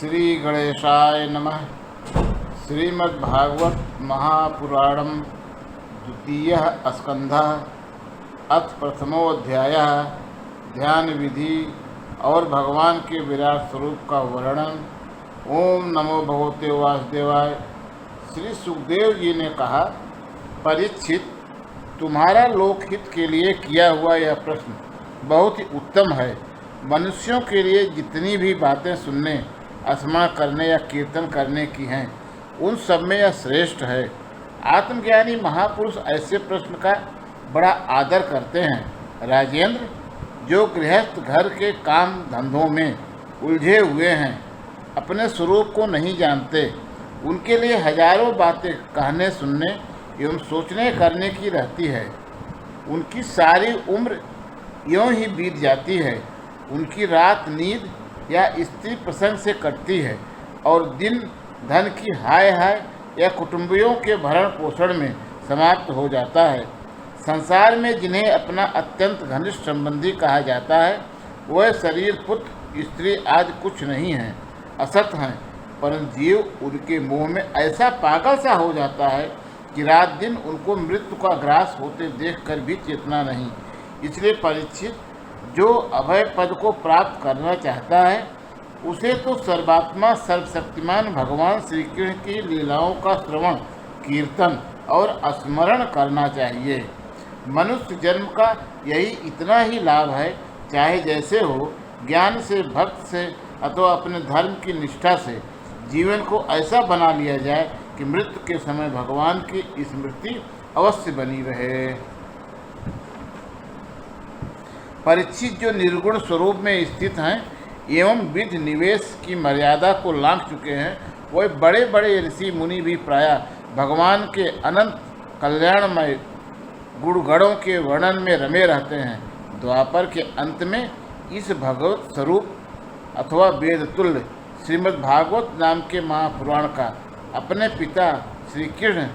श्री गणेशाय नमः। श्रीमद्भागवत महापुराणम द्वितीय स्कंधः अथ प्रथमोऽध्यायः ध्यान विधि और भगवान के विराट स्वरूप का वर्णन। ओम नमो भगवते वासुदेवाय। श्री सुखदेव जी ने कहा, परीक्षित, तुम्हारा लोकहित के लिए किया हुआ यह प्रश्न बहुत ही उत्तम है। मनुष्यों के लिए जितनी भी बातें सुनने, स्मरण करने या कीर्तन करने की हैं, उन सब में यह श्रेष्ठ है। आत्मज्ञानी महापुरुष ऐसे प्रश्न का बड़ा आदर करते हैं। राजेंद्र, जो गृहस्थ घर के काम धंधों में उलझे हुए हैं, अपने स्वरूप को नहीं जानते, उनके लिए हजारों बातें कहने सुनने एवं सोचने करने की रहती है। उनकी सारी उम्र यूँ ही बीत जाती है। उनकी रात नींद या स्त्री प्रसंग से कटती है और दिन धन की हाय हाय या कुटुंबियों के भरण पोषण में समाप्त हो जाता है। संसार में जिन्हें अपना अत्यंत घनिष्ठ संबंधी कहा जाता है, वह शरीर, पुत्र, स्त्री आदि कुछ नहीं है, असत हैं। परंतु जीव उनके मोह में ऐसा पागल सा हो जाता है कि रात दिन उनको मृत्यु का ग्रास होते देखकर भी चेतना नहीं। इसलिए परीक्षित, जो अभय पद को प्राप्त करना चाहता है, उसे तो सर्वात्मा सर्वशक्तिमान भगवान श्री कृष्ण की लीलाओं का श्रवण, कीर्तन और स्मरण करना चाहिए। मनुष्य जन्म का यही इतना ही लाभ है, चाहे जैसे हो, ज्ञान से, भक्त से अथवा अपने धर्म की निष्ठा से जीवन को ऐसा बना लिया जाए कि मृत्यु के समय भगवान की स्मृति अवश्य बनी रहे। परीक्षित, जो निर्गुण स्वरूप में स्थित हैं एवं विधि निवेश की मर्यादा को लांघ चुके हैं, वह बड़े बड़े ऋषि मुनि भी प्रायः भगवान के अनंत कल्याणमय गुणगणों के वर्णन में रमे रहते हैं। द्वापर के अंत में इस भगवत स्वरूप अथवा वेद तुल्य श्रीमद् भागवत नाम के महापुराण का अपने पिता श्री कृष्ण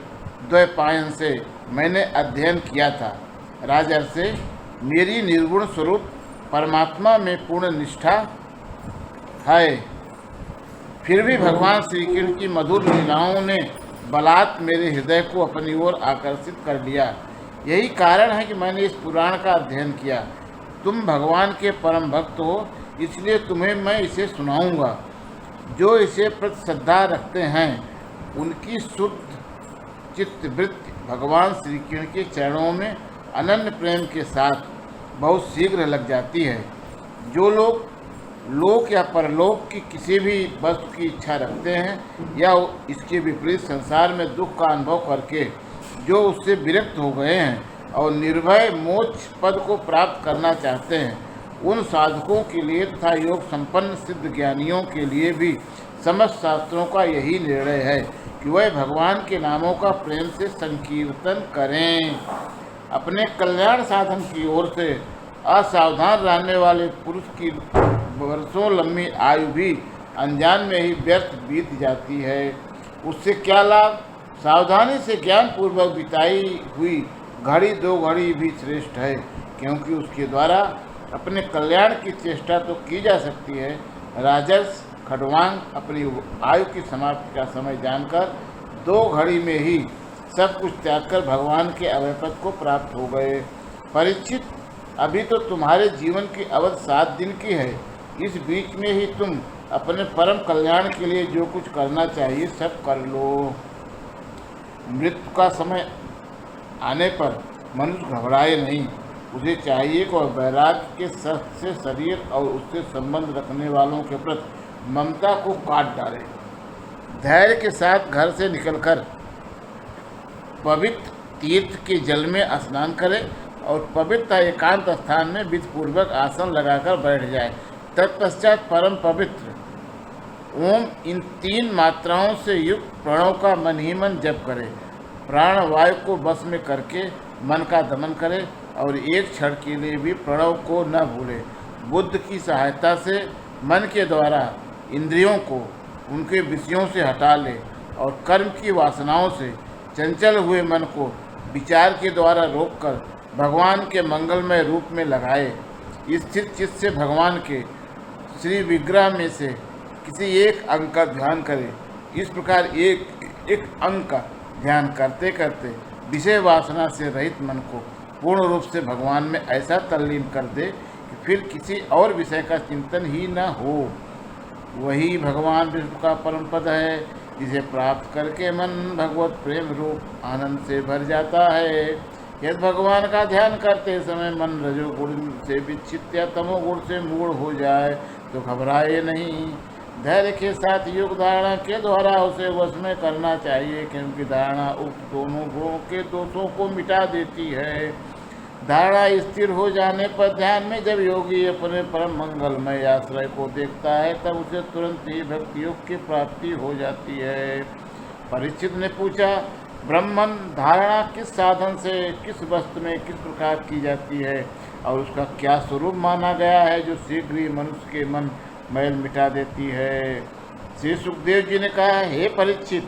द्वैपायन से मैंने अध्ययन किया था। राजर्षि, मेरी निर्गुण स्वरूप परमात्मा में पूर्ण निष्ठा है, फिर भी भगवान श्री कृष्ण की मधुर लीलाओं ने बलात् मेरे हृदय को अपनी ओर आकर्षित कर लिया। यही कारण है कि मैंने इस पुराण का अध्ययन किया। तुम भगवान के परम भक्त हो, इसलिए तुम्हें मैं इसे सुनाऊंगा। जो इसे प्रति श्रद्धा रखते हैं, उनकी शुद्ध चित्तवृत्ति भगवान श्री कृष्ण के चरणों में अनन्य प्रेम के साथ बहुत शीघ्र लग जाती है। जो लोग लोक या परलोक की किसी भी वस्तु की इच्छा रखते हैं या इसके विपरीत संसार में दुख का अनुभव करके जो उससे विरक्त हो गए हैं और निर्भय मोक्ष पद को प्राप्त करना चाहते हैं, उन साधकों के लिए तथा योग संपन्न सिद्ध ज्ञानियों के लिए भी समस्त शास्त्रों का यही निर्णय है कि वह भगवान के नामों का प्रेम से संकीर्तन करें। अपने कल्याण साधन की ओर से असावधान रहने वाले पुरुष की वर्षों लंबी आयु भी अनजान में ही व्यर्थ बीत जाती है। उससे क्या लाभ? सावधानी से ज्ञान पूर्वक बिताई हुई घड़ी दो घड़ी भी श्रेष्ठ है, क्योंकि उसके द्वारा अपने कल्याण की चेष्टा तो की जा सकती है। राजर्षि खड्वांग अपनी आयु की समाप्ति का समय जानकर 2 घड़ी में ही सब कुछ त्याग कर भगवान के अभय पद को प्राप्त हो गए। परीक्षित, अभी तो तुम्हारे जीवन की अवधि 7 दिन की है। इस बीच में ही तुम अपने परम कल्याण के लिए जो कुछ करना चाहिए सब कर लो। मृत्यु का समय आने पर मनुष्य घबराए नहीं। उसे चाहिए कि वह वैराग्य के शस्त्र से शरीर और उससे संबंध रखने वालों के प्रति ममता को काट डाले। धैर्य के साथ घर से निकलकर पवित्र तीर्थ के जल में स्नान करे और पवित्र एकांत स्थान में विधिपूर्वक आसन लगाकर बैठ जाए। तत्पश्चात परम पवित्र ओम इन 3 मात्राओं से युक्त प्रणव का मन ही मन जप करे। प्राण वायु को वश में करके मन का दमन करे और एक क्षण के लिए भी प्रणव को न भूले। बुद्ध की सहायता से मन के द्वारा इंद्रियों को उनके विषयों से हटा ले और कर्म की वासनाओं से चंचल हुए मन को विचार के द्वारा रोककर भगवान के मंगलमय रूप में लगाए। स्थिर चित्त से भगवान के श्री विग्रह में से किसी एक अंग का ध्यान करें। इस प्रकार एक अंग का ध्यान करते करते विषय वासना से रहित मन को पूर्ण रूप से भगवान में ऐसा तल्लीन कर दे कि फिर किसी और विषय का चिंतन ही न हो। वही भगवान विष्णु का परम पद है, जिसे प्राप्त करके मन भगवत प्रेम रूप आनंद से भर जाता है। यदि भगवान का ध्यान करते समय मन रजोगुण से विच्छित या तमोगुण से मूढ़ हो जाए तो घबराए नहीं। धैर्य के साथ योग धारणा के द्वारा उसे वश में करना चाहिए, क्योंकि धारणा उक्त दोनों गुणों के दोषों को मिटा देती है। धारणा स्थिर हो जाने पर ध्यान में जब योगी अपने परम मंगलमय आश्रय को देखता है तब उसे तुरंत ही भक्ति योग की प्राप्ति हो जाती है। परीक्षित ने पूछा, ब्रह्मन धारणा किस साधन से किस वस्तु में किस प्रकार की जाती है और उसका क्या स्वरूप माना गया है जो शीघ्र ही मनुष्य के मन मैल मिटा देती है। श्री सुखदेव जी ने कहा, हे परीक्षित,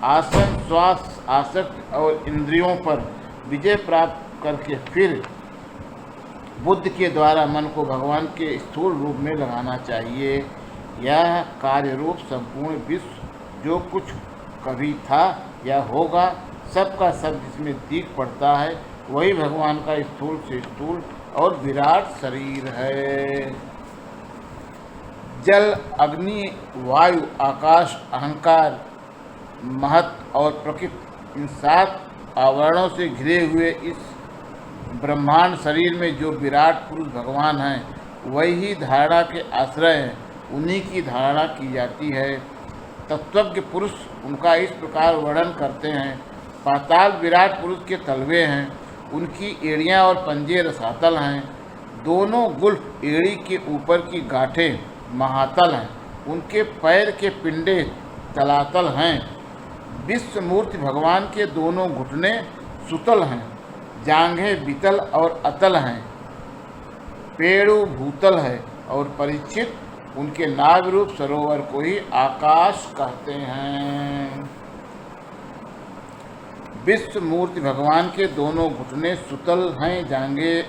आसन श्वास आसक्त और इंद्रियों पर विजय प्राप्त करके फिर बुद्ध के द्वारा मन को भगवान के स्थूल रूप में लगाना चाहिए। यह कार्य रूप संपूर्ण विश्व जो कुछ कभी था या होगा सबका सब जिसमें दिख पड़ता है वही भगवान का स्थूल से स्थूल और विराट शरीर है। जल, अग्नि, वायु, आकाश, अहंकार, महत और प्रकृति, इन 7 आवरणों से घिरे हुए इस ब्रह्मांड शरीर में जो विराट पुरुष भगवान हैं वही धारणा के आश्रय हैं, उन्हीं की धारणा की जाती है। तत्वज्ञ पुरुष उनका इस प्रकार वर्णन करते हैं, पाताल विराट पुरुष के तलवे हैं, उनकी एड़ियाँ और पंजे रसातल हैं, दोनों गुल्फ एड़ी के ऊपर की गांठें महातल हैं, उनके पैर के पिंडे तलातल हैं। विश्व मूर्ति भगवान के दोनों घुटने सुतल हैं, जांघें बितल और अतल हैं, पेड़ू भूतल है और परीक्षित उनके नाभ रूप सरोवर को ही आकाश कहते हैं। विश्व मूर्ति भगवान के दोनों घुटने सुतल हैं, जांघें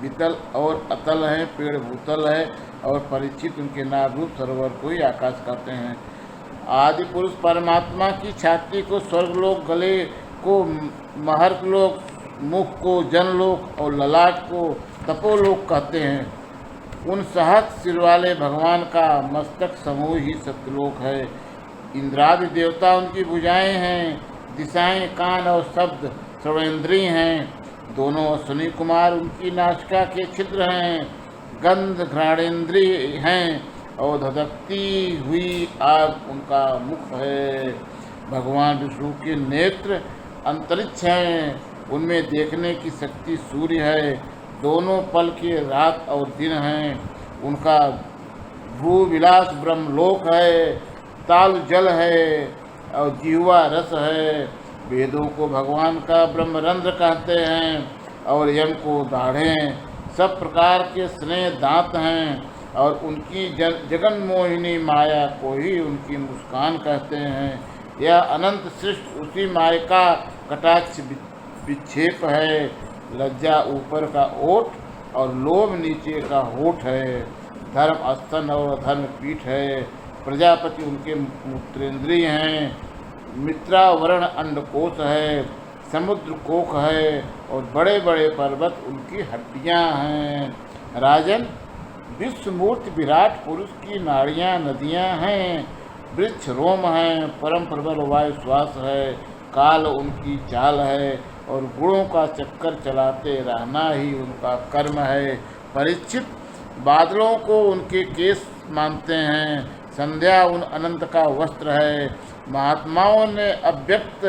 बितल और अतल हैं, पेड़ भूतल है और परीक्षित उनके नाभ रूप सरोवर को ही आकाश कहते हैं। आदि पुरुष परमात्मा की छाती को स्वर्गलोक, गले को महर्लोक, मुख को जनलोक और ललाट को तपोलोक कहते हैं। उन सहस्र सिर वाले भगवान का मस्तक समूह ही सत्यलोक है। इंद्रादि देवता उनकी भुजाएं हैं, दिशाएं कान और शब्द श्रवणेन्द्रिय हैं। दोनों अश्विनी कुमार उनकी नासिका के छिद्र हैं, गंध घ्राणेन्द्रिय हैं और धधकती हुई आग उनका मुख है। भगवान विष्णु के नेत्र अंतरिक्ष हैं, उनमें देखने की शक्ति सूर्य है। दोनों पल के रात और दिन हैं। उनका भूविलास ब्रह्मलोक है, ताल जल है और जिह्वा रस है। वेदों को भगवान का ब्रह्मरंध्र कहते हैं और यम को दाढ़ें। सब प्रकार के स्नेह दांत हैं और उनकी जगन मोहिनी माया को ही उनकी मुस्कान कहते हैं। यह अनंत सृष्टि उसी माया का कटाक्ष विक्षेप है। लज्जा ऊपर का ओठ और लोभ नीचे का होठ है। धर्म स्तन और अधर्म पीठ है। प्रजापति उनके मूत्रेंद्रिय हैं। मित्रावरण अंडकोश है। समुद्र कोख है और बड़े बड़े पर्वत उनकी हड्डियां हैं। राजन, विश्वमूर्ति विराट पुरुष की नाड़ियां नदियां हैं। वृक्ष रोम हैं, परम प्रबल वायु श्वास है। काल उनकी चाल है और गुणों का चक्कर चलाते रहना ही उनका कर्म है। परीक्षित, बादलों को उनके केस मानते हैं। संध्या उन अनंत का वस्त्र है। महात्माओं ने अव्यक्त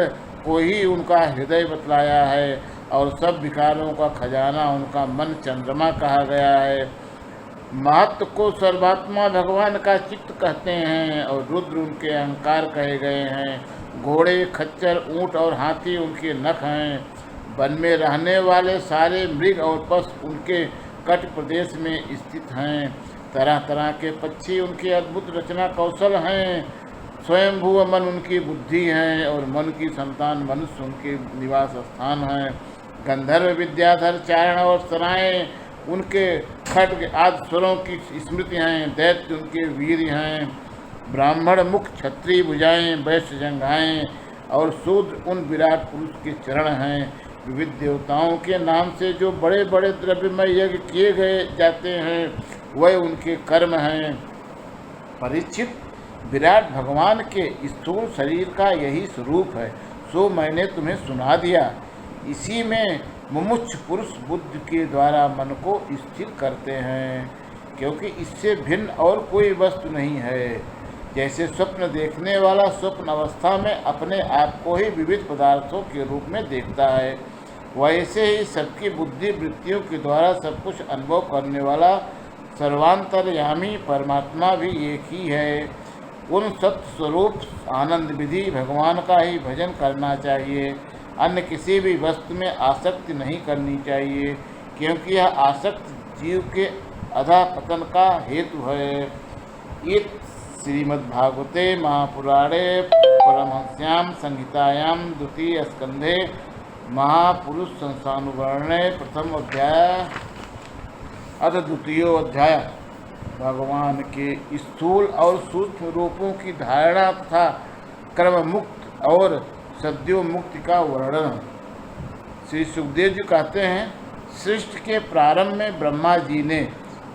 को ही उनका हृदय बतलाया है और सब विकारों का खजाना उनका मन चंद्रमा कहा गया है। महत्व को सर्वात्मा भगवान का चित्त कहते हैं और रुद्र उनके अहंकार कहे गए हैं। घोड़े, खच्चर, ऊंट और हाथी उनके नख हैं। वन में रहने वाले सारे मृग और पशु उनके कट प्रदेश में स्थित हैं। तरह तरह के पक्षी उनके अद्भुत रचना कौशल हैं। स्वयंभू मन उनकी बुद्धि है और मन की संतान मनुष्य उनके निवास स्थान है। गंधर्व, विद्याधर, चारण और सराएं उनके खड्ग आदि स्वरों की स्मृति हैं। दैत्य उनके वीर हैं। ब्राह्मण मुख, क्षत्रिय भुजाएं, वैश्य जंघाएं और शूद्र उन विराट पुरुष के चरण हैं। विविध देवताओं के नाम से जो बड़े बड़े द्रव्यमय यज्ञ किए गए जाते हैं वह उनके कर्म हैं। परीक्षित, विराट भगवान के स्थूल शरीर का यही स्वरूप है, सो मैंने तुम्हें सुना दिया। इसी में मुमुक्ष पुरुष बुद्धि के द्वारा मन को स्थिर करते हैं, क्योंकि इससे भिन्न और कोई वस्तु नहीं है। जैसे स्वप्न देखने वाला स्वप्न अवस्था में अपने आप को ही विविध पदार्थों के रूप में देखता है, वैसे ही सबकी बुद्धि वृत्तियों के द्वारा सब कुछ अनुभव करने वाला सर्वांतर्यामी परमात्मा भी एक ही है। उन सत्य स्वरूप आनंद विधि भगवान का ही भजन करना चाहिए। अन्य किसी भी वस्तु में आसक्ति नहीं करनी चाहिए, क्योंकि यह आसक्ति जीव के अधःपतन का हेतु है। इत श्रीमद्भागवते महापुराणे परमहंस्यां संहितायां द्वितीय स्कंधे महापुरुष संस्थानुवर्णे प्रथम अध्याय अथ द्वितीयो अध्याय। भगवान के स्थूल और सूक्ष्म रूपों की धारणा तथा कर्म मुक्त और सद्यो मुक्ति का वर्णन। श्री सुखदेव जी कहते हैं, सृष्टि के प्रारंभ में ब्रह्मा जी ने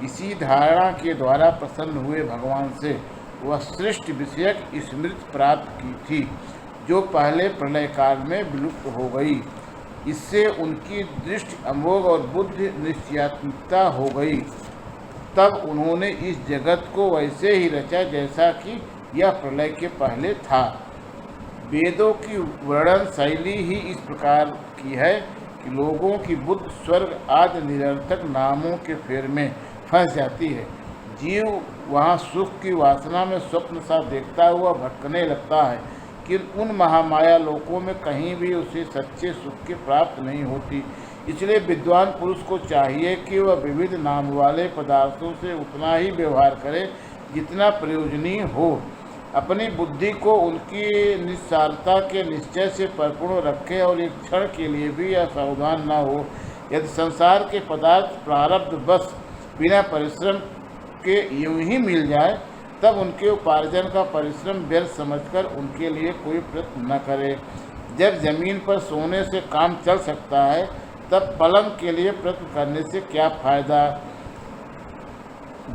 इसी धारणा के द्वारा प्रसन्न हुए भगवान से वह सृष्टि विषयक स्मृति प्राप्त की थी, जो पहले प्रलय काल में विलुप्त हो गई। इससे उनकी दृष्टि अमोघ और बुद्धि निश्चयात्मिकता हो गई। तब उन्होंने इस जगत को वैसे ही रचा जैसा कि यह प्रलय के पहले था। वेदों की वर्णन शैली ही इस प्रकार की है कि लोगों की बुद्धि स्वर्ग आदि निरर्थक नामों के फेर में फंस जाती है। जीव वहाँ सुख की वासना में स्वप्न सा देखता हुआ भटकने लगता है कि उन महामाया लोकों में कहीं भी उसे सच्चे सुख की प्राप्त नहीं होती। इसलिए विद्वान पुरुष को चाहिए कि वह विविध नाम वाले पदार्थों से उतना ही व्यवहार करे जितना प्रयोजनीय हो। अपनी बुद्धि को उनकी निस्सारता के निश्चय से परिपूर्ण रखे और एक क्षण के लिए भी असावधान न हो। यदि संसार के पदार्थ प्रारब्ध बस बिना परिश्रम के यूं ही मिल जाए, तब उनके उपार्जन का परिश्रम व्यर्थ समझकर उनके लिए कोई प्रयत्न न करे। जब जमीन पर सोने से काम चल सकता है, तब पलंग के लिए प्रयत्न करने से क्या फायदा।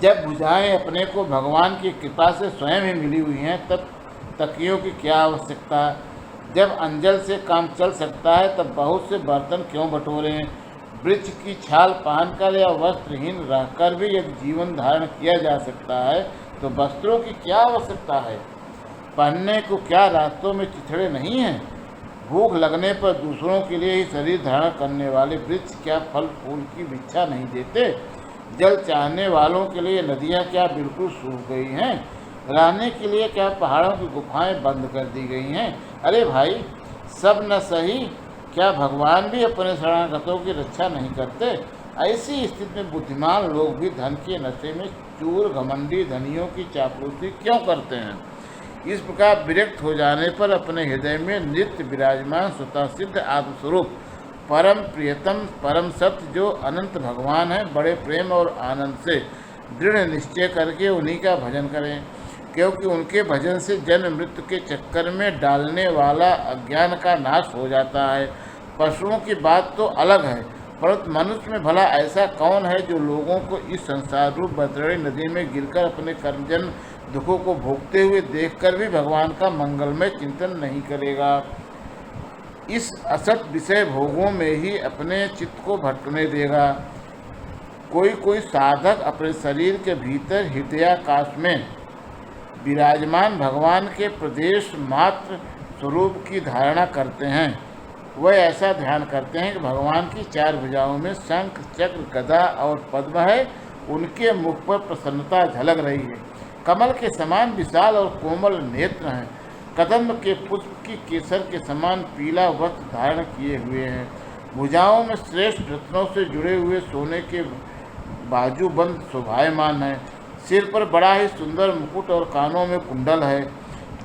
जब भुजाएं अपने को भगवान की कृपा से स्वयं ही मिली हुई हैं, तब तकियों की क्या आवश्यकता। जब अंजल से काम चल सकता है, तब बहुत से बर्तन क्यों बटोरें। वृक्ष की छाल पहनकर या वस्त्रहीन रहकर भी यदि जीवन धारण किया जा सकता है, तो वस्त्रों की क्या आवश्यकता है। पहनने को क्या रास्तों में चिथड़े नहीं हैं। भूख लगने पर दूसरों के लिए ही शरीर धारण करने वाले वृक्ष क्या फल फूल की भिक्षा नहीं देते। जल चाहने वालों के लिए नदियाँ क्या बिल्कुल सूख गई हैं। रहने के लिए क्या पहाड़ों की गुफाएं बंद कर दी गई हैं। अरे भाई, सब न सही, क्या भगवान भी अपने शरणागतों की रक्षा नहीं करते। ऐसी स्थिति में बुद्धिमान लोग भी धन के नशे में चूर घमंडी धनियों की चापलूसी क्यों करते हैं। इस प्रकार विरक्त हो जाने पर अपने हृदय में नित्य विराजमान स्वतः सिद्ध आत्मस्वरूप परम प्रियतम परम सत्य जो अनंत भगवान है, बड़े प्रेम और आनंद से दृढ़ निश्चय करके उन्हीं का भजन करें, क्योंकि उनके भजन से जन्म मृत्यु के चक्कर में डालने वाला अज्ञान का नाश हो जाता है। पशुओं की बात तो अलग है, परंतु मनुष्य में भला ऐसा कौन है जो लोगों को इस संसार रूप बतरड़ी नदी में गिरकर अपने कर्मजन दुखों को भोगते हुए देखकर भी भगवान का मंगलमय चिंतन नहीं करेगा। इस असत विषय भोगों में ही अपने चित्त को भटकने देगा। कोई साधक अपने शरीर के भीतर हृदयाकाश में विराजमान भगवान के प्रदेश मात्र स्वरूप की धारणा करते हैं। वह ऐसा ध्यान करते हैं कि भगवान की चार भुजाओं में शंख चक्र गदा और पद्म है। उनके मुख पर प्रसन्नता झलक रही है। कमल के समान विशाल और कोमल नेत्र हैं। कदम्ब के पुष्प की केसर के समान पीला वस्त्र धारण किए हुए हैं। भुजाओं में श्रेष्ठ रत्नों से जुड़े हुए सोने के बाजूबंद शोभायमान है। सिर पर बड़ा ही सुंदर मुकुट और कानों में कुंडल है,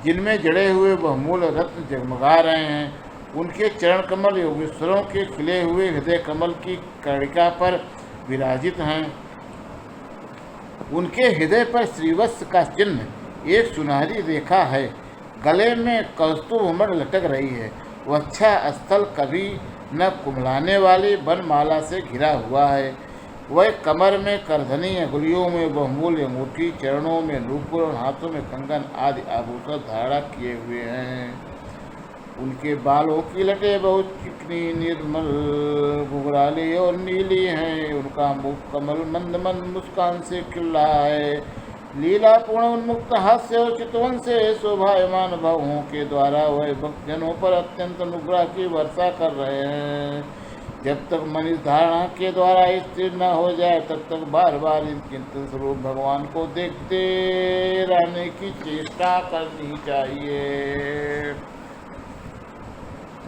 जिनमें जड़े हुए बहुमूल रत्न जगमगा रहे हैं। उनके चरण कमल योगेश्वरों के खिले हुए हृदय कमल की कर्णिका पर विराजित हैं। उनके हृदय पर श्रीवत्स का चिन्ह एक सुनहरी रेखा है, गले में कौस्तुभ लटक रही है। वक्षा स्थल कभी न कुम्हलाने वाली वनमाला से घिरा हुआ है। वह कमर में करधनी, अंगुलियों में बहुमूल्य अंगूठी, चरणों में नूपुर और हाथों में कंगन आदि आभूषण धारण किए हुए हैं। उनके बालों की लटें बहुत चिकनी, निर्मल, घुंघराली और नीली हैं। उनका मुख कमल मंद मंद मुस्कान से खिल रहा है। लीलापूर्ण उन्मुक्त हास्य और चितवन से शोभायमान भावों के द्वारा वह भक्तजनों पर अत्यंत अनुग्रह की वर्षा कर रहे हैं। जब तक मन इस धारणा के द्वारा स्थिर न हो जाए तब तक बार बार इन चिंतन स्वरूप भगवान को देखते रहने की चेष्टा करनी चाहिए।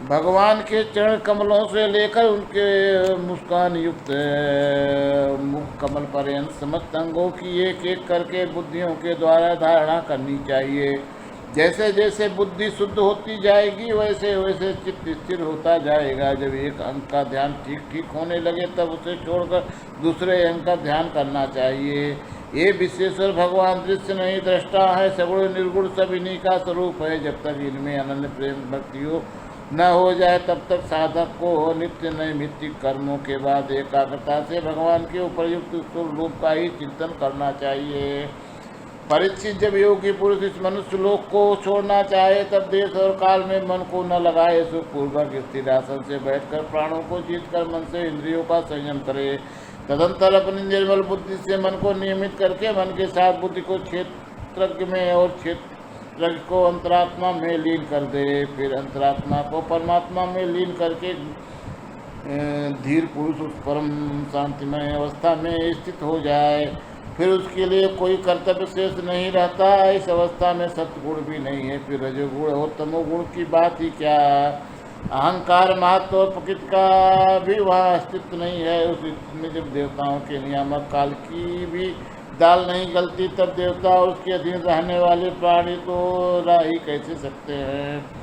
भगवान के चरण कमलों से लेकर उनके मुस्कान युक्त मुख कमल पर्यंत समस्त अंगों की एक एक करके बुद्धियों के द्वारा धारणा करनी चाहिए। जैसे जैसे बुद्धि शुद्ध होती जाएगी वैसे वैसे चित्त स्थिर होता जाएगा। जब एक अंग का ध्यान ठीक ठीक होने लगे तब उसे छोड़कर दूसरे अंग का ध्यान करना चाहिए। ये विशेश्वर भगवान दृश्य नहीं दृष्टा है, सगुण निर्गुण सब इन्हीं का स्वरूप है। जब तक इनमें अनन्य प्रेम भक्ति हो न हो जाए तब तक साधक को नित्य नैमित्तिक कर्मों के बाद एकाग्रता से भगवान के उपयुक्त स्वरूप का ही चिंतन करना चाहिए। परीक्षित जब योगी पुरुष इस मनुष्य लोक को छोड़ना चाहे तब देश और काल में मन को न लगाए, सुखपूर्वक स्थिर आसन से बैठकर प्राणों को जीतकर मन से इंद्रियों का संयम करे। तदंतर अपनी निर्मल बुद्धि से मन को नियमित करके मन के साथ बुद्धि को क्षेत्रज्ञ में और क्षेत्रज्ञ को अंतरात्मा में लीन कर दे। फिर अंतरात्मा को परमात्मा में लीन करके धीर पुरुष उस परम शांतिमय अवस्था में स्थित हो जाए। फिर उसके लिए कोई कर्तव्य शेष नहीं रहता। इस अवस्था में सत्गुण भी नहीं है, फिर रजोगुण और तमोगुण की बात ही क्या। अहंकार, महत्व और प्रकृति का भी वहाँ अस्तित्व नहीं है। उस स्थिति में जब देवताओं के नियामक काल की भी दाल नहीं गलती तब देवता और उसके अधीन रहने वाले प्राणी तो रह ही कैसे सकते हैं।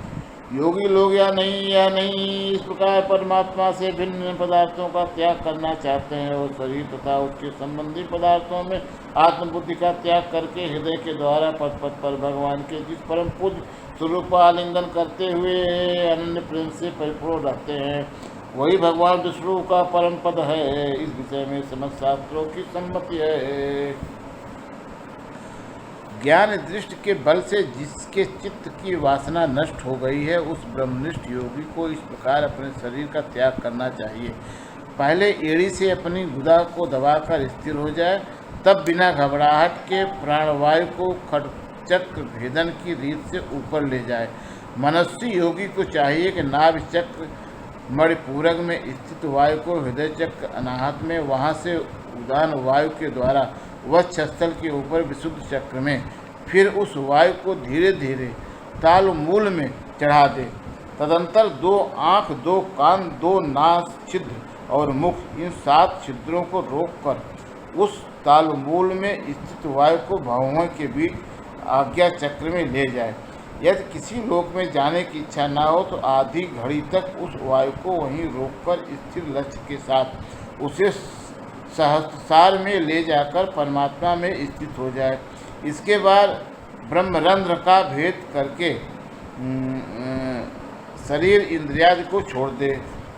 योगी लोग या नहीं इस प्रकार परमात्मा से भिन्न पदार्थों का त्याग करना चाहते हैं और शरीर तथा उसके संबंधी पदार्थों में आत्मबुद्धि का त्याग करके हृदय के द्वारा पद पद पर भगवान के जिस परम पूज्य स्वरूप का आलिंगन करते हुए अनन्य प्रेम से परिपूर्ण रहते हैं, वही भगवान विष्णु का परम पद है। इस विषय में समस्त शास्त्रों की सम्मति है। ज्ञान दृष्टि के बल से जिसके चित्त की वासना नष्ट हो गई है उस ब्रह्मनिष्ठ योगी को इस प्रकार अपने शरीर का त्याग करना चाहिए। पहले एड़ी से अपनी गुदा को दबाकर स्थिर हो जाए, तब बिना घबराहट के प्राणवायु को खड़चक्र भेदन की रीत से ऊपर ले जाए। मनस्वी योगी को चाहिए कि नाभि चक्र मणिपूरक में स्थित वायु को हृदय चक्र अनाहत में, वहाँ से उदान वायु के द्वारा वक्षस्थल के ऊपर विशुद्ध चक्र में, फिर उस वायु को धीरे धीरे ताल मूल में चढ़ा दे। तदंतर 2 आँख, 2 कान, 2 नास छिद्र और मुख, इन 7 छिद्रों को रोककर उस ताल मूल में स्थित वायु को भौहों के बीच आज्ञा चक्र में ले जाए। यदि किसी लोक में जाने की इच्छा न हो तो आधी घड़ी तक उस वायु को वहीं रोककर स्थिर लक्ष्य के साथ उसे सहस्त्रसार में ले जाकर परमात्मा में स्थित हो जाए। इसके बाद ब्रह्मरंध्र का भेद करके शरीर इंद्रियादि को छोड़ दे।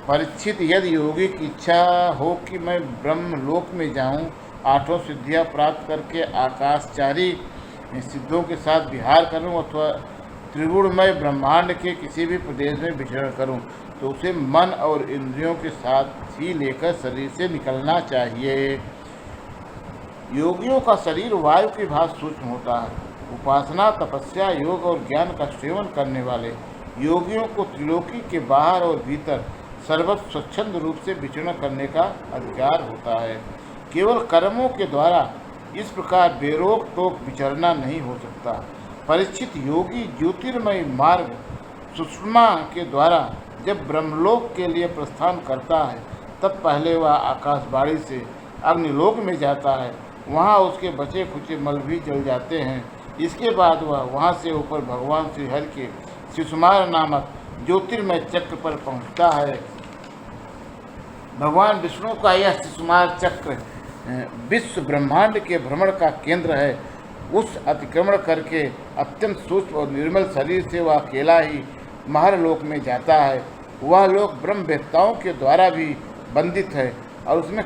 परीक्षित, यदि योगी की इच्छा हो कि मैं ब्रह्मलोक में जाऊं, 8 सिद्धियां प्राप्त करके आकाशचारी सिद्धों के साथ विहार करूं अथवा त्रिगुणमय ब्रह्मांड के किसी भी प्रदेश में विचरण करूं, तो उसे मन और इंद्रियों के साथ ही लेकर शरीर से निकलना चाहिए। योगियों का शरीर वायु की भांति सूक्ष्म होता है। उपासना, तपस्या, योग और ज्ञान का सेवन करने वाले योगियों को त्रिलोकी के बाहर और भीतर सर्वत्र स्वच्छंद रूप से विचरण करने का अधिकार होता है। केवल कर्मों के द्वारा इस प्रकार बेरोक टोक विचरना नहीं हो सकता। परीक्षित, योगी ज्योतिर्मय मार्ग सुषमा के द्वारा जब ब्रह्मलोक के लिए प्रस्थान करता है तब पहले वह आकाशवाणी से अग्निलोक में जाता है। वहाँ उसके बचे खुचे मल भी जल जाते हैं। इसके बाद वह वहाँ से ऊपर भगवान श्रीहरि के शिशुमार नामक ज्योतिर्मय चक्र पर पहुँचता है। भगवान विष्णु का यह शिशुमार चक्र विश्व ब्रह्मांड के भ्रमण का केंद्र है। उस अतिक्रमण करके अत्यंत सूक्ष्म और निर्मल शरीर से वह अकेला ही महरलोक में जाता है। वह लोक ब्रह्मवेत्ताओं के द्वारा भी बंदित है और उसमें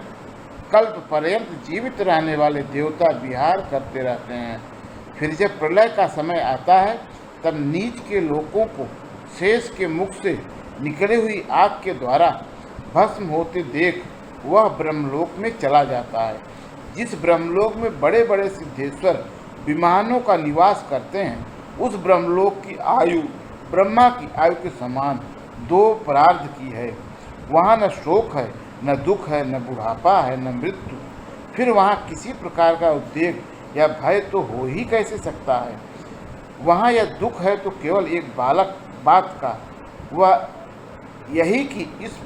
कल्प पर्यंत जीवित रहने वाले देवता विहार करते रहते हैं। फिर जब प्रलय का समय आता है तब नीच के लोगों को शेष के मुख से निकली हुई आग के द्वारा भस्म होते देख वह ब्रह्मलोक में चला जाता है। जिस ब्रह्मलोक में बड़े बड़े सिद्धेश्वर विमानों का निवास करते हैं, उस ब्रह्मलोक की आयु ब्रह्मा की आयु के समान 2 परार्ध की है। वहाँ न शोक है, न दुख है, न बुढ़ापा है, न मृत्यु। फिर वहाँ किसी प्रकार का उद्वेग या भय तो हो ही कैसे सकता है। वहाँ यह दुख है तो केवल एक बालक बात का, वह यही कि इस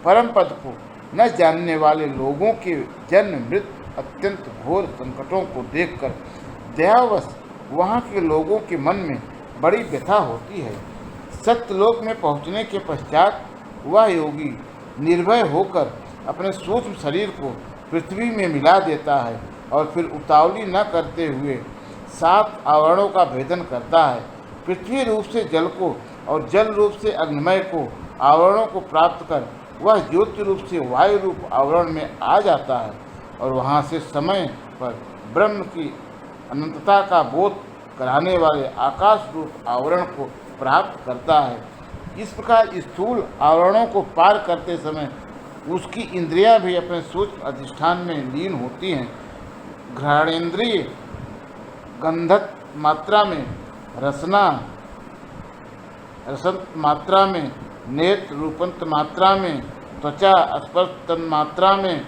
परम पद को न जानने वाले लोगों के जन्म मृत्यु अत्यंत घोर संकटों को देखकर दयावश वहाँ के लोगों के मन में बड़ी व्यथा होती है। सत्यलोक में पहुँचने के पश्चात वह योगी निर्भय होकर अपने सूक्ष्म शरीर को पृथ्वी में मिला देता है और फिर उतावली न करते हुए 7 आवरणों का भेदन करता है। पृथ्वी रूप से जल को और जल रूप से अग्निमय को आवरणों को प्राप्त कर वह ज्योति रूप से वायु रूप आवरण में आ जाता है और वहाँ से समय पर ब्रह्म की अनंतता का बोध कराने वाले आकाश रूप आवरण को प्राप्त करता है। इस प्रकार स्थूल आवरणों को पार करते समय उसकी इंद्रियां भी अपने सूक्ष्म अधिष्ठान में लीन होती हैं। घ्राणेन्द्रिय गंधक मात्रा में, रसंत मात्रा में, नेत्र रूपंत मात्रा में, त्वचा स्पर्श मात्रा में,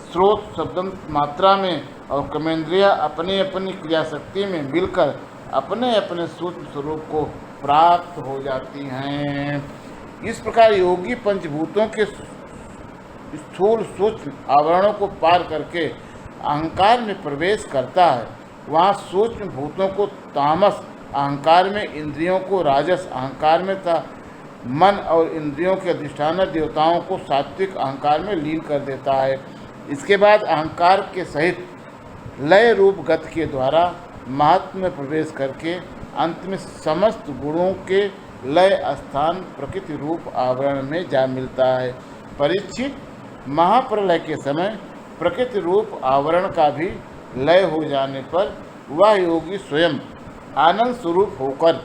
स्रोत शब्दंत मात्रा में और कर्मेंद्रिया अपनी अपनी क्रियाशक्ति में मिलकर अपने अपने सूक्ष्म स्वरूप को प्राप्त हो जाती हैं। इस प्रकार योगी पंचभूतों के स्थूल सूक्ष्म आवरणों को पार करके अहंकार में प्रवेश करता है। वहाँ सूक्ष्म भूतों को तामस अहंकार में, इंद्रियों को राजस अहंकार में तथा मन और इंद्रियों के अधिष्ठान देवताओं को सात्विक अहंकार में लीन कर देता है। इसके बाद अहंकार के सहित लय रूप गति के द्वारा महात्म में प्रवेश करके अंत में समस्त गुणों के लय स्थान प्रकृति रूप आवरण में जा मिलता है। परीक्षित, महाप्रलय के समय प्रकृति रूप आवरण का भी लय हो जाने पर वह योगी स्वयं आनंद स्वरूप होकर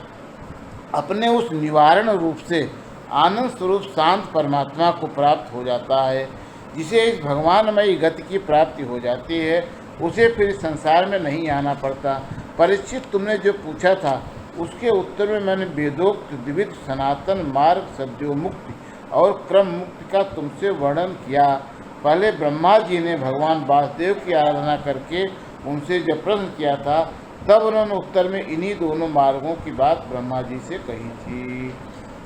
अपने उस निवारण रूप से आनंद स्वरूप शांत परमात्मा को प्राप्त हो जाता है। जिसे इस भगवानमयी गति की प्राप्ति हो जाती है, उसे फिर संसार में नहीं आना पड़ता। परीक्षित, तुमने जो पूछा था उसके उत्तर में मैंने वेदोक्त द्विविध सनातन मार्ग सद्योमुक्ति और क्रम मुक्ति का तुमसे वर्णन किया। पहले ब्रह्मा जी ने भगवान वासुदेव की आराधना करके उनसे जब प्रश्न किया था, तब उन्होंने उत्तर में इन्हीं दोनों मार्गों की बात ब्रह्मा जी से कही थी।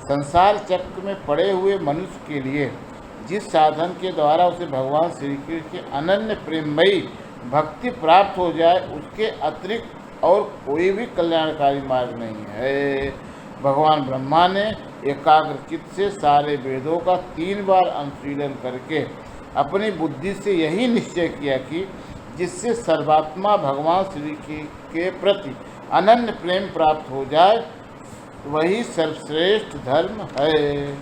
संसार चक्र में पड़े हुए मनुष्य के लिए जिस साधन के द्वारा उसे भगवान श्री कृष्ण के अनन्य प्रेममयी भक्ति प्राप्त हो जाए, उसके अतिरिक्त और कोई भी कल्याणकारी मार्ग नहीं है। भगवान ब्रह्मा ने एकाग्रचित्त से सारे वेदों का 3 बार अनुशीलन करके अपनी बुद्धि से यही निश्चय किया कि जिससे सर्वात्मा भगवान श्री के प्रति अनन्य प्रेम प्राप्त हो जाए, वही सर्वश्रेष्ठ धर्म है।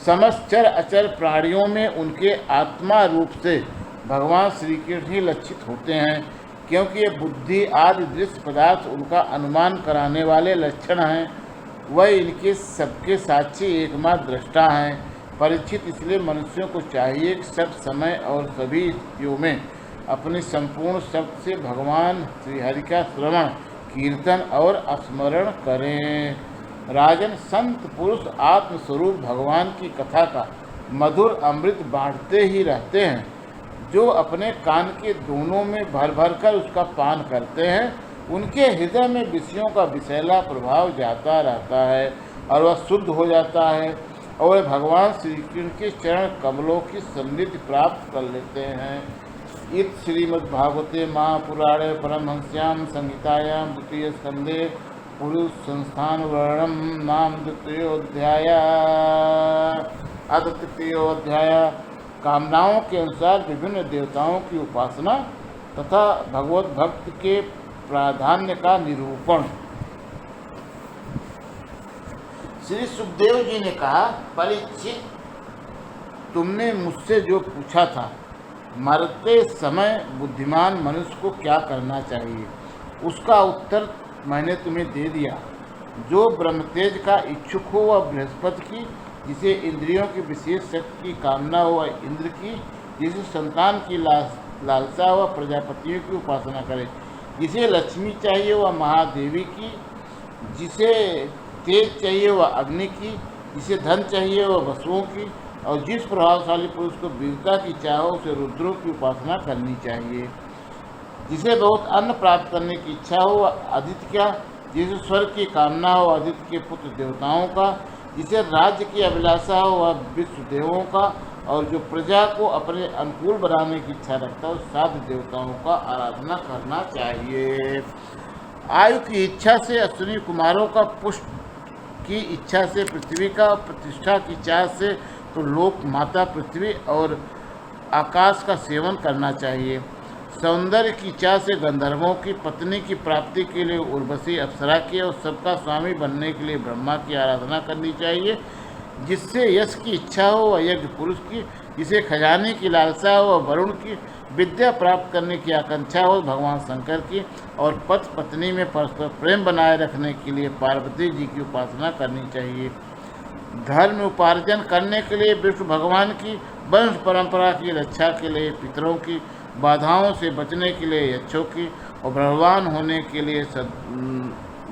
समस्त चर अचर प्राणियों में उनके आत्मा रूप से भगवान श्री कृष्ण ही लक्षित होते हैं, क्योंकि ये बुद्धि आदि दृश्य पदार्थ उनका अनुमान कराने वाले लक्षण हैं। वह इनके सबके साक्षी एकमात्र दृष्टा हैं। परीक्षित, इसलिए मनुष्यों को चाहिए कि सब समय और सभी स्थितियों में अपनी संपूर्ण शक्ति से भगवान श्रीहरि का श्रवण, कीर्तन और स्मरण करें। राजन, संत पुरुष आत्मस्वरूप भगवान की कथा का मधुर अमृत बांटते ही रहते हैं। जो अपने कान के दोनों में भर भर कर उसका पान करते हैं, उनके हृदय में विषयों का विषैला प्रभाव जाता रहता है और वह शुद्ध हो जाता है और भगवान श्री कृष्ण के चरण कमलों की समृद्धि प्राप्त कर लेते हैं। इत श्रीमद्भागवते महापुराणे परमहंस्यां संहितायां द्वितीय स्कंदे पुरुष संस्थान वर्णम नाम द्वितीयोऽध्याय। अथ तृतीयोऽध्याय कामनाओं के अनुसार विभिन्न देवताओं की उपासना तथा भगवत भक्त के प्राधान्य का निरूपण। श्री सुखदेव जी ने कहा, परीक्षित, तुमने मुझसे जो पूछा था, मरते समय बुद्धिमान मनुष्य को क्या करना चाहिए, उसका उत्तर मैंने तुम्हें दे दिया। जो ब्रह्मतेज का इच्छुक हो वह बृहस्पति की, जिसे इंद्रियों की विशेष शक्ति की कामना हो वह इंद्र की, जिसे संतान की लालसा वह प्रजापतियों की उपासना करे, जिसे लक्ष्मी चाहिए वह महादेवी की, जिसे तेज चाहिए वह अग्नि की, जिसे धन चाहिए वह वसुओं की, और जिस प्रभावशाली पुरुष को वीरता की चाह हो उसे रुद्रों की उपासना करनी चाहिए, जिसे बहुत अन्न प्राप्त करने की इच्छा हो वह आदित्य का, जिसे स्वर्ग की कामना हो आदित्य के पुत्र देवताओं का, जिसे राज्य की अभिलाषा हो वह विश्व देवों का, और जो प्रजा को अपने अनुकूल बनाने की इच्छा रखता है उस साधु देवताओं का आराधना करना चाहिए। आयु की इच्छा से अश्विनी कुमारों का, पुष्प की इच्छा से पृथ्वी का, प्रतिष्ठा की चाह से तो लोक माता पृथ्वी और आकाश का सेवन करना चाहिए। सौंदर्य की चाह से गंधर्वों की, पत्नी की प्राप्ति के लिए उर्वशी अप्सरा की, और सबका स्वामी बनने के लिए ब्रह्मा की आराधना करनी चाहिए। जिससे यश की इच्छा हो वह यज्ञ पुरुष की, जिसे खजाने की लालसा हो वह वरुण की, विद्या प्राप्त करने की आकांक्षा हो भगवान शंकर की, और पति पत्नी में परस्पर प्रेम बनाए रखने के लिए पार्वती जी की उपासना करनी चाहिए। धर्म उपार्जन करने के लिए विष्णु भगवान की, वंश परंपरा की रक्षा के लिए पितरों की, बाधाओं से बचने के लिए यक्षों की, और बलवान होने के लिए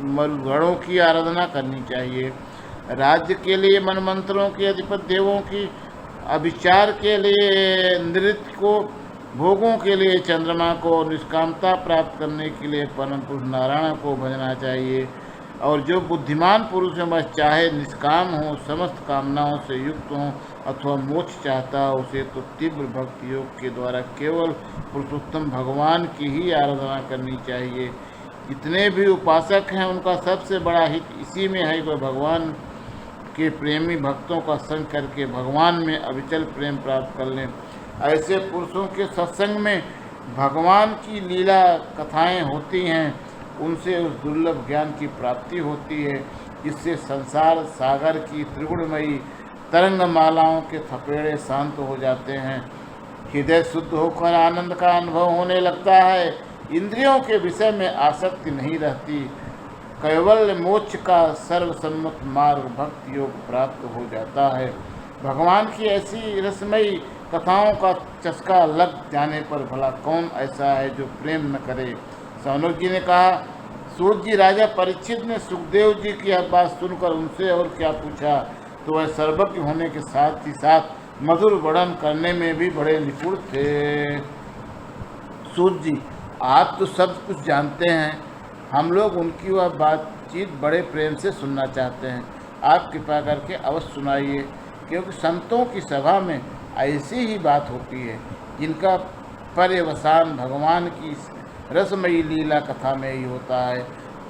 मरुगणों की आराधना करनी चाहिए। राज्य के लिए मनमंत्रों के अधिपति देवों की, अभिचार के लिए नृत्य को, भोगों के लिए चंद्रमा को, निष्कामता प्राप्त करने के लिए परम पुरुष नारायण को भजना चाहिए। और जो बुद्धिमान पुरुष है वह चाहे निष्काम हो, समस्त कामनाओं से युक्त हो अथवा मोक्ष चाहता हो, उसे तो तीव्र भक्ति योग के द्वारा केवल पुरुषोत्तम भगवान की ही आराधना करनी चाहिए। जितने भी उपासक हैं उनका सबसे बड़ा हित इसी में है कि वह भगवान के प्रेमी भक्तों का संग करके भगवान में अविचल प्रेम प्राप्त कर लें। ऐसे पुरुषों के सत्संग में भगवान की लीला कथाएं होती हैं, उनसे उस दुर्लभ ज्ञान की प्राप्ति होती है जिससे संसार सागर की त्रिगुणमयी तरंगमालाओं के थपेड़े शांत हो जाते हैं। हृदय शुद्ध होकर आनंद का अनुभव होने लगता है। इंद्रियों के विषय में आसक्ति नहीं रहती। कैवल्य मोक्ष का सर्वसम्मत मार्ग भक्ति योग प्राप्त हो जाता है। भगवान की ऐसी रसमयी कथाओं का चस्का लग जाने पर भला कौन ऐसा है जो प्रेम न करे। सौनक जी ने कहा, सूत जी, राजा परीक्षित ने सुखदेव जी की यह बात सुनकर उनसे और क्या पूछा, तो वह सर्वज्ञ होने के साथ ही साथ मधुर वर्णन करने में भी बड़े निपुण थे। सूत जी, आप तो सब कुछ जानते हैं, हम लोग उनकी वह बातचीत बड़े प्रेम से सुनना चाहते हैं। आप कृपा करके अवश्य सुनाइए, क्योंकि संतों की सभा में ऐसी ही बात होती है जिनका पर्यवसान भगवान की रसमयी लीला कथा में ही होता है।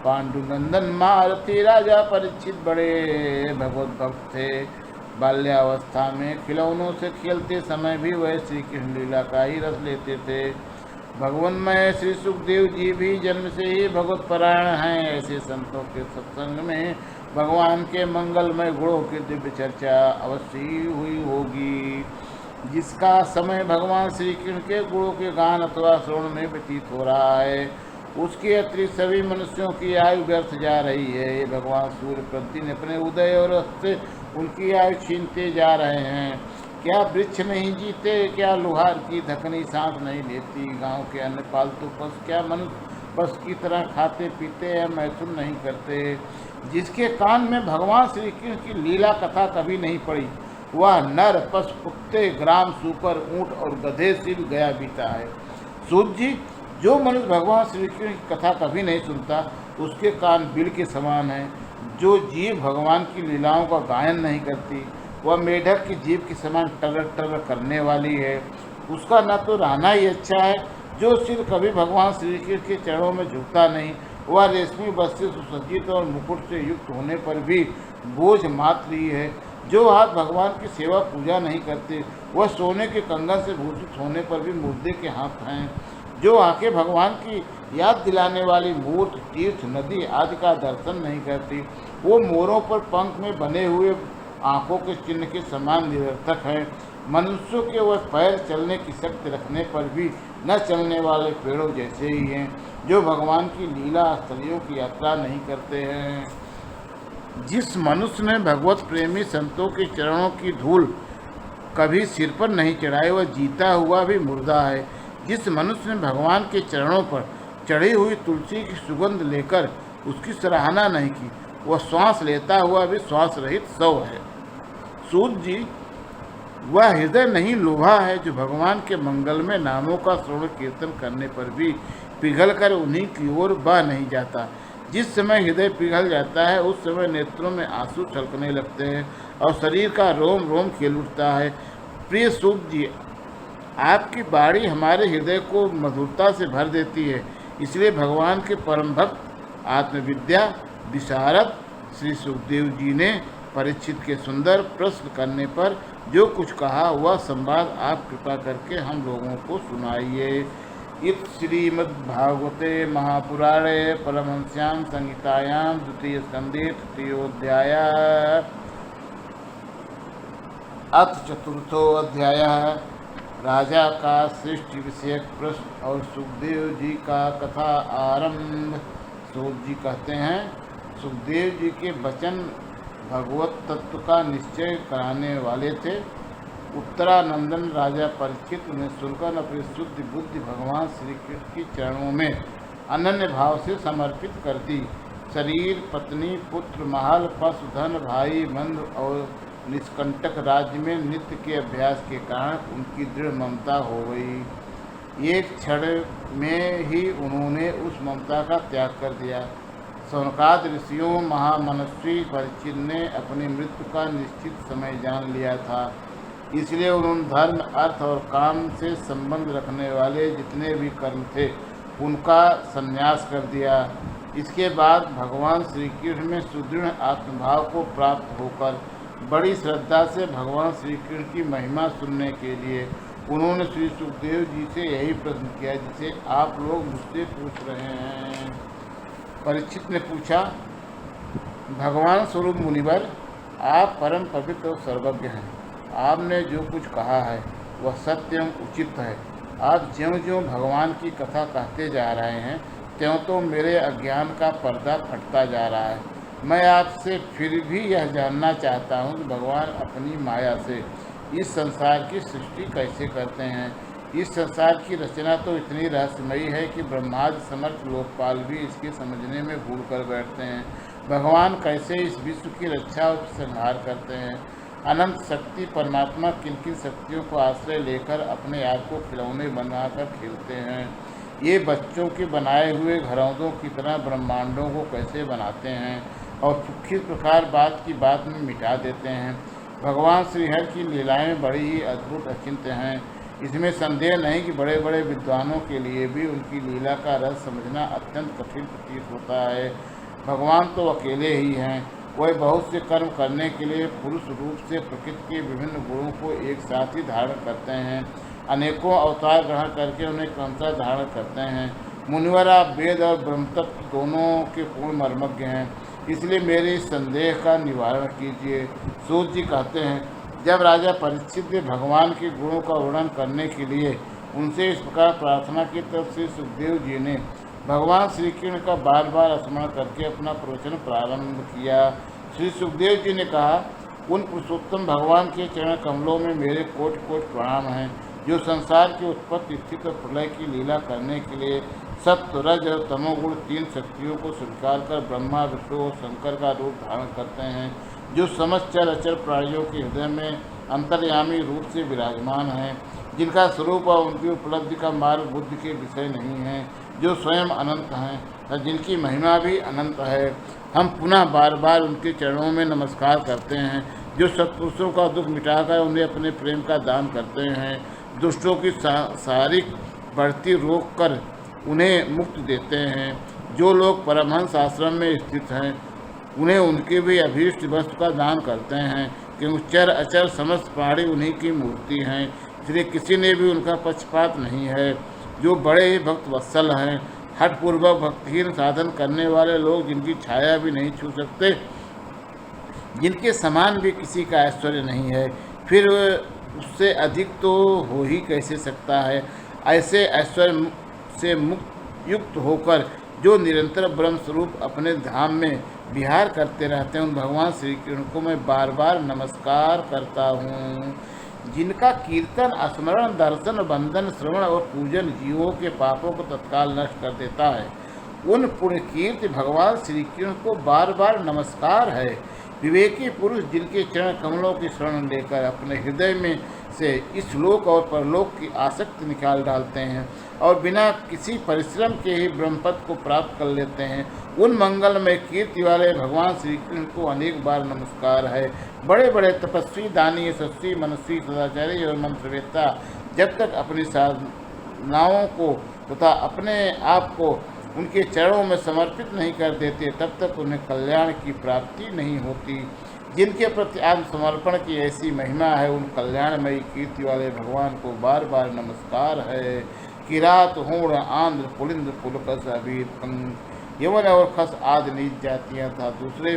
पांडुनंदन मारुति राजा परीक्षित बड़े भगवत भक्त थे। बाल्यावस्था में खिलौनों से खेलते समय भी वह श्री कृष्ण लीला का ही रस लेते थे। भगवन्मय श्री सुखदेव जी भी जन्म से ही भगवत परायण हैं। ऐसे संतों के सत्संग में भगवान के मंगलमय गुणों की दिव्य चर्चा अवश्य ही हुई होगी, जिसका समय भगवान श्री कृष्ण के गुणों के गान अथवा श्रवण में व्यतीत हो रहा है, उसके अतिरिक्त सभी मनुष्यों की आयु व्यर्थ जा रही है। ये भगवान सूर्य प्रतिदिन अपने उदय और अस्त से उनकी आयु छीनते जा रहे हैं। क्या वृक्ष नहीं जीते, क्या लोहार की धकनी सांस नहीं लेती, गांव के अन्य पालतू पशु क्या मनुष्य पशु की तरह खाते पीते या मैथुन नहीं करते। जिसके कान में भगवान श्री कृष्ण की लीला कथा कभी नहीं पड़ी, वह नर पशु कुत्ते ग्राम सूकर ऊँट और गधे से भी गया बीता है। सूत जी, जो मनुष्य भगवान श्री कृष्ण की कथा कभी नहीं सुनता उसके कान बिल के समान है। जो जीव भगवान की लीलाओं का गायन नहीं करती वह मेढक की जीभ के समान टर टर करने वाली है। उसका न तो रहना ही अच्छा है। जो सिर कभी भगवान श्री कृष्ण के चरणों में झुकता नहीं, वह रेशमी वस्त्र सुसज्जित और मुकुट से युक्त होने पर भी बोझ मात्र ही है। जो हाथ भगवान की सेवा पूजा नहीं करते वह सोने के कंगन से भूषित होने पर भी मुर्दे के हाथ हैं। जो आंखें भगवान की याद दिलाने वाली मूर्त, तीर्थ, नदी आदि का दर्शन नहीं करती वो मोरों पर पंख में बने हुए आंखों के चिन्ह के समान निरर्थक है। मनुष्यों के वह पैर चलने की शक्ति रखने पर भी न चलने वाले पेड़ों जैसे ही हैं, जो भगवान की लीला स्थलियों की यात्रा नहीं करते हैं। जिस मनुष्य ने भगवत प्रेमी संतों के चरणों की धूल कभी सिर पर नहीं चढ़ाई वह जीता हुआ भी मुर्दा है। जिस मनुष्य ने भगवान के चरणों पर चढ़ी हुई तुलसी की सुगंध लेकर उसकी सराहना नहीं की वह श्वास लेता हुआ भी श्वास रहित शव है। सूत जी, वह हृदय नहीं लोभा है जो भगवान के मंगलमय नामों का श्रवण कीर्तन करने पर भी पिघलकर उन्हीं की ओर बह नहीं जाता। जिस समय हृदय पिघल जाता है उस समय नेत्रों में आंसू छलकने लगते हैं और शरीर का रोम रोम खिल उठता है। प्रिय सूत जी, आपकी बाणी हमारे हृदय को मधुरता से भर देती है। इसलिए भगवान के परम भक्त आत्मविद्या विशारद श्री सुखदेव जी ने परीक्षित के सुंदर प्रश्न करने पर जो कुछ कहा वह संवाद आप कृपा करके हम लोगों को सुनाइए। इत श्रीमद्भागवते महापुराणे परमहंस्यां संहितायां द्वितीय स्कंधे तृतीयोऽध्याय अथ चतुर्थो अध्याय राजा का सृष्टि विषयक प्रश्न और सुखदेव जी का कथा आरंभ। सूत जी कहते हैं, सुखदेव जी के वचन भगवत तत्व का निश्चय कराने वाले थे। उत्तरानंदन राजा परीक्षित ने सुनकर अपनी शुद्ध बुद्धि भगवान श्री कृष्ण के चरणों में अनन्य भाव से समर्पित कर दी। शरीर, पत्नी, पुत्र, महल, पशु, धन, भाई, बंधु और निष्कंटक राज्य में नित्य के अभ्यास के कारण उनकी दृढ़ ममता हो गई। एक क्षण में ही उन्होंने उस ममता का त्याग कर दिया। सौनकादि ऋषियों महामनस्वी परीक्षित ने अपनी मृत्यु का निश्चित समय जान लिया था। इसलिए उन्होंने धर्म, अर्थ और काम से संबंध रखने वाले जितने भी कर्म थे उनका संन्यास कर दिया। इसके बाद भगवान श्री कृष्ण में सुदृढ़ आत्मभाव को प्राप्त होकर बड़ी श्रद्धा से भगवान श्री कृष्ण की महिमा सुनने के लिए उन्होंने श्री सुखदेव जी से यही प्रश्न किया जिसे आप लोग मुझसे पूछ रहे हैं। परीक्षित ने पूछा, भगवान स्वरूप मुनिवर, आप परम पवित्र और सर्वज्ञ हैं। आपने जो कुछ कहा है वह सत्य एवं उचित है। आप ज्यों ज्यों भगवान की कथा कहते जा रहे हैं त्यों तो मेरे अज्ञान का पर्दा फटता जा रहा है। मैं आपसे फिर भी यह जानना चाहता हूँ कि भगवान अपनी माया से इस संसार की सृष्टि कैसे करते हैं। इस संसार की रचना तो इतनी रहस्यमयी है कि ब्रह्मादि समर्थ लोकपाल भी इसके समझने में भूल कर बैठते हैं। भगवान कैसे इस विश्व की रक्षा और संहार करते हैं। अनंत शक्ति परमात्मा किन किन शक्तियों को आश्रय लेकर अपने आप को खिलौने बनाकर खेलते हैं। ये बच्चों के बनाए हुए घरौंदों की तरह ब्रह्मांडों को कैसे बनाते हैं और किस प्रकार बात की बात में मिटा देते हैं। भगवान श्रीहरि की लीलाएं बड़ी ही अद्भुत अचिंत्य हैं। इसमें संदेह नहीं कि बड़े बड़े विद्वानों के लिए भी उनकी लीला का रस समझना अत्यंत कठिन प्रतीत होता है। भगवान तो अकेले ही हैं। वह बहुत से कर्म करने के लिए पुरुष रूप से प्रकृति के विभिन्न गुणों को एक साथ ही धारण करते हैं। अनेकों अवतार ग्रहण करके उन्हें क्रमशः धारण करते हैं। मुनिवर, आप वेद और ब्रह्मतत्व दोनों के पूर्ण मर्मज्ञ हैं, इसलिए मेरे इस संदेह का निवारण कीजिए। सूत जी कहते हैं, जब राजा परीक्षित ने भगवान के गुणों का वर्णन करने के लिए उनसे इस प्रकार प्रार्थना की तब श्री सुखदेव जी ने भगवान श्री कृष्ण का बार बार स्मरण करके अपना प्रवचन प्रारंभ किया। श्री सुखदेव जी ने कहा, उन पुरुषोत्तम भगवान के चरण कमलों में मेरे कोटि कोटि प्रणाम हैं, जो संसार की उत्पत्ति, स्थिति और प्रलय की लीला करने के लिए सत्व, रज और तमोगुण तीन शक्तियों को स्वीकार कर ब्रह्मा, विष्णु और शंकर का रूप धारण करते हैं, जो समस्त चर अचर प्राणियों के हृदय में अंतर्यामी रूप से विराजमान हैं, जिनका स्वरूप और उनकी उपलब्धि का मार्ग बुद्धि के विषय नहीं है, जो स्वयं अनंत हैं और जिनकी महिमा भी अनंत है। हम पुनः बार बार उनके चरणों में नमस्कार करते हैं, जो सत्पुरुषों का दुख मिटाकर उन्हें अपने प्रेम का दान करते हैं, दुष्टों की शारीरिक बढ़ती रोक कर उन्हें मुक्त देते हैं। जो लोग परमहंस आश्रम में स्थित हैं उन्हें उनके भी अभीष्ट वस्तु का दान करते हैं, क्योंकि चर अचर समस्त प्राणी उन्हीं की मूर्ति हैं, इसलिए किसी ने भी उनका पक्षपात नहीं है। जो बड़े ही भक्त वत्सल हैं, हठपूर्वक भक्तिहीन साधन करने वाले लोग जिनकी छाया भी नहीं छू सकते, जिनके समान भी किसी का ऐश्वर्य नहीं है, फिर उससे अधिक तो हो ही कैसे सकता है। ऐसे ऐश्वर्य से युक्त होकर जो निरंतर ब्रह्म स्वरूप अपने धाम में विहार करते रहते हैं, उन भगवान श्री कृष्ण को मैं बार बार नमस्कार करता हूँ। जिनका कीर्तन, स्मरण, दर्शन, वंदन, श्रवण और पूजन जीवों के पापों को तत्काल नष्ट कर देता है, उन पुण्य कीर्ति भगवान श्री कृष्ण को बार बार नमस्कार है। विवेकी पुरुष जिनके चरण कमलों की शरण लेकर अपने हृदय में से इस लोक और परलोक की आसक्ति निकाल डालते हैं और बिना किसी परिश्रम के ही ब्रह्मपद को प्राप्त कर लेते हैं, उन मंगलमय कीर्ति वाले भगवान श्री कृष्ण को अनेक बार नमस्कार है। बड़े बड़े तपस्वी, दानी, यशस्वी, मनस्वी, सदाचारी और मंत्रवेत्ता जब तक अपनी साधनाओं को तथा अपने आप को उनके चरणों में समर्पित नहीं कर देते, तब तक उन्हें कल्याण की प्राप्ति नहीं होती। जिनके प्रति आत्मसमर्पण की ऐसी महिमा है, उन कल्याणमयी कीर्ति वाले भगवान को बार बार नमस्कार है। किरात, होड़, आंध्र, पुलिंद, पुलकस, अबीर, यवन और खस आदि नीच जातियाँ था दूसरे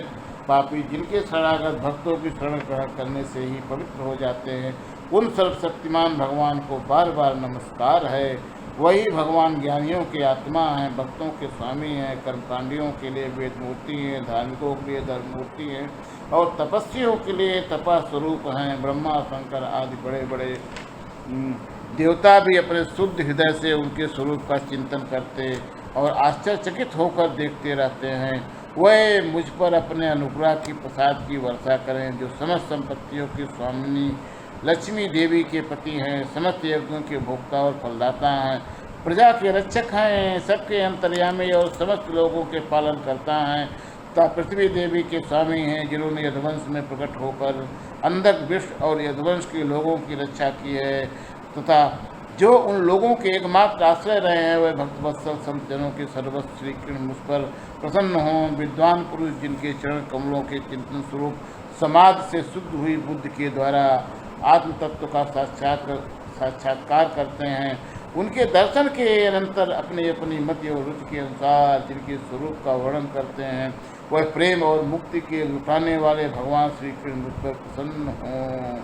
पापी जिनके शरणागत भक्तों की शरण ग्रहण करने से ही पवित्र हो जाते हैं, उन सर्वशक्तिमान भगवान को बार बार नमस्कार है। वही भगवान ज्ञानियों के आत्मा हैं, भक्तों के स्वामी हैं, कर्मकांडियों के लिए वेद मूर्ति हैं, धार्मिकों के लिए धर्म मूर्ति हैं और तपस्वियों के लिए तपा स्वरूप हैं। ब्रह्मा, शंकर आदि बड़े बड़े देवता भी अपने शुद्ध हृदय से उनके स्वरूप का चिंतन करते और आश्चर्यचकित होकर देखते रहते हैं। वह मुझ पर अपने अनुग्रह की प्रसाद की वर्षा करें, जो समस्त संपत्तियों की स्वामिनी लक्ष्मी देवी के पति हैं, समस्त यज्ञों के भोक्ता और फलदाता हैं, प्रजा के रक्षक हैं, सबके अंतर्यामी और समस्त लोगों के पालन करता हैं, तथा पृथ्वी देवी के स्वामी हैं, जिन्होंने यदुवंश में प्रकट होकर अंधक, विष्ट और यदुवंश के लोगों की रक्षा की है, तथा जो उन लोगों के एकमात्र आश्रय रहे हैं, वह भक्तवत्सल संत जनों के सर्वस्व श्री कृष्ण मुझ पर प्रसन्न हों। विद्वान पुरुष जिनके चरण कमलों के चिंतन स्वरूप समाधि से शुद्ध हुई बुद्धि के द्वारा आत्म तत्व का साक्षात्कार करते हैं, उनके दर्शन के अनंतर अपनी अपनी मति और रुचि के अनुसार जिनके स्वरूप का वर्णन करते हैं, वह प्रेम और मुक्ति के लुटाने वाले भगवान श्री कृष्ण मुझ पर प्रसन्न हों।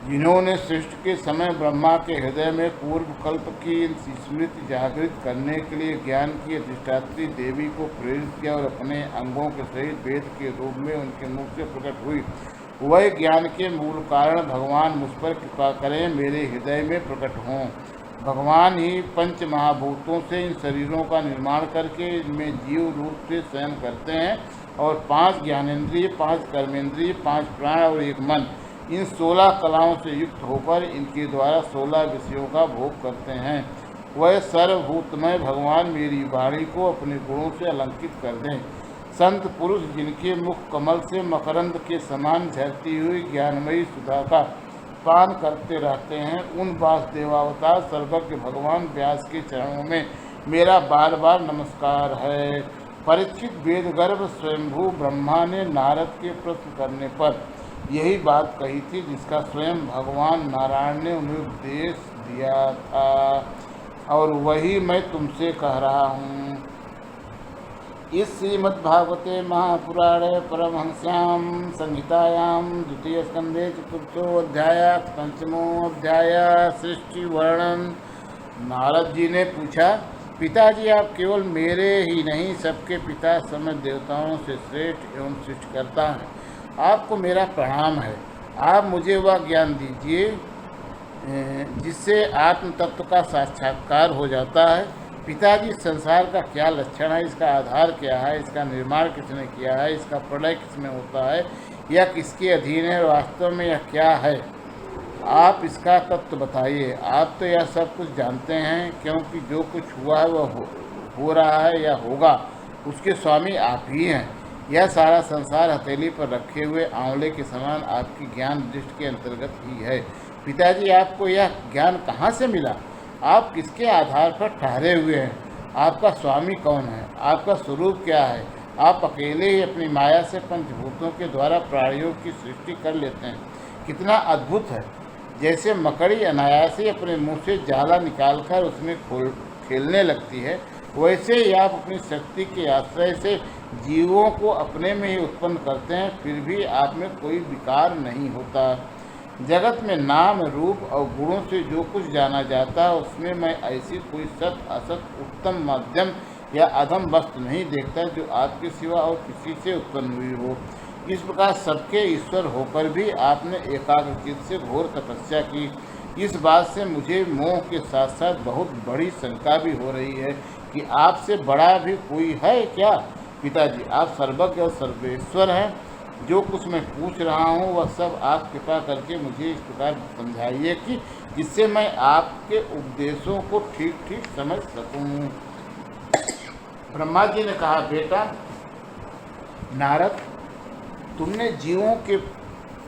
जिन्होंने सृष्टि के समय ब्रह्मा के हृदय में पूर्व कल्प की स्मृति जागृत करने के लिए ज्ञान की अधिष्ठात्री देवी को प्रेरित किया और अपने अंगों के सहित वेद के रूप में उनके मुख से प्रकट हुई, वह ज्ञान के मूल कारण भगवान मुझ पर कृपा करें, मेरे हृदय में प्रकट हों। भगवान ही पंच महाभूतों से इन शरीरों का निर्माण करके इनमें जीव रूप से स्वयं करते हैं और 5 ज्ञानेंद्रिय, 5 कर्मेंद्रिय, 5 प्राण और 1 मन, इन 16 कलाओं से युक्त होकर इनके द्वारा 16 विषयों का भोग करते हैं। वह सर्वभूतमय भगवान मेरी वाणी को अपने गुणों से अलंकित कर दें। संत पुरुष जिनके मुख कमल से मकरंद के समान झरती हुई ज्ञानमयी सुधा का पान करते रहते हैं, उन वासुदेवावतार सर्वज्ञ भगवान व्यास के चरणों में मेरा बार बार नमस्कार है। परीक्षित वेदगर्भ स्वयंभू ब्रह्मा ने नारद के प्रश्न करने पर यही बात कही थी, जिसका स्वयं भगवान नारायण ने उन्हें उपदेश दिया था और वही मैं तुमसे कह रहा हूँ। इस श्रीमद्भागवते महापुराणे परमहंस्यां संहितायां द्वितीय स्कंधे चतुर्थोऽध्याय पंचमोऽध्याय सृष्टि वर्णन। नारद जी ने पूछा, पिताजी आप केवल मेरे ही नहीं सबके पिता समस्त देवताओं से श्रेष्ठ एवं सृष्टिकर्ता हैं, आपको मेरा प्रणाम है। आप मुझे वह ज्ञान दीजिए जिससे आत्म तत्व का साक्षात्कार हो जाता है। पिताजी संसार का क्या लक्षण है, इसका आधार क्या है, इसका निर्माण किसने किया है, इसका प्रलय किसमें होता है या किसके अधीन है, वास्तव में यह क्या है, आप इसका तत्व बताइए। आप तो यह सब कुछ जानते हैं, क्योंकि जो कुछ हुआ है वह हो रहा है या होगा, उसके स्वामी आप ही हैं। यह सारा संसार हथेली पर रखे हुए आंवले के समान आपकी ज्ञान दृष्टि के अंतर्गत ही है। पिताजी आपको यह ज्ञान कहाँ से मिला, आप किसके आधार पर ठहरे हुए हैं, आपका स्वामी कौन है, आपका स्वरूप क्या है, आप अकेले ही अपनी माया से पंचभूतों के द्वारा प्राणियों की सृष्टि कर लेते हैं। कितना अद्भुत है! जैसे मकड़ी अनायास ही अपने मुंह से जाला निकालकर उसमें खेलने लगती है, वैसे ही आप अपनी शक्ति के आश्रय से जीवों को अपने में ही उत्पन्न करते हैं, फिर भी आप में कोई विकार नहीं होता। जगत में नाम, रूप और गुणों से जो कुछ जाना जाता है, उसमें मैं ऐसी कोई सत, असत, उत्तम, मध्यम या अधम वस्तु नहीं देखता जो आपके सिवा और किसी से उत्पन्न हुई हो। इस प्रकार सबके ईश्वर होकर भी आपने एकाग्रचित्त से घोर तपस्या की। इस बात से मुझे मोह के साथ साथ बहुत बड़ी शंका भी हो रही है कि आपसे बड़ा भी कोई है क्या? पिताजी, आप सर्वज्ञ और सर्वेश्वर हैं। जो कुछ मैं पूछ रहा हूँ वह सब आप कृपा करके मुझे इस प्रकार समझाइए कि जिससे मैं आपके उपदेशों को ठीक ठीक समझ सकूँ। ब्रह्मा जी ने कहा, बेटा नारद, तुमने जीवों के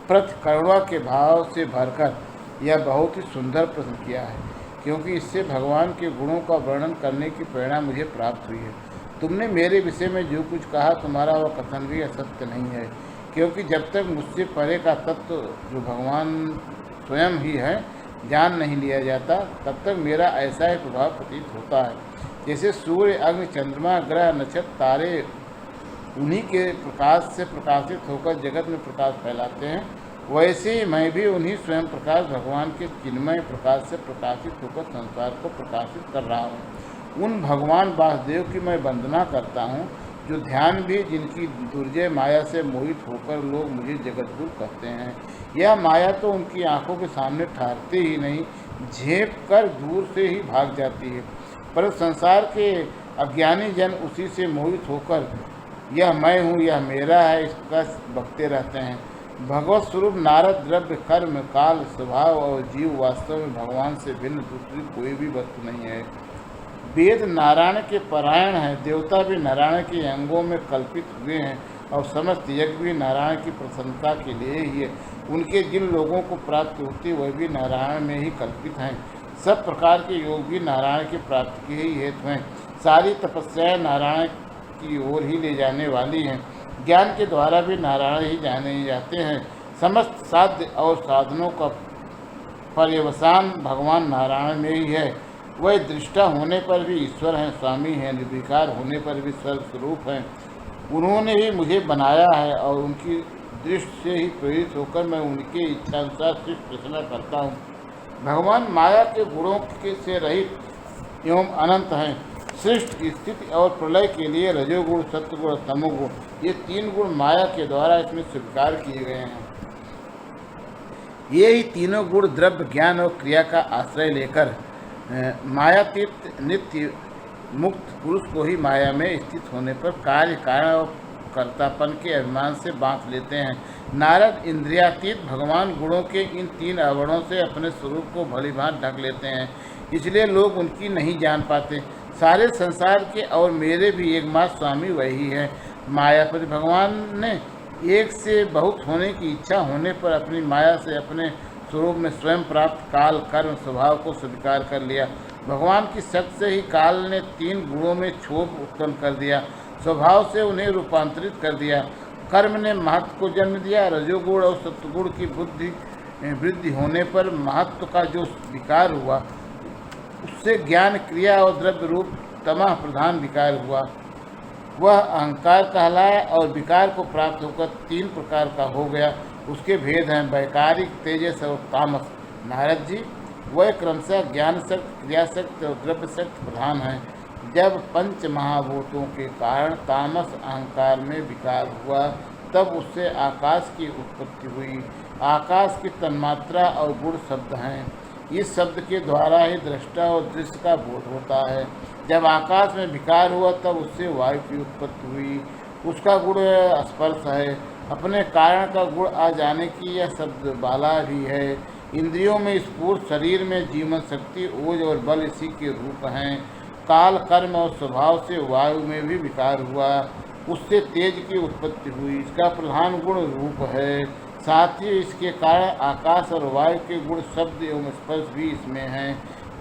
प्रति करुणा के भाव से भरकर यह बहुत ही सुंदर प्रश्न किया है, क्योंकि इससे भगवान के गुणों का वर्णन करने की प्रेरणा मुझे प्राप्त हुई है। तुमने मेरे विषय में जो कुछ कहा, तुम्हारा वह कथन भी असत्य नहीं है, क्योंकि जब तक मुझसे परे का तत्व जो भगवान स्वयं ही है जान नहीं लिया जाता, तब तक मेरा ऐसा ही प्रभाव प्रतीत होता है। जैसे सूर्य, अग्नि, चंद्रमा, ग्रह, नक्षत्र, तारे उन्हीं के प्रकाश से प्रकाशित होकर जगत में प्रकाश फैलाते हैं, वैसे ही मैं भी उन्हीं स्वयं प्रकाश भगवान के चिन्मय प्रकाश से प्रकाशित होकर संसार को प्रकाशित कर रहा हूँ। उन भगवान वासुदेव की मैं वंदना करता हूँ, जो ध्यान भी जिनकी दुर्जय माया से मोहित होकर लोग मुझे जगतगुरु कहते हैं। यह माया तो उनकी आंखों के सामने ठहरती ही नहीं, झेप कर दूर से ही भाग जाती है, पर संसार के अज्ञानी जन उसी से मोहित होकर यह मैं हूँ, यह मेरा है, इसका बकते रहते हैं। भगवत स्वरूप नारद द्रव्य, कर्म, काल, स्वभाव और जीव वास्तव में भगवान से भिन्न दूसरी कोई भी वस्तु नहीं है। वेद नारायण के परायण हैं, देवता भी नारायण के अंगों में कल्पित हुए हैं और समस्त यज्ञ भी नारायण की प्रसन्नता के लिए ही है। उनके जिन लोगों को प्राप्ति होती वह भी नारायण में ही कल्पित हैं। सब प्रकार के योग भी नारायण की प्राप्ति के ही हेतु हैं। सारी तपस्याएं नारायण की ओर ही ले जाने वाली हैं। ज्ञान के द्वारा भी नारायण ही जाने जाते हैं। समस्त साध्य और साधनों का पर्यवसान भगवान नारायण में ही है। वह दृष्टा होने पर भी ईश्वर हैं, स्वामी हैं, निर्विकार होने पर भी सर्वस्वरूप हैं। उन्होंने ही मुझे बनाया है और उनकी दृष्टि से ही प्रेरित होकर मैं उनके इच्छानुसार सृष्टि रचना करता हूँ। भगवान माया के गुणों के से रहित एवं अनंत हैं। सृष्टि, स्थिति और प्रलय के लिए रजोगुण, सत्वगुण, तमोगुण ये तीन गुण माया के द्वारा इसमें स्वीकार किए गए हैं। ये ही तीनों गुण द्रव्य, ज्ञान और क्रिया का आश्रय लेकर मायातीत नित्य मुक्त पुरुष को ही माया में स्थित होने पर कार्य, कारण और कर्तापन के अभिमान से बांध लेते हैं। नारद इंद्रियातीत भगवान गुणों के इन तीन आवरणों से अपने स्वरूप को भलीभांति ढक लेते हैं, इसलिए लोग उनकी नहीं जान पाते। सारे संसार के और मेरे भी एकमात्र स्वामी वही है। मायापति भगवान ने एक से बहुत होने की इच्छा होने पर अपनी माया से अपने स्वरूप में स्वयं प्राप्त काल, कर्म, स्वभाव को स्वीकार कर लिया। भगवान की शक्ति से ही काल ने तीन गुणों में क्षोभ उत्पन्न कर दिया, स्वभाव से उन्हें रूपांतरित कर दिया। कर्म ने महत्व को जन्म दिया। रजोगुण और सत्वगुण की बुद्धि वृद्धि होने पर महत्व का जो विकार हुआ, उससे ज्ञान, क्रिया और द्रव्य रूप तमह प्रधान विकार हुआ, वह अहंकार कहलाया और विकार को प्राप्त होकर तीन प्रकार का हो गया। उसके भेद हैं वैकारिक, तेजस और तामस। नारद जी, वह क्रमशः ज्ञान शक्ति, क्रिया शक्ति और द्रव्य शक्ति प्रधान हैं। जब पंच महाभूतों के कारण तामस अहंकार में विकार हुआ, तब उससे आकाश की उत्पत्ति हुई। आकाश की तन्मात्रा और गुण शब्द हैं। इस शब्द के द्वारा ही दृष्टा और दृश्य का बोध होता है। जब आकाश में विकार हुआ, तब उससे वायु की उत्पत्ति हुई। उसका गुण स्पर्श है। अपने कारण का गुण आ जाने की यह शब्द बाला भी है। इंद्रियों में स्फूर्त, शरीर में जीवन शक्ति, ओज और बल इसी के रूप हैं। काल, कर्म और स्वभाव से वायु में भी विकार हुआ, उससे तेज की उत्पत्ति हुई। इसका प्रधान गुण रूप है। साथ ही इसके कारण आकाश और वायु के गुण शब्द एवं स्पर्श भी इसमें हैं।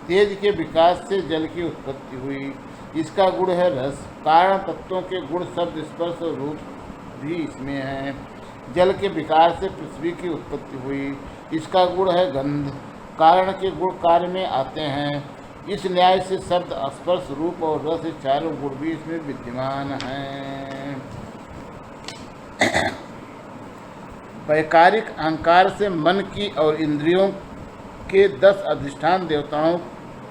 तेज के विकास से जल की उत्पत्ति हुई। इसका गुण है रस। कारण तत्वों के गुण शब्द, स्पर्श और रूप भी इसमें हैं। जल के विकार से पृथ्वी की उत्पत्ति हुई, इसका गुण है गंध। कारण के गुण कार्य में आते हैं। इस न्याय से शब्द, स्पर्श, रूप और रस, ये चारों गुण भी इसमें विद्यमान हैं। वैकारिक अहंकार से मन की और इंद्रियों के 10 अधिष्ठान देवताओं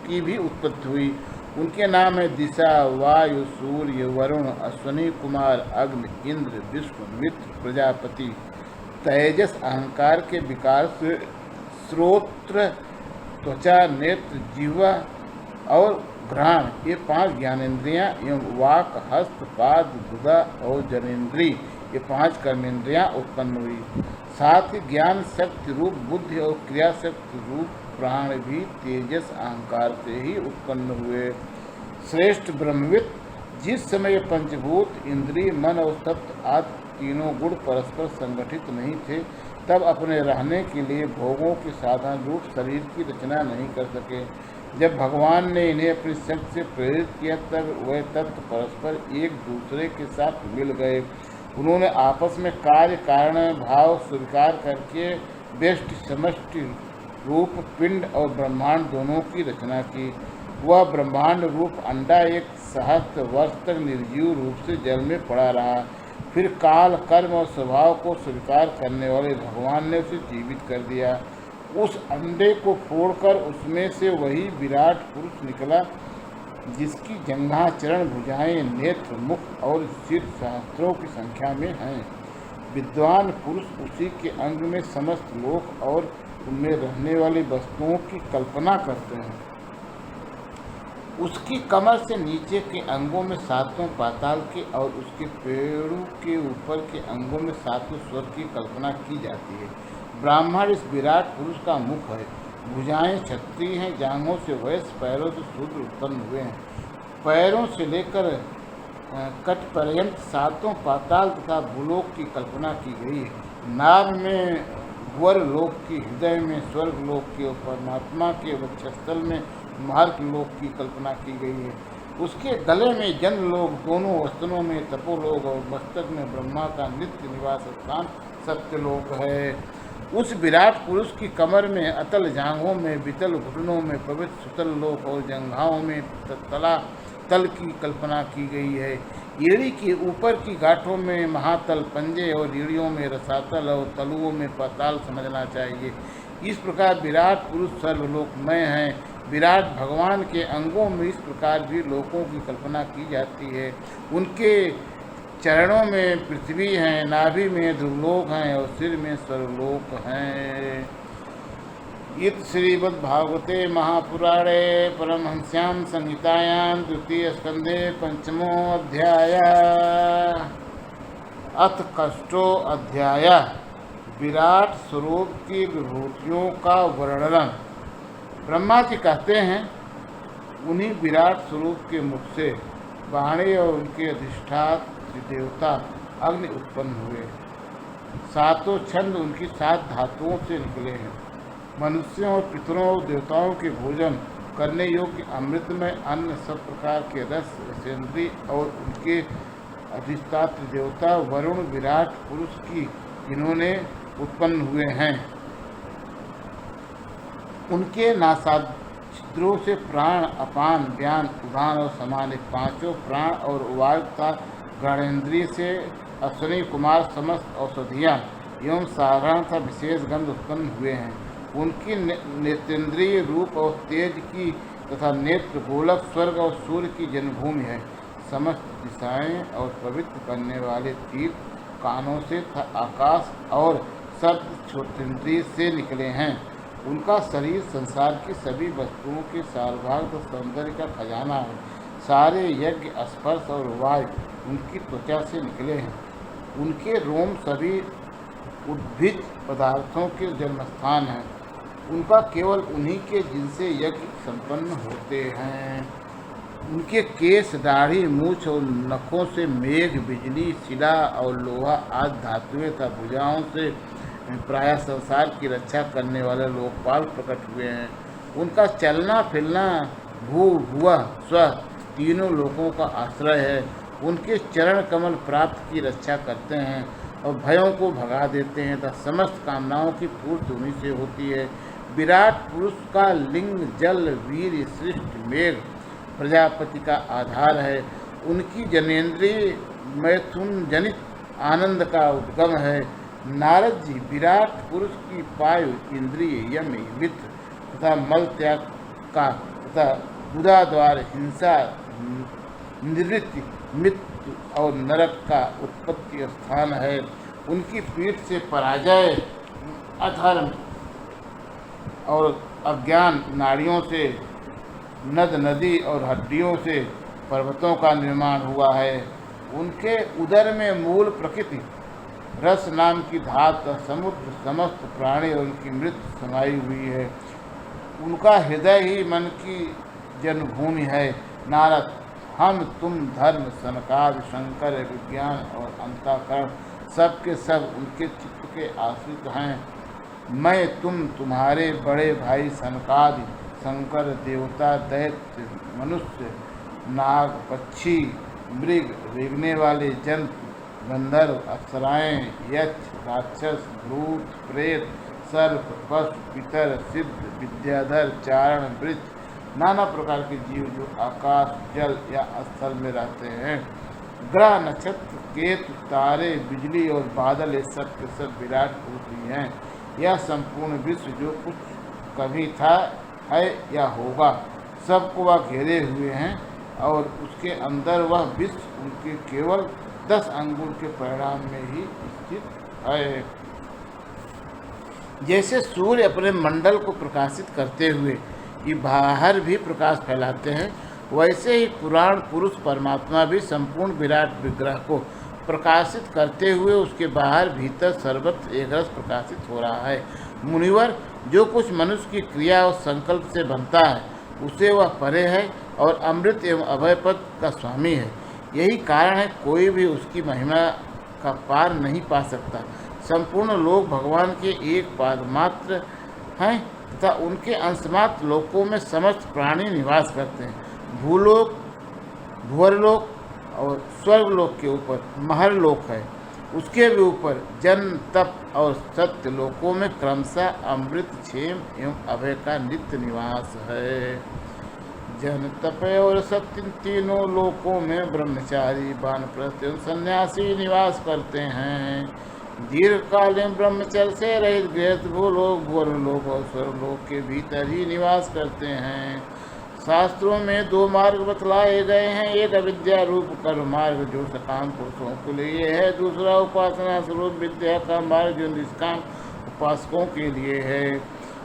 की भी उत्पत्ति हुई। उनके नाम है दिशा, वायु, सूर्य, वरुण, अश्वनी कुमार, अग्नि, इंद्र, विष्णु, मित्र, प्रजापति। तेजस अहंकार के विकार से श्रोत्र, त्वचा, नेत्र, जिह्वा और घ्राण, ये 5 ज्ञानेंद्रियां एवं वाक, हस्त, पाद, गुदा और जनेन्द्रिय, ये 5 कर्मेंद्रियां उत्पन्न हुई। साथ ही ज्ञान शक्ति रूप बुद्धि और क्रिया शक्ति रूप प्राण भी तेजस अहंकार से ही उत्पन्न हुए। श्रेष्ठ ब्रह्मविद जिस समय ये पंचभूत, इंद्रिय, मन और सत्व आदि तीनों गुण परस्पर संगठित नहीं थे, तब अपने रहने के लिए भोगों के साधन रूप शरीर की रचना नहीं कर सके। जब भगवान ने इन्हें अपनी शक्ति से प्रेरित किया, तब वह तत्व परस्पर एक दूसरे के साथ मिल गए। उन्होंने आपस में कार्य कारण भाव स्वीकार करके व्यष्टि समष्टि रूप पिंड और ब्रह्मांड दोनों की रचना की। वह ब्रह्मांड रूप अंडा 1 सहस्त्र वर्ष तक निर्जीव रूप से जल में पड़ा रहा। फिर काल, कर्म और स्वभाव को स्वीकार करने वाले भगवान ने उसे जीवित कर दिया। उस अंडे को फोड़कर उसमें से वही विराट पुरुष निकला, जिसकी जंघा, चरण, भुजाएं, नेत्र, मुख और सिर सहस्त्रों की संख्या में हैं। विद्वान पुरुष उसी के अंग में समस्त लोक और उनमें रहने वाली वस्तुओं की कल्पना करते हैं। उसकी कमर से नीचे के अंगों में 7 पाताल के और उसके पेड़ों के ऊपर के अंगों में 7 स्वर्ग की कल्पना की जाती है। ब्राह्मण इस विराट पुरुष का मुख है। भुजाएं क्षत्रिय हैं, जांघों से वैश्य, पैरों से शूद्र उत्पन्न हुए हैं। पैरों से लेकर कट पर्यंत 7 पाताल तथा भूलोक की कल्पना की गई है। नाभ में वर लोक की, हृदय में स्वर्ग लोक की और परमात्मा के वक्षस्थल में मार्ग लोक की कल्पना की गई है। उसके गले में जन लोक, दोनों वस्तनों में तपोलोक और मस्तक में ब्रह्मा का नित्य निवास स्थान सत्यलोक है। उस विराट पुरुष की कमर में अतल, जांघों में वितल, घुटनों में पवित्र सुतल लोक और जंघाओं में तल की कल्पना की गई है। एड़ी के ऊपर की गांठों में महातल, पंजे और रीढ़ियों में रसातल और तलुओं में पाताल समझना चाहिए। इस प्रकार विराट पुरुष सर्वलोकमय हैं। विराट भगवान के अंगों में इस प्रकार भी लोकों की कल्पना की जाती है। उनके चरणों में पृथ्वी हैं, नाभि में ध्रुवलोक हैं और सिर में स्वर्गलोक हैं। इत श्रीमद्भागवते महापुराणे परमहंस्यां संहितायां द्वितीय स्कंधे 5मो अध्याय। अथ षष्ठो अध्याय। विराट स्वरूप की विभूतियों का वर्णन। ब्रह्मा जी कहते हैं, उन्हीं विराट स्वरूप के मुख से वाणी और उनके अधिष्ठात्र देवता अग्नि उत्पन्न हुए। 7 छंद उनकी 7 धातुओं से निकले हैं। मनुष्यों और पितरों और देवताओं के भोजन करने योग्य अमृत में अन्न, सब प्रकार के रस, रसेंद्रिय और उनके अधिष्ठात्र देवता वरुण विराट पुरुष की इन्होंने उत्पन्न हुए हैं। उनके नासाद्रों से प्राण, अपान, व्यान, उदान और समान 5 प्राण और वायु तथा घ्राणेन्द्रिय से अश्वनी कुमार समस्त औषधियाँ एवं साधारण तथा विशेष गंध उत्पन्न हुए हैं। उनकी नेत्रेंद्रिय रूप और तेज की तथा नेत्र गोलक, स्वर्ग और सूर्य की जन्मभूमि है। समस्त दिशाएं और पवित्र करने वाले तीर्थ कानों से आकाश और शब्द श्रोतेंद्रिय से निकले हैं। उनका शरीर संसार की सभी वस्तुओं के सार्वभाग सौंदर्य का खजाना है। सारे यज्ञ, स्पर्श और वायु उनकी त्वचा से निकले हैं। उनके रोम सभी उद्भिज पदार्थों के जन्मस्थान हैं। उनका केवल उन्हीं के जिनसे यज्ञ संपन्न होते हैं। उनके केश, दाढ़ी, मूछ और नखों से मेघ, बिजली, शिला और लोहा आदि धातुएं तथा भुजाओं से प्रायः संसार की रक्षा करने वाले लोकपाल प्रकट हुए हैं। उनका चलना फिरना भू भुवः स्वः तीनों लोकों का आश्रय है। उनके चरण कमल प्राप्त की रक्षा करते हैं और भयों को भगा देते हैं तथा समस्त कामनाओं की पूर्ति उन्हीं से होती है। विराट पुरुष का लिंग जल वीर सृष्टि मेघ प्रजापति का आधार है। उनकी जनेन्द्रिय मैथुन जनित आनंद का उद्गम है। नारद जी विराट पुरुष की वायु इंद्रिय यम मित्र तथा मल त्याग का तथा गुदा द्वार हिंसा निवृत्ति मृत्यु और नरक का उत्पत्ति स्थान है। उनकी पीठ से पराजय अधर्म और अज्ञान, नाड़ियों से नद नदी और हड्डियों से पर्वतों का निर्माण हुआ है। उनके उदर में मूल प्रकृति रस नाम की धात समुद्र समस्त प्राणी और उनकी मृत्यु समाई हुई है। उनका हृदय ही मन की जन्मभूमि है। नारद, हम तुम धर्म सनकादि शंकर विज्ञान और अंतःकरण सब के सब उनके चित्त के आश्रित हैं। मैं तुम्हारे बड़े भाई सनकादि शंकर देवता दैत्य मनुष्य नाग पक्षी मृग रेंगने वाले जंतु गंधर्व अप्सराएं यक्ष राक्षस भूत प्रेत सर्प पशु पितर सिद्ध विद्याधर चारण वृक्ष नाना प्रकार के जीव जो आकाश जल या स्थल में रहते हैं। ग्रह नक्षत्र केतु तारे बिजली और बादल ये सब के सब विराट पुरुष ही हैं। यह संपूर्ण विश्व जो कुछ कभी था है या होगा सबको वह घेरे हुए हैं और उसके अंदर वह विश्व उनके केवल 10 अंगुल के परिणाम में ही स्थित है। जैसे सूर्य अपने मंडल को प्रकाशित करते हुए कि बाहर भी प्रकाश फैलाते हैं, वैसे ही पुराण पुरुष परमात्मा भी संपूर्ण विराट विग्रह को प्रकाशित करते हुए उसके बाहर भीतर सर्वत्र एक रस प्रकाशित हो रहा है। मुनिवर, जो कुछ मनुष्य की क्रिया और संकल्प से बनता है उसे वह परे है और अमृत एवं अभय पद का स्वामी है। यही कारण है कोई भी उसकी महिमा का पार नहीं पा सकता। संपूर्ण लोक भगवान के एक पाद मात्र हैं तथा उनके अंशमात्र लोकों में समस्त प्राणी निवास करते हैं। भूलोक भुवरलोक और स्वर्गलोक के ऊपर महरलोक है, उसके भी ऊपर जन तप और सत्य लोकों में क्रमशः अमृत क्षेम एवं अभय का नित्य निवास है। जन तप और सत्य तीनों लोकों में ब्रह्मचारी वानप्रस्थ एवं सन्यासी निवास करते हैं। दीर्घकालीन ब्रह्मचर्य से रहित गृहस्थ भूलोक भुवरलोक और स्वर्गलोक के भीतर ही निवास करते हैं। शास्त्रों में 2 मार्ग बतलाए गए हैं, एक अविद्या रूप कर्म मार्ग जो सकाम पुरुषों के लिए है, दूसरा उपासना स्वरूप विद्या का मार्ग जो निष्काम उपासकों के लिए है।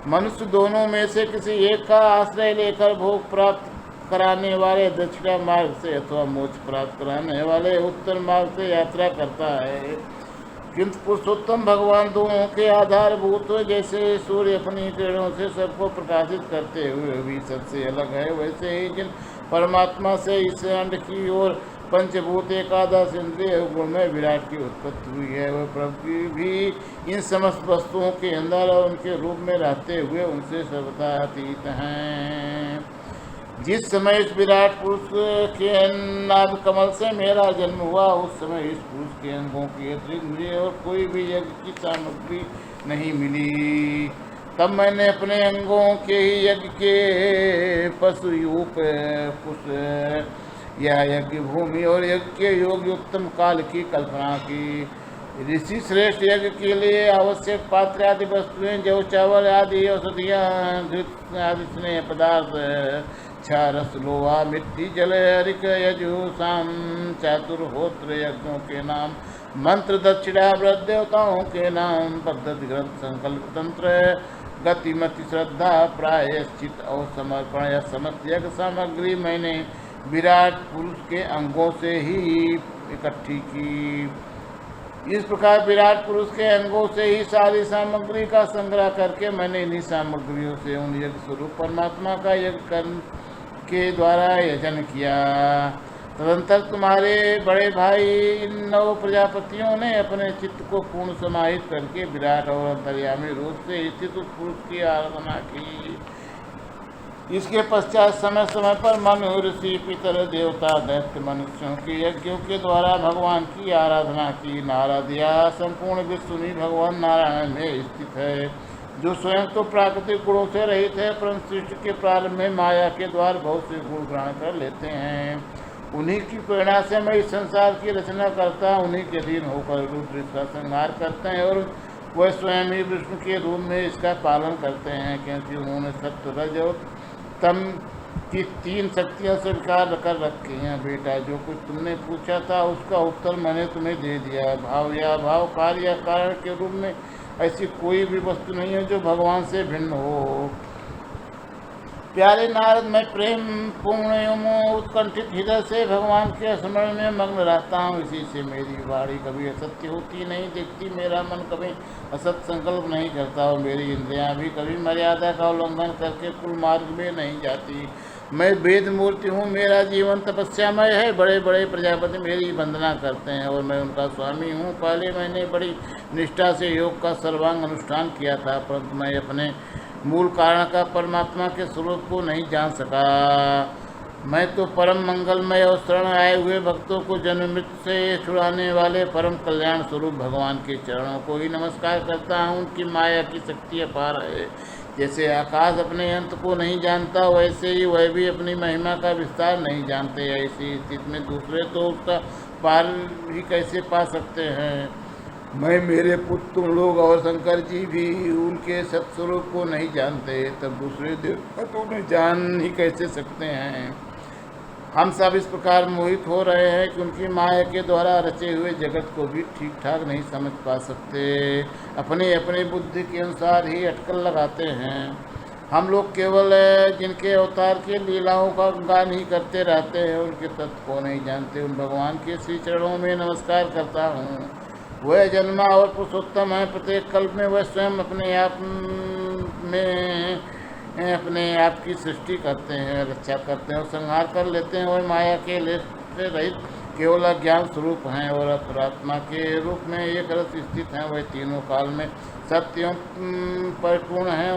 मनुष्य दोनों में से किसी एक का आश्रय लेकर भोग प्राप्त कराने वाले दक्षिणा मार्ग से अथवा मोक्ष प्राप्त कराने वाले उत्तर मार्ग से यात्रा करता है। किंतु पुरुषोत्तम भगवान दोनों के आधारभूत, जैसे सूर्य अपनी किरणों से सबको प्रकाशित करते हुए भी सबसे अलग है, वैसे ही जिन परमात्मा से इस अंड की ओर पंचभूत एकादश इंद्रिय गुण में विराट की उत्पत्ति हुई है, वह प्रभु भी इन समस्त वस्तुओं के अंदर और उनके रूप में रहते हुए उनसे सर्वथा अतीत हैं। जिस समय इस विराट पुरुष के नाभ कमल से मेरा जन्म हुआ, उस समय इस पुरुष के अंगों की अतिरिक्त मुझे और कोई भी यज्ञ की सामग्री नहीं मिली। तब मैंने अपने अंगों के ही यज्ञ के पशु यूप कुश या यज्ञ भूमि और यज्ञ के योग्य उत्तम काल की कल्पना की। ऋषि श्रेष्ठ यज्ञ के लिए आवश्यक पात्र आदि वस्तुएं जो चावल आदि औषधियाँ घृत आदि स्नेह पदार्थ क्षारस लोहा मिट्टी जल हरिक यजुषाम चातुर्होत्र यज्ञों के नाम मंत्र दक्षिणा व्रत देवताओं के नाम पद्धति ग्रंथ संकल्प तंत्र गतिमति श्रद्धा प्रायश्चित और समर्पण या समस्त यज्ञ सामग्री मैंने विराट पुरुष के अंगों से ही इकट्ठी की। इस प्रकार विराट पुरुष के अंगों से ही सारी सामग्री का संग्रह करके मैंने इन्हीं सामग्रियों से उन यज्ञ स्वरूप परमात्मा का यज्ञ कर्म के द्वारा यजन किया। तदंतर तुम्हारे बड़े भाई इन 9 प्रजापतियों ने अपने चित्त को पूर्ण समाहित करके विराट और अंतर्यामी रूप से स्थित उस पुरुष की आराधना की। इसके पश्चात समय समय पर मनु ऋषि पितर देवता दैत्य मनुष्यों के यज्ञों के द्वारा भगवान की आराधना की। नारद यह संपूर्ण विश्व भी भगवान नारायण में स्थित है, जो स्वयं तो प्राकृतिक गुणों से रहित है, परंतु सृष्टि के प्रारंभ में माया के द्वारा बहुत से गुण ग्रहण कर लेते हैं। उन्हीं की प्रेरणा से मैं इस संसार की रचना करता हूँ, उन्हीं के अधीन होकर रुद्र इसका संहार करते हैं और वह स्वयं ही विष्णु के रूप में इसका पालन करते हैं, क्योंकि उन्होंने सत्य रज और तम की 3 शक्तियाँ स्वीकार कर रखी हैं। बेटा, जो कुछ तुमने पूछा था उसका उत्तर मैंने तुम्हें दे दिया। भाव या भाव, कार्य या कारण के रूप में ऐसी कोई भी वस्तु नहीं है जो भगवान से भिन्न हो। प्यारे नारद, मैं प्रेम पूर्ण एवं उत्कंठित हृदय से भगवान के स्मरण में मग्न रहता हूँ। इसी से मेरी वाणी कभी असत्य होती नहीं दिखती, मेरा मन कभी असत संकल्प नहीं करता और मेरी इंद्रियां भी कभी मर्यादा का उल्लंघन करके कुल मार्ग में नहीं जाती। मैं वेद मूर्ति हूँ, मेरा जीवन तपस्यामय है। बड़े बड़े प्रजापति मेरी वंदना करते हैं और मैं उनका स्वामी हूँ। पहले मैंने बड़ी निष्ठा से योग का सर्वांग अनुष्ठान किया था, परंतु मैं अपने मूल कारण का परमात्मा के स्वरूप को नहीं जान सका। मैं तो परम मंगलमय और शरण आए हुए भक्तों को जन्म मृत्यु से छुड़ाने वाले परम कल्याण स्वरूप भगवान के चरणों को ही नमस्कार करता हूँ। उनकी माया की शक्ति अपार है। जैसे आकाश अपने अंत को नहीं जानता, वैसे ही वह भी अपनी महिमा का विस्तार नहीं जानते। ऐसी स्थिति में दूसरे तो उसका पार ही कैसे पा सकते हैं। मैं, मेरे पुत्र, तुम लोग और शंकर जी भी उनके सत्स्वरूप को नहीं जानते, तब दूसरे देवता तो उन्हें जान ही कैसे सकते हैं। हम सब इस प्रकार मोहित हो रहे हैं कि उनकी माया के द्वारा रचे हुए जगत को भी ठीक ठाक नहीं समझ पा सकते। अपने अपने बुद्धि के अनुसार ही अटकल लगाते हैं। हम लोग केवल जिनके अवतार के लीलाओं का गान ही करते रहते हैं, उनके तत्व को नहीं जानते। उन भगवान के श्री चरणों में नमस्कार करता हूँ। वह जन्मा और पुरुषोत्तम है। प्रत्येक कल्प में वह स्वयं अपने आप की सृष्टि करते हैं, रक्षा करते हैं और संहार कर लेते हैं। वह माया के लेस से रहित केवल ज्ञान स्वरूप हैं और अंतरात्मा के रूप में एक रस स्थित हैं। वह तीनों काल में सत्यों परिपूर्ण हैं।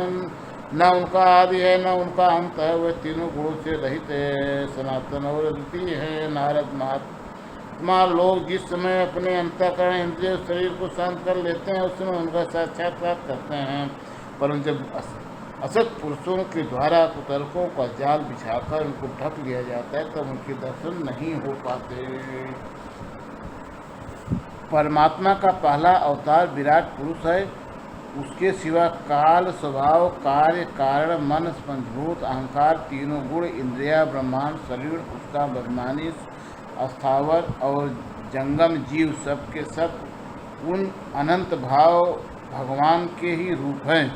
न उनका आदि है न उनका अंत है। वह तीनों गुणों से रहित है, सनातन और अद्वितीय है। नारद महात्मा लोग जिस समय अपने अंतःकरण इंद्रिय शरीर को शांत कर लेते हैं, उस समय उनका साक्षात्कार करते हैं। परंतु जब असत पुरुषों के द्वारा कुतर्कों का जाल बिछाकर उनको ढक लिया जाता है, तब उनके दर्शन नहीं हो पाते। परमात्मा का पहला अवतार विराट पुरुष है। उसके सिवा काल, स्वभाव, कार्य, कारण, मन, स्पंदभूत, अहंकार, तीनों गुण, इंद्रिया, ब्रह्मांड, शरीर, उसका अभिमानी, अस्थावर और जंगम जीव सब के सब उन अनंत भाव भगवान के ही रूप हैं।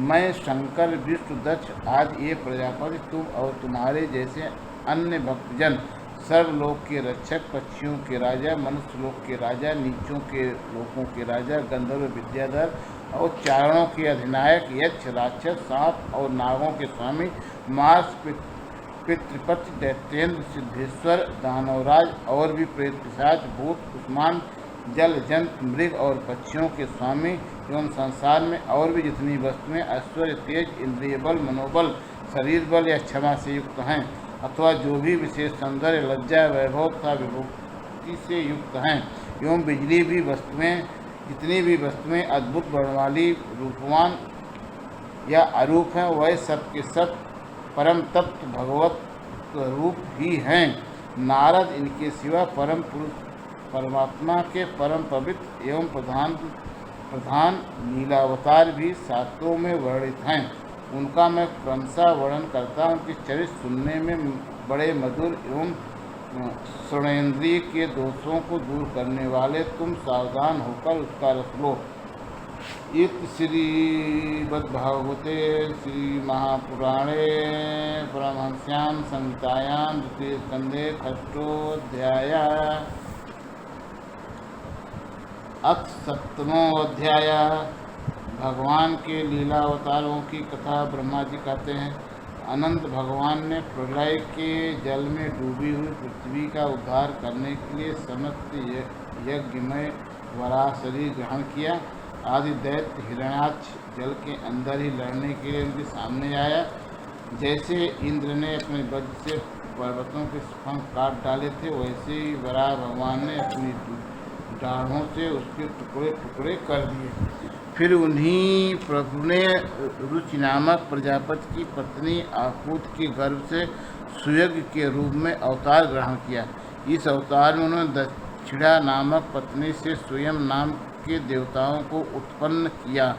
मैं, शंकर, विष्णु, दक्ष आदि ये प्रजापति, तुम और तुम्हारे जैसे अन्य भक्तजन, सर्वलोक के रक्षक, पक्षियों के राजा, मनुष्य लोक के राजा, नीचों के लोकों के राजा, गंधर्व, विद्याधर और चारणों के अधिनायक, यक्ष, राक्षस, सांप और नागों के स्वामी, मार्स, पितृपति, दैत्येंद्र, सिद्धेश्वर, दानवराज और भी प्रेत, पिशाच, भूत, उस्मान, जल, जंतु, मृग और पक्षियों के स्वामी एवं संसार में और भी जितनी वस्तुएं ऐश्वर्य, तेज, इंद्रिय बल, मनोबल, शरीर बल या क्षमा से युक्त हैं, अथवा जो भी विशेष सौंदर्य, लज्जा, वैभव तथा विभूति से युक्त हैं, एवं बिजली भी वस्तुएं, जितनी भी वस्तुएं अद्भुत वर्णवाली, रूपवान या अरूप हैं, वह सब के सब परम तत्व भगवत रूप ही हैं। नारद, इनके सिवा परम पुरुष परमात्मा के परम पवित्र एवं प्रधान लीलावतार भी शास्त्रों में वर्णित हैं। उनका मैं क्रमशः वर्णन करता हूँ कि चरित्र सुनने में बड़े मधुर एवं श्रवणेन्द्रिय के दोषों को दूर करने वाले, तुम सावधान होकर उसका रस लो। इत श्रीमद्भागवते श्री महापुराणे परमहंस्यां संहितायां द्वितीय स्कंधे षष्ठोऽध्याय अथ सप्तमो अध्याय। भगवान के लीला अवतारों की कथा ब्रह्मा जी कहते हैं। अनंत भगवान ने प्रलय के जल में डूबी हुई पृथ्वी का उद्धार करने के लिए समस्त यज्ञमय वराह शरीर ग्रहण किया। आदि दैत्य हिरण्याक्ष जल के अंदर ही लड़ने के लिए उनके सामने आया। जैसे इंद्र ने अपने वज्र से पर्वतों के पंख काट डाले थे, वैसे ही वराह भगवान ने अपनी डाढ़ों से उसके टुकड़े टुकड़े कर दिए। फिर उन्हीं प्रभु ने रुचि नामक प्रजापति की पत्नी आकूत के गर्भ से सुयज्ञ के रूप में अवतार ग्रहण किया। इस अवतार में उन्होंने दक्षिणा नामक पत्नी से स्वयं नाम के देवताओं को उत्पन्न किया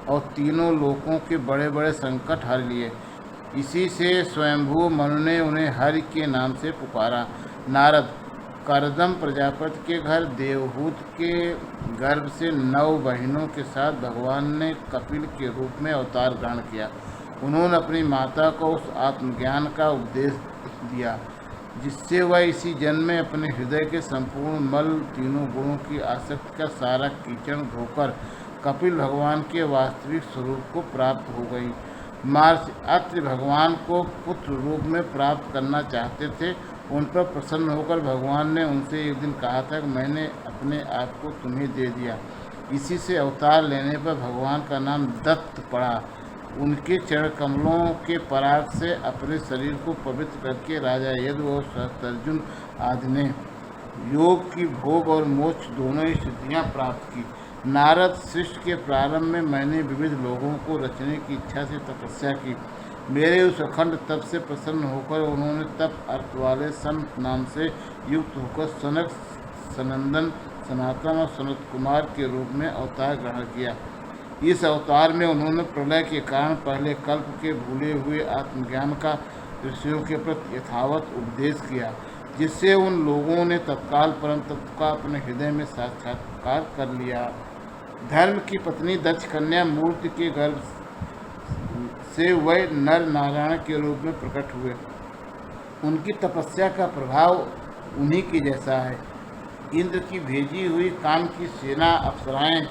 और तीनों लोकों के बड़े बड़े संकट हर लिए। इसी से स्वयंभू मनु ने उन्हें हरि के नाम से पुकारा। नारद करदम प्रजापति के घर देवहूत के गर्भ से 9 बहनों के साथ भगवान ने कपिल के रूप में अवतार ग्रहण किया। उन्होंने अपनी माता को उस आत्मज्ञान का उपदेश दिया जिससे वह इसी जन्म में अपने हृदय के संपूर्ण मल तीनों गुणों की आसक्ति का सारा कीचड़ धोकर कपिल भगवान के वास्तविक स्वरूप को प्राप्त हो गई। महर्षि अत्रि भगवान को पुत्र रूप में प्राप्त करना चाहते थे। उन पर प्रसन्न होकर भगवान ने उनसे एक दिन कहा था कि मैंने अपने आप को तुम्हें दे दिया। इसी से अवतार लेने पर भगवान का नाम दत्त पड़ा। उनके चरण कमलों के पराग से अपने शरीर को पवित्र करके राजा यदु और सहस्त्रार्जुन आदि ने योग की भोग और मोक्ष दोनों ही सिद्धियां प्राप्त की। नारद सृष्टि के प्रारंभ में मैंने विविध लोगों को रचने की इच्छा से तपस्या की। मेरे उस अखंड तप से प्रसन्न होकर उन्होंने तप अर्थ वाले संत नाम से युक्त होकर सनक, सनंदन, सनातन और सनत कुमार के रूप में अवतार ग्रहण किया। इस अवतार में उन्होंने प्रलय के कारण पहले कल्प के भूले हुए आत्मज्ञान का ऋषियों के प्रति यथावत उपदेश किया, जिससे उन लोगों ने तत्काल परम तत्व का अपने हृदय में साक्षात्कार कर लिया। धर्म की पत्नी दक्ष कन्या मूर्ति के गर्भ से वह नर नारायण के रूप में प्रकट हुए। उनकी तपस्या का प्रभाव उन्हीं के जैसा है। इंद्र की भेजी हुई काम की सेना अप्सराएं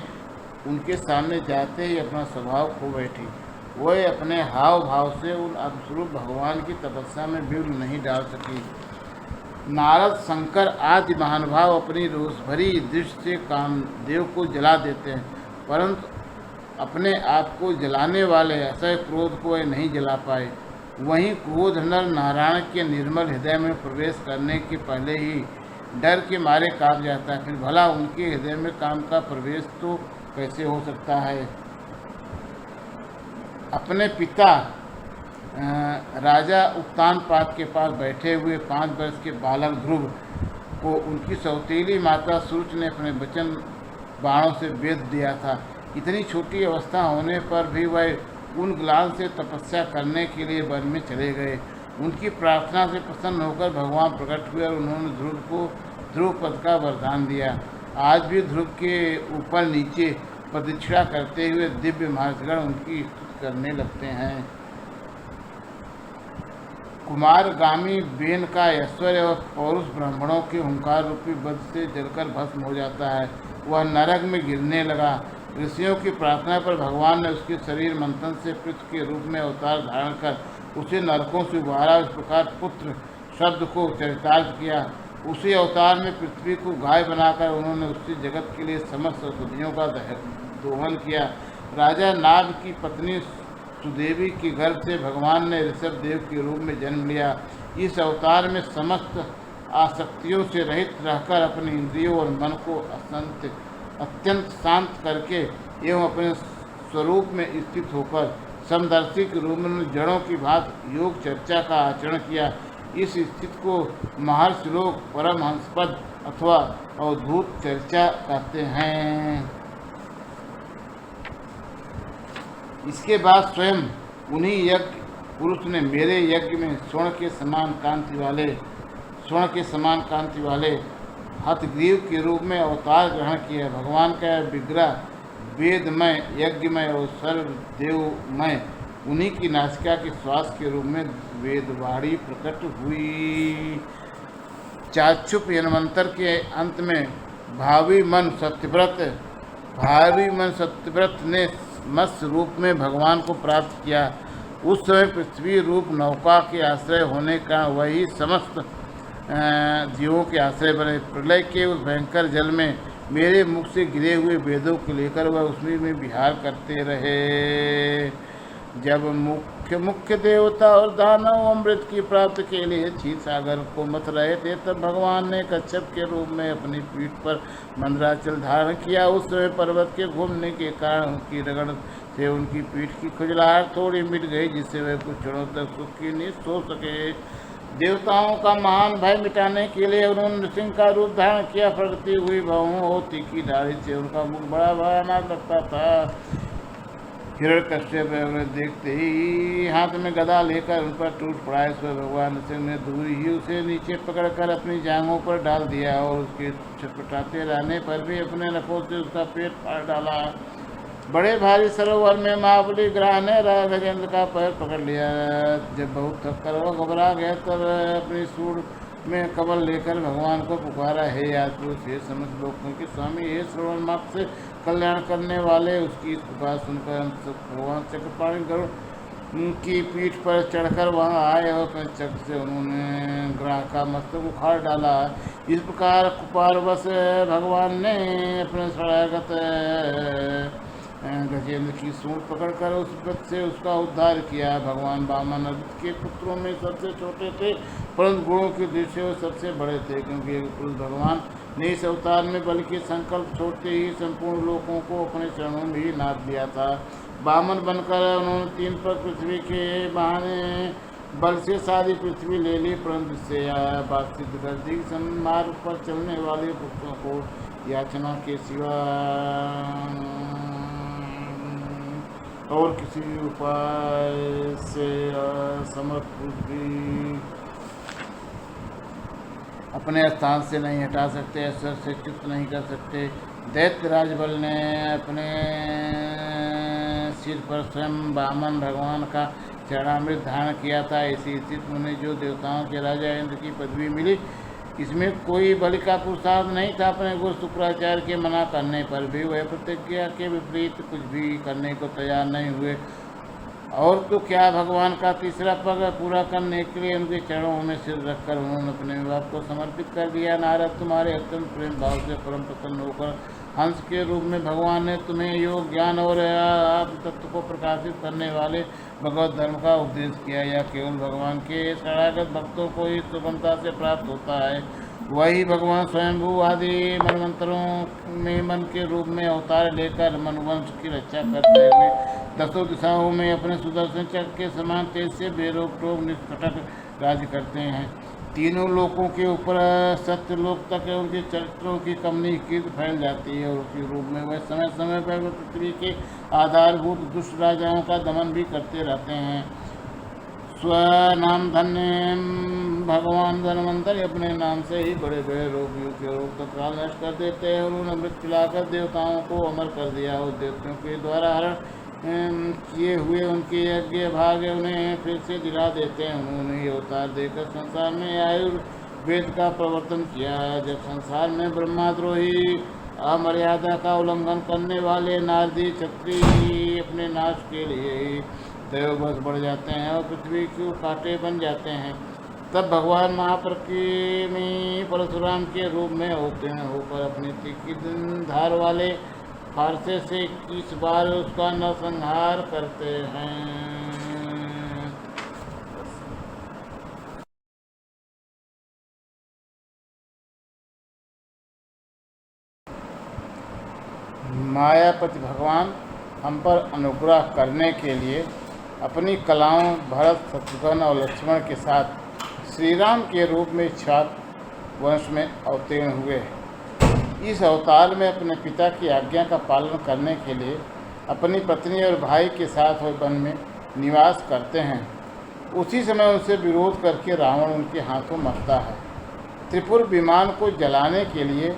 उनके सामने जाते ही अपना स्वभाव खो बैठी। वह अपने हाव भाव से उन अभिस्वरूप भगवान की तपस्या में विघ्न नहीं डाल सकी। नारद, शंकर आदि महानुभाव अपनी रोष भरी दृष्टि से कामदेव को जला देते हैं, परंतु अपने आप को जलाने वाले असह्य क्रोध को वे नहीं जला पाए। वहीं क्रोध नर नारायण के निर्मल हृदय में प्रवेश करने के पहले ही डर के मारे कांप जाता है। फिर भला उनके हृदय में काम का प्रवेश तो कैसे हो सकता है। अपने पिता राजा उत्तानपाद के पास बैठे हुए 5 वर्ष के बालक ध्रुव को उनकी सौतेली माता सुरुचि ने अपने वचन बाणों से बेध दिया था। इतनी छोटी अवस्था होने पर भी वह उन ग्लान से तपस्या करने के लिए वन में चले गए। उनकी प्रार्थना से प्रसन्न होकर भगवान प्रकट हुए और उन्होंने ध्रुव को ध्रुव पद का वरदान दिया। आज भी ध्रुव के ऊपर नीचे प्रदक्षिणा करते हुए दिव्य महर्षिगण उनकी स्तुति करने लगते हैं। कुमारगामी बेन का ऐश्वर्य और पौरुष ब्राह्मणों के हुंकार रूपी वज्र से जलकर भस्म हो जाता है। वह नरक में गिरने लगा। ऋषियों की प्रार्थना पर भगवान ने उसके शरीर मंथन से पृथ्वी के रूप में अवतार धारण कर उसे नरकों से उबारा। इस प्रकार पुत्र शब्द को चरितार्थ किया। उसी अवतार में पृथ्वी को गाय बनाकर उन्होंने उससे जगत के लिए समस्त औषधियों का दोहन किया। राजा नाग की पत्नी सुदेवी के गर्भ से भगवान ने ऋषभ देव के रूप में जन्म लिया। इस अवतार में समस्त आसक्तियों से रहित रहकर अपने इंद्रियों और मन को अत्यंत शांत करके एवं अपने स्वरूप में स्थित होकर समदर्शी के रूप में जड़ों की भांति योग चर्चा का आचरण किया। इस स्थिति को महर्षि लोग परमहंसपद अथवा अवधूत चर्चा कहते हैं। इसके बाद स्वयं उन्हीं यज्ञ पुरुष ने मेरे यज्ञ में स्वर्ण के समान कांति वाले हथग्रीव के रूप में अवतार ग्रहण किया। भगवान का विग्रह वेदमय, यज्ञमय और सर्वदेवमय उन्हीं की नासिका के श्वास के रूप में वेदवाणी प्रकट हुई। चाक्षुप यन्वंतर के अंत में भावी मन सत्यव्रत ने मत्स्य रूप में भगवान को प्राप्त किया। उस समय पृथ्वी रूप नौका के आश्रय होने का वही समस्त जीवों के आश्रय बने। प्रलय के उस भयंकर जल में मेरे मुख से गिरे हुए वेदों को लेकर वह उसमें में विहार करते रहे। जब मुख मुख्य देवता और दानव अमृत की प्राप्ति के लिए क्षीर सागर को मथ रहे थे, तब भगवान ने कच्छप के रूप में अपनी पीठ पर मंदराचल धारण किया। उस समय पर्वत के घूमने के कारण उनकी रगड़ से उनकी पीठ की खुजलाहट थोड़ी मिट गई, जिससे वे कुछ क्षणों तक सुख की नींद सो सके। देवताओं का महान भय मिटाने के लिए उन्होंने नृसिंह का रूप धारण किया। प्रगति हुई भवों और तीखी दाढ़ी से उनका मुख बड़ा भयानक लगता था। हिरण्यकश्यप उन्हें देखते ही हाथ में गदा लेकर उन पर टूट पड़ा। इस पर भगवान नृसिंह ने दूरी ही उसे नीचे पकड़कर अपनी जांघों पर डाल दिया और उसके छटपटाते रहने पर भी अपने नखों से उसका पेट फाड़ डाला। बड़े भारी सरोवर में महाबली ग्रह ने गजेंद्र का पैर पकड़ लिया। जब बहुत थककर वह घबरा गया, तब अपनी सूंड में कमल लेकर भगवान को पुकारा, हे यादपुरुष, हे समस्त लोगों के स्वामी, हे श्रवण मार्ग से कल्याण करने वाले। उसकी इस पुकार सुनकर भगवान चक्रपाणि गरुड़ की पीठ पर चढ़कर वहां आए और अपने चक्र से उन्होंने ग्रह का मस्तक उखाड़ डाला। इस प्रकार कुपारवश भगवान ने अपने शरणागत गजेंद्र की सूंड पकड़कर उस व्रत से उसका उद्धार किया। भगवान वामन अदिति के पुत्रों में सबसे छोटे थे, परंतु गुणों की दृष्टि से वो सबसे बड़े थे, क्योंकि पुरुष भगवान ने इस अवतार में बल के संकल्प छोड़ते ही संपूर्ण लोगों को अपने चरणों में ही नाप दिया था। वामन बनकर उन्होंने 3 पर पृथ्वी के बहाने बल से सारी पृथ्वी ले ली, परंतु इससे बात सिद्ध कर दी। मार्ग पर चलने वाले पुरुषों को याचना के सिवा और किसी उपाय से असमर्थ पुरुष भी अपने स्थान से नहीं हटा सकते, असर से च्युत नहीं कर सकते। दैत्य राजबल ने अपने सिर पर स्वयं वामन भगवान का चरणामृत धारण किया था। इसी स्थिति में जो देवताओं के राजा इंद्र की पदवी मिली, इसमें कोई बलि का पुरुषार्थ नहीं था। अपने गुरु शुक्राचार्य के मना करने पर भी वह प्रतिज्ञा के विपरीत कुछ भी करने को तैयार नहीं हुए। और तो क्या, भगवान का तीसरा पग पूरा करने के लिए उनके चरणों में सिर रखकर उन्होंने अपने विभाग को समर्पित कर दिया। नारद, तुम्हारे अत्यंत प्रेम भाव से परम प्रसन्न होकर हंस के रूप में भगवान ने तुम्हें योग, ज्ञान और आत्म तत्व को प्रकाशित करने वाले भगवत धर्म का उपदेश किया। यह केवल भगवान के शरणागत भक्तों को ही सुगमता से प्राप्त होता है। वही भगवान स्वयंभू आदि मनवंतरों में मन के रूप में अवतार लेकर मनुवंश की रक्षा करते हुए दसों दिशाओं में अपने सुदर्शन चक्र के समान तेज से बेरोक टोक निष्कटक राज्य करते हैं। तीनों लोकों के ऊपर सत्य लोक तक उनके चरित्रों की कमनी कीर्त फैल जाती है और उसी रूप में वह समय समय पर पृथ्वी के आधारभूत दुष्ट राजाओं का दमन भी करते रहते हैं। स्वनाम धन्य भगवान धनवंतर अपने नाम से ही बड़े बड़े रोगियों के रोग तत्काल नष्ट कर देते हैं और उन्हें अमृत पिलाकर देवताओं को अमर कर दिया। और देवताओं के द्वारा हरण किए हुए उनके यज्ञ भाग उन्हें फिर से दिला देते हैं। उन्होंने ये अवतार देकर संसार में आयुर्वेद का प्रवर्तन किया। जब संसार में ब्रह्माद्रोही अमर्यादा का उल्लंघन करने वाले नारदी क्षत्रिय अपने नाश के लिए दैववश बढ़ जाते हैं और पृथ्वी के कांटे बन जाते हैं, तब भगवान महापराक्रमी परशुराम के रूप में होकर अपनी तीखी धार वाले फारसे से 21 बार उसका नरसंहार करते हैं। मायापति भगवान हम पर अनुग्रह करने के लिए अपनी कलाओं भरत, शत्रुघ्न और लक्ष्मण के साथ श्री राम के रूप में इक्ष्वाकु वंश में अवतीर्ण हुए। इस अवतार में अपने पिता की आज्ञा का पालन करने के लिए अपनी पत्नी और भाई के साथ वह वन में निवास करते हैं। उसी समय उनसे विरोध करके रावण उनके हाथों मरता है। त्रिपुर विमान को जलाने के लिए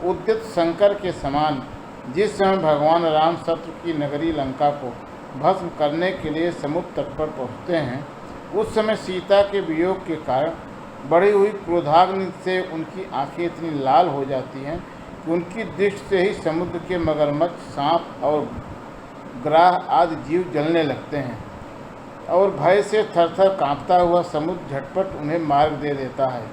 उद्यत शंकर के समान जिस समय भगवान राम शत्रु की नगरी लंका को भस्म करने के लिए समुद्र तट पर पहुँचते हैं, उस समय सीता के वियोग के कारण बढ़ी हुई क्रोधाग्नि से उनकी आंखें इतनी लाल हो जाती हैं कि उनकी दृष्टि से ही समुद्र के मगरमच्छ, सांप और ग्राह आदि जीव जलने लगते हैं और भय से थरथर कांपता हुआ समुद्र झटपट उन्हें मार्ग दे देता है।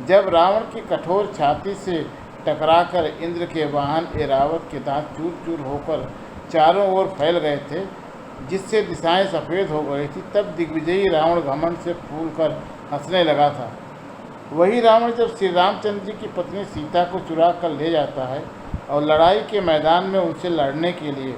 जब रावण की कठोर छाती से टकराकर इंद्र के वाहन ऐरावत के दांत चूर चूर होकर चारों ओर फैल गए थे, जिससे दिशाएं सफ़ेद हो गई थी, तब दिग्विजयी रावण घमंड से फूल कर हंसने लगा था। वही रावण जब श्री रामचंद्र जी की पत्नी सीता को चुरा कर ले जाता है और लड़ाई के मैदान में उनसे लड़ने के लिए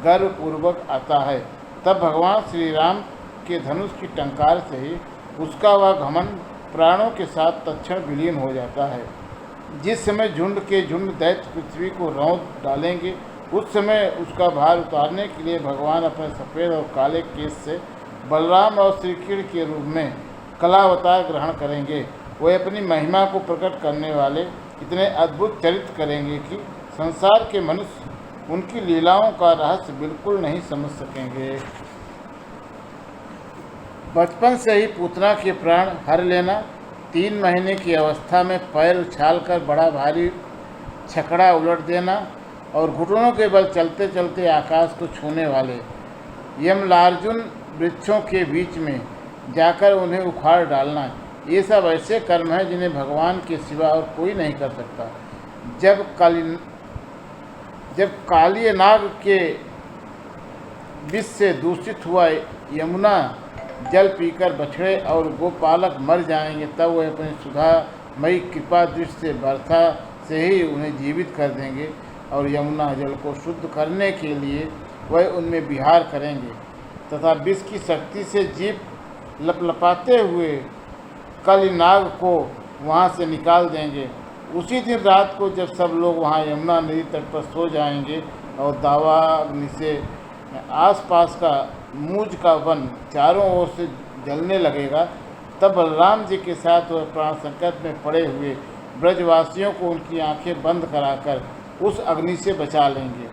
गर्वपूर्वक आता है, तब भगवान श्री राम के धनुष की टंकार से ही उसका वह घमंड प्राणों के साथ तत्क्षण विलीन हो जाता है। जिस समय झुंड के झुंड दैत्य पृथ्वी को रौंद डालेंगे, उस समय उसका भार उतारने के लिए भगवान अपने सफ़ेद और काले केस से बलराम और श्री कृष्ण के रूप में कलावतार ग्रहण करेंगे। वे अपनी महिमा को प्रकट करने वाले इतने अद्भुत चरित्र करेंगे कि संसार के मनुष्य उनकी लीलाओं का रहस्य बिल्कुल नहीं समझ सकेंगे। बचपन से ही पूतना के प्राण हर लेना, 3 महीने की अवस्था में पैर उछालकर बड़ा भारी छकड़ा उलट देना और घुटनों के बल चलते चलते आकाश को छूने वाले, यमलार्जुन वृक्षों के बीच में जाकर उन्हें उखाड़ डालना, ये सब ऐसे कर्म हैं जिन्हें भगवान के सिवा और कोई नहीं कर सकता। जब कालिय नाग के विष से दूषित हुआ यमुना जल पीकर बछड़े और गोपालक मर जाएंगे, तब वह अपनी सुधामयी कृपा दृष्टि से वर्षा से ही उन्हें जीवित कर देंगे और यमुना जल को शुद्ध करने के लिए वह उनमें विहार करेंगे तथा विष की शक्ति से जीभ लपलपाते हुए कालीनाग को वहाँ से निकाल देंगे। उसी दिन रात को जब सब लोग वहाँ यमुना नदी तट पर सो जाएंगे और दावाग्नि से आसपास का मूज का वन चारों ओर से जलने लगेगा, तब बलराम जी के साथ वह प्राण संकट में पड़े हुए ब्रजवासियों को उनकी आंखें बंद कराकर उस अग्नि से बचा लेंगे।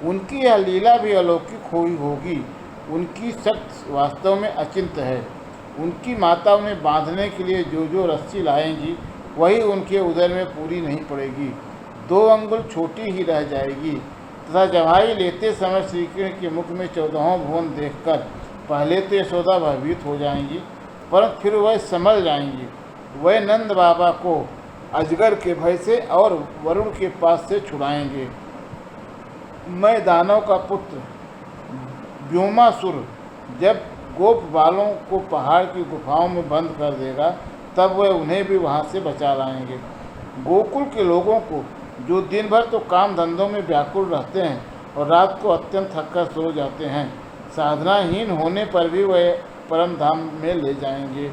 उनकी यह लीला भी अलौकिक हुई होगी। उनकी शक्ति वास्तव में अचिंत्य है। उनकी माता उन्हें बांधने के लिए जो जो रस्सी लाएंगी, वही उनके उदर में पूरी नहीं पड़ेगी, 2 अंगुल छोटी ही रह जाएगी तथा जमाई लेते समय श्री कृष्ण के मुख में 14वां भुवन देखकर पहले तो यशोदा भयभीत हो जाएंगी, परंतु फिर वह संभल जाएंगी। वह नंद बाबा को अजगर के भय से और वरुण के पास से छुड़ाएंगे। मैं दानव का पुत्र व्योमासुर जब गोप बालों को पहाड़ की गुफाओं में बंद कर देगा, तब वह उन्हें भी वहां से बचा लाएंगे। गोकुल के लोगों को जो दिन भर तो काम धंधों में व्याकुल रहते हैं और रात को अत्यंत थककर सो जाते हैं, साधनाहीन होने पर भी वह परम धाम में ले जाएंगे।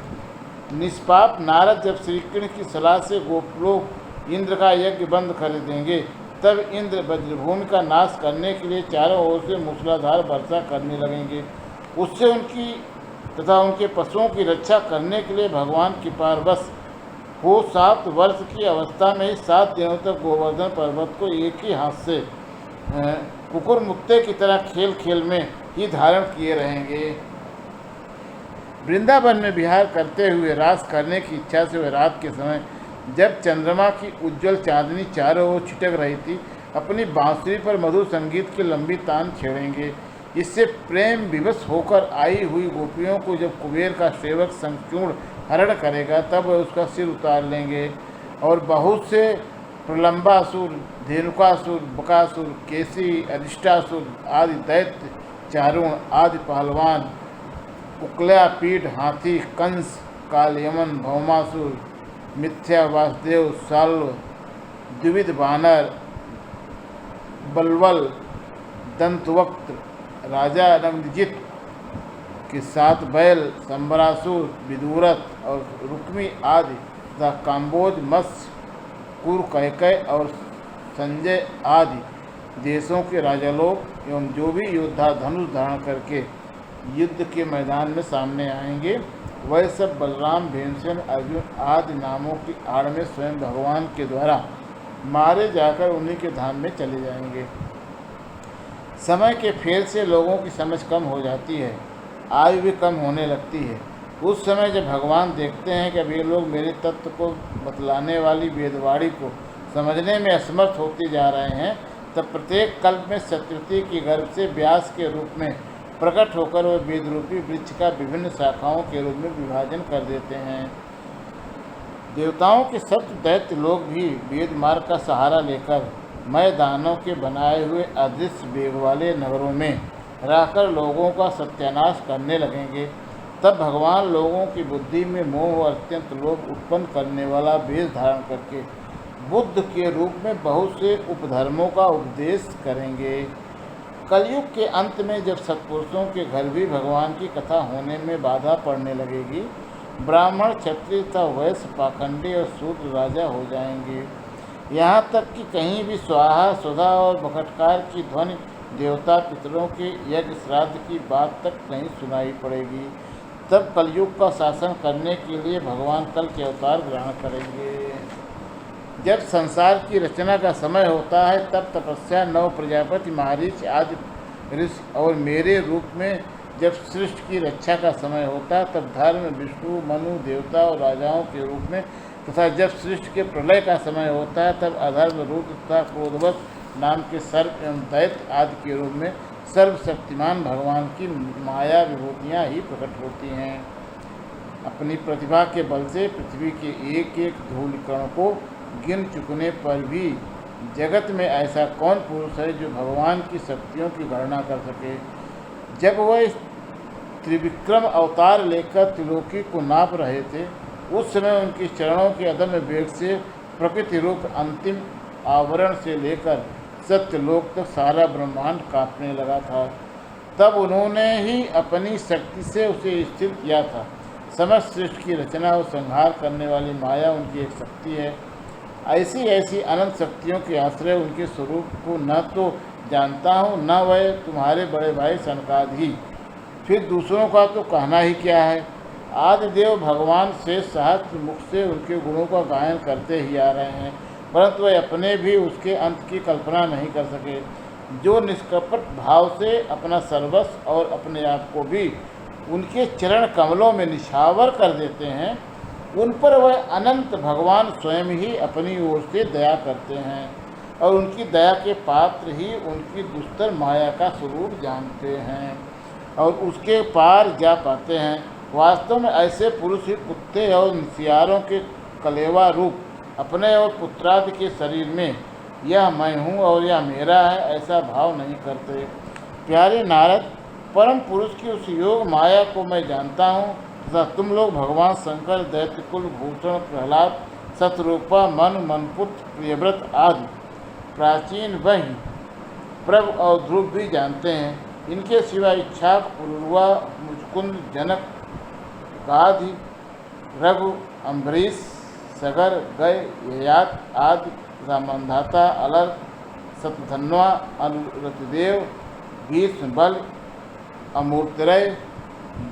निष्पाप नारद जब श्री कृष्ण की सलाह से गोपलोक इंद्र का यज्ञ बंद कर देंगे, तब इंद्र वज्रभूमि का नाश करने के लिए चारों ओर से मूसलाधार वर्षा करने लगेंगे। उससे उनकी तथा उनके पशुओं की रक्षा करने के लिए भगवान कृपावश हो 7 वर्ष की अवस्था में ही 7 दिनों तक गोवर्धन पर्वत को एक ही हाथ से कुकुर मुक्ते की तरह खेल खेल में ही धारण किए रहेंगे। वृंदावन में विहार करते हुए रास करने की इच्छा से वे रात के समय जब चंद्रमा की उज्जवल चांदनी चारों ओर छिटक रही थी, अपनी बांसुरी पर मधुर संगीत के लंबी तान छेड़ेंगे। इससे प्रेम विवश होकर आई हुई गोपियों को जब कुबेर का सेवक संचूर्ण हरण करेगा, तब वह उसका सिर उतार लेंगे और बहुत से प्रलंबासुर, धेनुकासुर, बकासुर, केसी, अरिष्टासुर आदि दैत्य, चारुण आदि पहलवान, उकल्यापीठ, हाथी, कंस, कालयमन, भौमासुर, मिथ्या, वासुदेव, साल्व, द्विविध बानर, बलवल, दंतवक्त, राजा रंगजित के 7 बैल, संबरासुर, विदुरथ और रुक्मी आदि तथा काम्बोज, मत्स्य, कुरु, कैकय और संजय आदि देशों के राजा लोग एवं जो भी योद्धा धनुष धारण करके युद्ध के मैदान में सामने आएंगे, वह सब बलराम, भीमसेन, अर्जुन आदि नामों की आड़ में स्वयं भगवान के द्वारा मारे जाकर उन्हीं के धाम में चले जाएंगे। समय के फेर से लोगों की समझ कम हो जाती है, आयु भी कम होने लगती है। उस समय जब भगवान देखते हैं कि अब ये लोग मेरे तत्व को बतलाने वाली वेदवाणी को समझने में असमर्थ होते जा रहे हैं, तब प्रत्येक कल्प में सत्यवती की गर्भ से व्यास के रूप में प्रकट होकर वह वेदरूपी वृक्ष का विभिन्न शाखाओं के रूप में विभाजन कर देते हैं। देवताओं के सप्त दैत्य लोग भी वेद मार्ग का सहारा लेकर मैं दानव के बनाए हुए अदृश्य वेग वाले नगरों में रहकर लोगों का सत्यानाश करने लगेंगे। तब भगवान लोगों की बुद्धि में मोह और अत्यंत लोभ उत्पन्न करने वाला वेश धारण करके बुद्ध के रूप में बहुत से उपधर्मों का उपदेश करेंगे। कलयुग के अंत में जब सत्पुरुषों के घर भी भगवान की कथा होने में बाधा पड़ने लगेगी, ब्राह्मण, क्षत्रिय तथा वैश्य, पाखंडी और शूद्र राजा हो जाएंगे। यहाँ तक कि कहीं भी स्वाहा, सुधा और बखटकार की ध्वनि देवता पितरों के यज्ञ श्राद्ध की बात तक नहीं सुनाई पड़ेगी। तब कलयुग का शासन करने के लिए भगवान कल के अवतार ग्रहण करेंगे। जब संसार की रचना का समय होता है, तब तपस्या नव प्रजापति, महर्षि आदि ऋषि और मेरे रूप में जब सृष्टि की रक्षा का समय होता है, तब धर्म, विष्णु, मनु, देवता और राजाओं के रूप में, तथा जब सृष्टि के प्रलय का समय होता है, तब अधर्म, रुद्र तथा क्रोधवश नाम के सर्प एवं दैत्य आदि के रूप में सर्वशक्तिमान भगवान की माया विभूतियाँ ही प्रकट होती हैं। अपनी प्रतिभा के बल से पृथ्वी के एक एक धूलिकण को गिन चुकने पर भी जगत में ऐसा कौन पुरुष है जो भगवान की शक्तियों की गणना कर सके। जब वह त्रिविक्रम अवतार लेकर त्रिलोकी को नाप रहे थे, उस समय उनके चरणों के अदम्य वेग से प्रकृति रूप अंतिम आवरण से लेकर सत्यलोक तक सारा ब्रह्मांड कांपने लगा था। तब उन्होंने ही अपनी शक्ति से उसे स्थिर किया था। समस्त सृष्टि की रचना और संहार करने वाली माया उनकी एक शक्ति है। ऐसी ऐसी अनंत शक्तियों के आश्रय उनके स्वरूप को न तो जानता हूँ, न वह तुम्हारे बड़े भाई सनकादि, फिर दूसरों का तो कहना ही क्या है। आदिदेव भगवान से सहस्त्र मुख से उनके गुणों का गायन करते ही आ रहे हैं, परंतु वे अपने भी उसके अंत की कल्पना नहीं कर सके। जो निष्कपट भाव से अपना सर्वस्व और अपने आप को भी उनके चरण कमलों में निछावर कर देते हैं, उन पर वह अनंत भगवान स्वयं ही अपनी ओर से दया करते हैं और उनकी दया के पात्र ही उनकी दुस्तर माया का स्वरूप जानते हैं और उसके पार जा पाते हैं। वास्तव में ऐसे पुरुष ही कुत्ते और सियारों के कलेवा रूप अपने और पुत्रादि के शरीर में यह मैं हूँ और यह मेरा है ऐसा भाव नहीं करते। प्यारे नारद, परम पुरुष की उस योग माया को मैं जानता हूँ तथा तुम लोग भगवान शंकर, दैत्यकुल, भूषण, प्रहलाद, शतरूपा, मनपुत्र, प्रियव्रत आदि प्राचीन वही प्रभ और ध्रुव भी जानते हैं। इनके सिवा इच्छा, उर्वा, मुचकुंद, जनक, गाधि, रघु, अम्बरीश, सगर, गय, ययात आदि तथा मंधाता, अलर्क, शतधन्वा, अनुरतिदेव, भीष्म, बल, अमूर्तरय,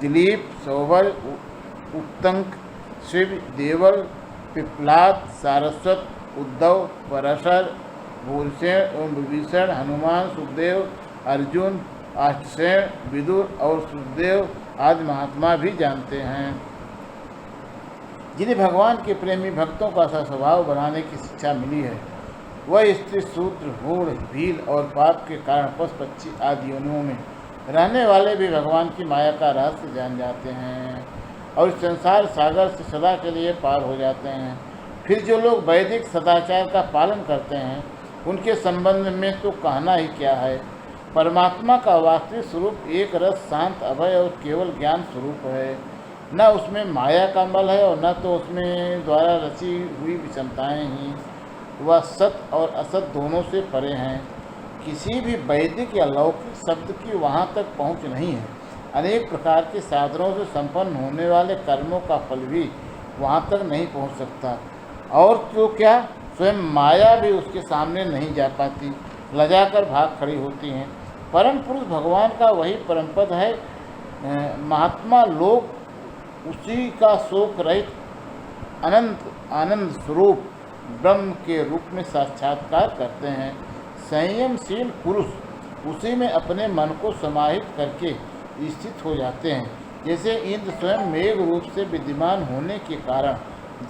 दिलीप, सौभर, उत्तंक, शिव, देवल, पिप्लाद, सारस्वत, उद्धव, पराशर, भूलसेन एवं विभीषण, हनुमान, सुखदेव, अर्जुन, अष्टसेन, विदुर और सुखदेव आदि महात्मा भी जानते हैं। जिन्हें भगवान के प्रेमी भक्तों का सा स्वभाव बनाने की शिक्षा मिली है, वह स्त्री, शूद्र, हूढ़, भील और पाप के कारण पशु पक्षी आदि योनियों में रहने वाले भी भगवान की माया का रहस्य जान जाते हैं और इस संसार सागर से सदा के लिए पार हो जाते हैं। फिर जो लोग वैदिक सदाचार का पालन करते हैं, उनके संबंध में तो कहना ही क्या है। परमात्मा का वास्तविक स्वरूप एक रस, शांत, अभय और केवल ज्ञान स्वरूप है। न उसमें माया का मल है और न तो उसमें द्वारा रची हुई विषमताएँ ही। वह सत और असत दोनों से परे हैं। किसी भी वैदिक या लौकिक शब्द की वहाँ तक पहुँच नहीं है। अनेक प्रकार के साधनों से संपन्न होने वाले कर्मों का फल भी वहाँ तक नहीं पहुँच सकता। और तो क्या, स्वयं माया भी उसके सामने नहीं जा पाती, लजाकर भाग खड़ी होती हैं। परम पुरुष भगवान का वही परमपद है। महात्मा लोग उसी का शोक रहित अनंत आनंद स्वरूप ब्रह्म के रूप में साक्षात्कार करते हैं। संयमशील पुरुष उसी में अपने मन को समाहित करके स्थित हो जाते हैं। जैसे इंद्र स्वयं मेघ रूप से विद्यमान होने के कारण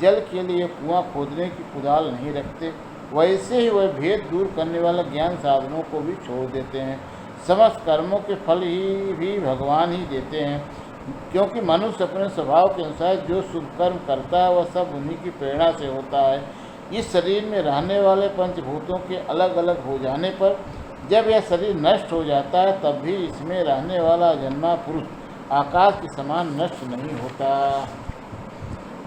जल के लिए कुआं खोदने की कुदाल नहीं रखते, वैसे ही वह भेद दूर करने वाला ज्ञान साधनों को भी छोड़ देते हैं। समस्त कर्मों के फल ही भी भगवान ही देते हैं, क्योंकि मनुष्य अपने स्वभाव के अनुसार जो शुभ कर्म करता है वह सब उन्हीं की प्रेरणा से होता है। इस शरीर में रहने वाले पंचभूतों के अलग अलग हो जाने पर जब यह शरीर नष्ट हो जाता है तब भी इसमें रहने वाला जन्मा पुरुष आकाश के समान नष्ट नहीं होता।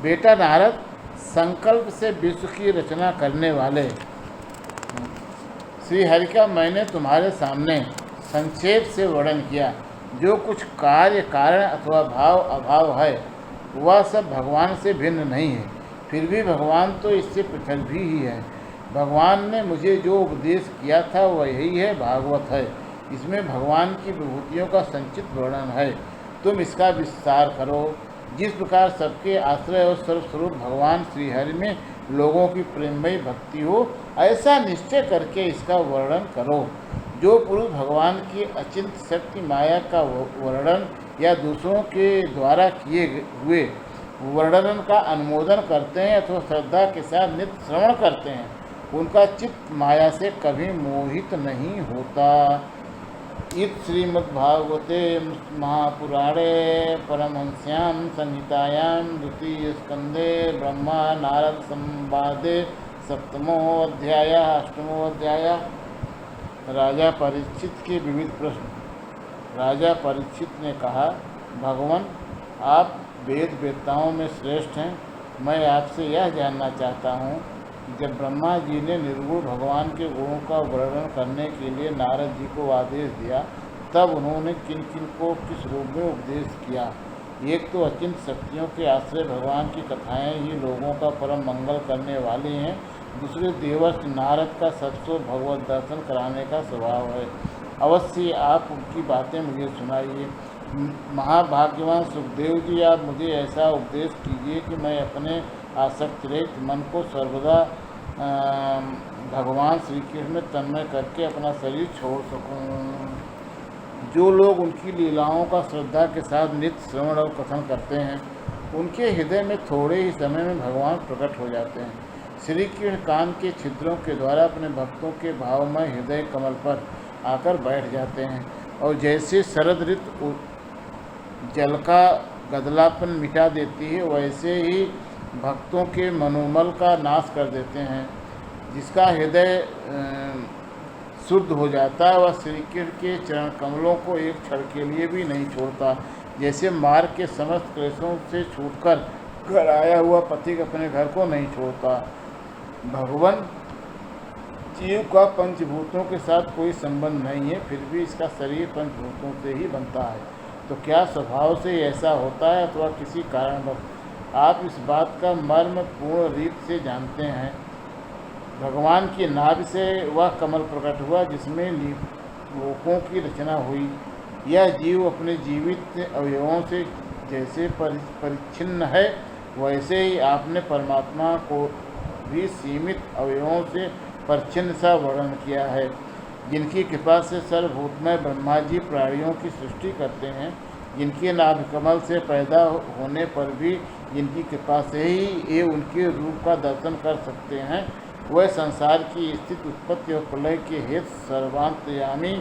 बेटा नारद, संकल्प से विश्व की रचना करने वाले श्री हरि का मैंने तुम्हारे सामने संक्षेप से वर्णन किया। जो कुछ कार्य कारण अथवा भाव अभाव है वह सब भगवान से भिन्न नहीं है। फिर भी भगवान तो इससे पृथक भी ही है। भगवान ने मुझे जो उपदेश किया था वह यही है, भागवत है। इसमें भगवान की विभूतियों का संचित वर्णन है। तुम इसका विस्तार करो। जिस प्रकार सबके आश्रय और सर्वस्वरूप भगवान श्रीहरि में लोगों की प्रेममयी भक्ति हो, ऐसा निश्चय करके इसका वर्णन करो। जो पुरुष भगवान की अचिंत शक्ति माया का वर्णन या दूसरों के द्वारा किए हुए वर्णन का अनुमोदन करते हैं अथवा श्रद्धा के साथ नित्य श्रवण करते हैं, उनका चित्त माया से कभी मोहित नहीं होता। इत श्रीमद्भागवते महापुराणे परमहंस्यां संहितायां द्वितीय स्कंदे ब्रह्मा नारद संवादे सप्तमो अध्याय अष्टमो अध्याय। राजा परीक्षित के विविध प्रश्न। राजा परीक्षित ने कहा, भगवान आप वेद वेत्ताओं में श्रेष्ठ हैं। मैं आपसे यह जानना चाहता हूँ कि जब ब्रह्मा जी ने निर्गुण भगवान के गुणों का वर्णन करने के लिए नारद जी को आदेश दिया, तब उन्होंने किन किन को किस रूप में उपदेश किया। एक तो अचिंत शक्तियों के आश्रय भगवान की कथाएं ही लोगों का परम मंगल करने वाली हैं। दूसरे देवर्षि नारद का सबसे भगवत दर्शन कराने का स्वभाव है। अवश्य आप उनकी बातें मुझे सुनाइए। महाभाग्यवान सुखदेव जी, आप मुझे ऐसा उपदेश कीजिए कि मैं अपने आसक्त रहित मन को सर्वदा भगवान श्री कृष्ण में तन्मय करके अपना शरीर छोड़ सकूं। जो लोग उनकी लीलाओं का श्रद्धा के साथ नित्य श्रवण और कथन करते हैं, उनके हृदय में थोड़े ही समय में भगवान प्रकट हो जाते हैं। श्री कृष्ण कान के छिद्रों के द्वारा अपने भक्तों के भावमय हृदय कमल पर आकर बैठ जाते हैं और जैसे शरद ऋतु जल का गदलापन मिटा देती है, वैसे ही भक्तों के मनोमल का नाश कर देते हैं। जिसका हृदय शुद्ध हो जाता है वह श्री कृष्ण के चरण कमलों को एक क्षण के लिए भी नहीं छोड़ता। जैसे मार्ग के समस्त क्लेशों से छूटकर घर आया हुआ पथिक अपने घर को नहीं छोड़ता। भगवान जीव का पंचभूतों के साथ कोई संबंध नहीं है, फिर भी इसका शरीर पंचभूतों से ही बनता है। तो क्या स्वभाव से ऐसा होता है अथवा किसी कारणवश? आप इस बात का मर्म पूर्ण रीत से जानते हैं। भगवान की नाभि से वह कमल प्रकट हुआ जिसमें लोकों की रचना हुई। यह जीव अपने जीवित अवयवों से जैसे परिच्छिन्न है, वैसे ही आपने परमात्मा को भी सीमित अवयवों से परिच्छिन्न सा वर्णन किया है। जिनकी कृपा से सर्वभूतमय ब्रह्मा जी प्राणियों की सृष्टि करते हैं, जिनके नाभि कमल से पैदा होने पर भी जिनकी कृपा से ही ये उनके रूप का दर्शन कर सकते हैं, वह संसार की स्थिति उत्पत्ति और प्रलय के हेतु सर्वांतयामी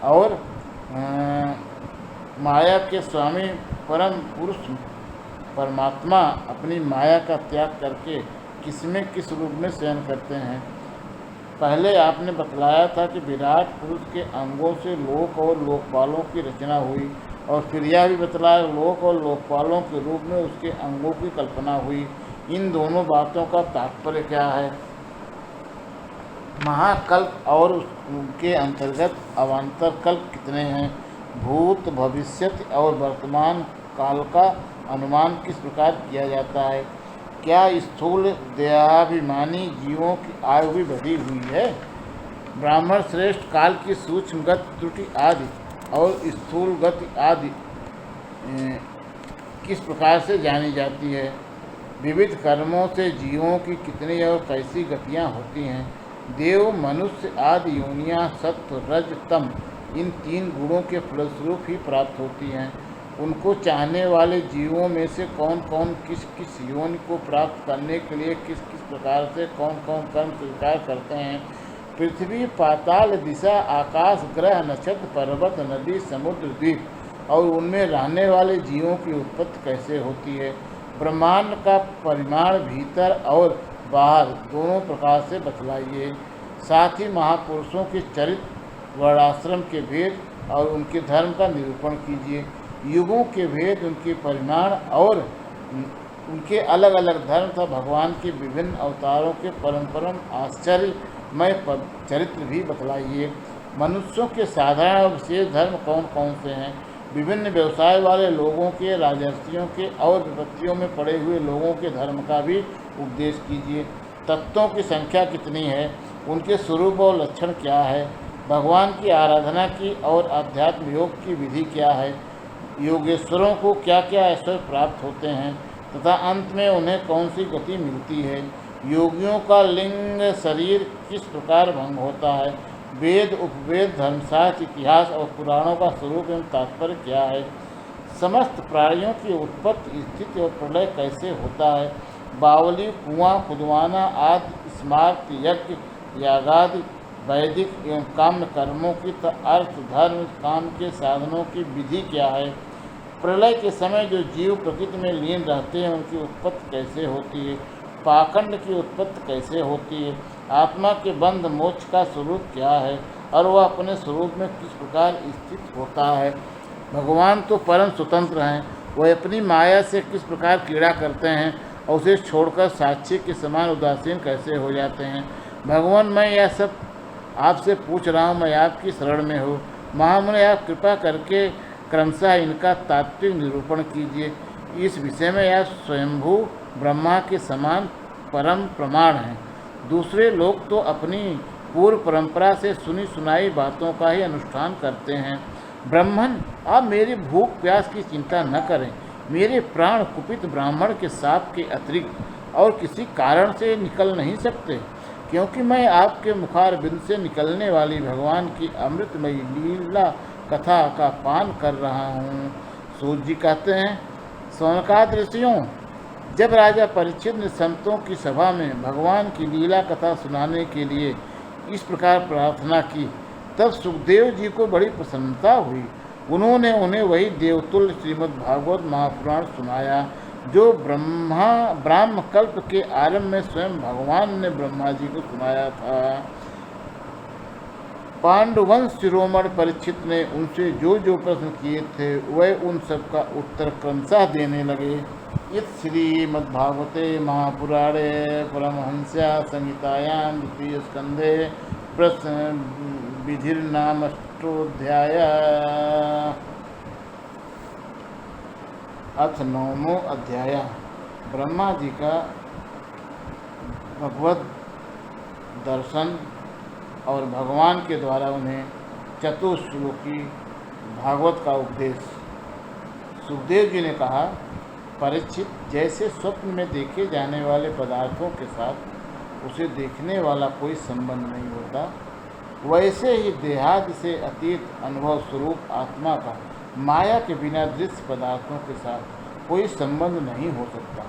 और माया के स्वामी परम पुरुष परमात्मा अपनी माया का त्याग करके किसमें किस रूप में शयन करते हैं। पहले आपने बतलाया था कि विराट पुरुष के अंगों से लोक और लोकपालों की रचना हुई, और फिर यह भी बतलाया लोक और लोकपालों के रूप में उसके अंगों की कल्पना हुई। इन दोनों बातों का तात्पर्य क्या है? महाकल्प और उनके अंतर्गत अवान्तर कल्प कितने हैं? भूत, भविष्यत और वर्तमान काल का अनुमान किस प्रकार किया जाता है? क्या स्थूल देहाभिमानी जीवों की आयु भी बढ़ी हुई है? ब्राह्मण श्रेष्ठ काल की सूक्ष्म गति त्रुटि आदि और स्थूल गति आदि किस प्रकार से जानी जाती है? विविध कर्मों से जीवों की कितनी और कैसी गतियाँ होती हैं? देव, मनुष्य आदि योनियाँ सत्व, रज, तम इन तीन गुणों के फलस्वरूप ही प्राप्त होती हैं। उनको चाहने वाले जीवों में से कौन कौन किस किस योनि को प्राप्त करने के लिए किस किस प्रकार से कौन कौन कर्म स्वीकार करते हैं? पृथ्वी, पाताल, दिशा, आकाश, ग्रह, नक्षत्र, पर्वत, नदी, समुद्र, द्वीप और उनमें रहने वाले जीवों की उत्पत्ति कैसे होती है? ब्रह्मांड का परिमाण भीतर और बाहर दोनों प्रकार से बतलाइए। साथ ही महापुरुषों के चरित्र वर्णाश्रम के भेद और उनके धर्म का निरूपण कीजिए। युगों के भेद, उनके परिमाण और उनके अलग अलग धर्म तथा भगवान के विभिन्न अवतारों के परम आश्चर्यमय चरित्र भी बतलाइए। मनुष्यों के साधारण और विशेष धर्म कौन कौन से हैं? विभिन्न व्यवसाय वाले लोगों के, राजर्षियों के और विपत्तियों में पड़े हुए लोगों के धर्म का भी उपदेश कीजिए। तत्वों की संख्या कितनी है? उनके स्वरूप और लक्षण क्या है? भगवान की आराधना की और आध्यात्म योग की विधि क्या है? योगेश्वरों को क्या क्या ऐश्वर्य प्राप्त होते हैं तथा अंत में उन्हें कौन सी गति मिलती है? योगियों का लिंग शरीर किस प्रकार भंग होता है? वेद, उपवेद, धर्मशास्त्र, इतिहास और पुराणों का स्वरूप एवं तात्पर्य क्या है? समस्त प्राणियों की उत्पत्ति, स्थिति और प्रलय कैसे होता है? बावली, कुआं खुदवाना आदि स्मारक, यज्ञ, यागादि, वैदिक एवं काम्य कर्मों की अर्थ, धर्म, काम के साधनों की विधि क्या है? प्रलय के समय जो जीव प्रकृति में लीन रहते हैं उनकी उत्पत्ति कैसे होती है? पाखंड की उत्पत्ति कैसे होती है? आत्मा के बंध मोक्ष का स्वरूप क्या है और वह अपने स्वरूप में किस प्रकार स्थित होता है? भगवान तो परम स्वतंत्र हैं, वह अपनी माया से किस प्रकार क्रीड़ा करते हैं और उसे छोड़कर साक्षी के समान उदासीन कैसे हो जाते हैं? भगवान, मैं यह सब आपसे पूछ रहा हूँ, मैं आपकी शरण में हूँ। महामुनि, आप कृपा करके क्रमशः इनका तात्विक निरूपण कीजिए। इस विषय में आप स्वयंभू ब्रह्मा के समान परम प्रमाण हैं। दूसरे लोग तो अपनी पूर्व परंपरा से सुनी सुनाई बातों का ही अनुष्ठान करते हैं। ब्राह्मण, आप मेरी भूख प्यास की चिंता न करें। मेरे प्राण कुपित ब्राह्मण के शाप के अतिरिक्त और किसी कारण से निकल नहीं सकते, क्योंकि मैं आपके मुखारबिंद से निकलने वाली भगवान की अमृतमयी लीला कथा का पान कर रहा हूँ। सूत जी कहते हैं, सौनकादि ऋषियों, जब राजा परीक्षित ने संतों की सभा में भगवान की लीला कथा सुनाने के लिए इस प्रकार प्रार्थना की, तब सुखदेव जी को बड़ी प्रसन्नता हुई। उन्होंने उन्हें वही देवतुल्य श्रीमद् भागवत महापुराण सुनाया जो ब्राह्म कल्प के आरंभ में स्वयं भगवान ने ब्रह्मा जी को सुनाया था। पांडुवंश शिरोमणि परीक्षित ने उनसे जो जो प्रश्न किए थे वह उन सब का उत्तर क्रमशः देने लगे। इस श्रीमद्भागवते महापुराणे परमहंस्या संहितायां द्वितीय स्कंधे प्रश्न विधिर्नामष्टोऽध्याय। अथ 9वां अध्याय। ब्रह्मा जी का भगवत दर्शन और भगवान के द्वारा उन्हें चतुश्लोकी भागवत का उपदेश। सुखदेव जी ने कहा, परीक्षित, जैसे स्वप्न में देखे जाने वाले पदार्थों के साथ उसे देखने वाला कोई संबंध नहीं होता, वैसे ही देहादि से अतीत अनुभव स्वरूप आत्मा का माया के बिना दृश्य पदार्थों के साथ कोई संबंध नहीं हो सकता।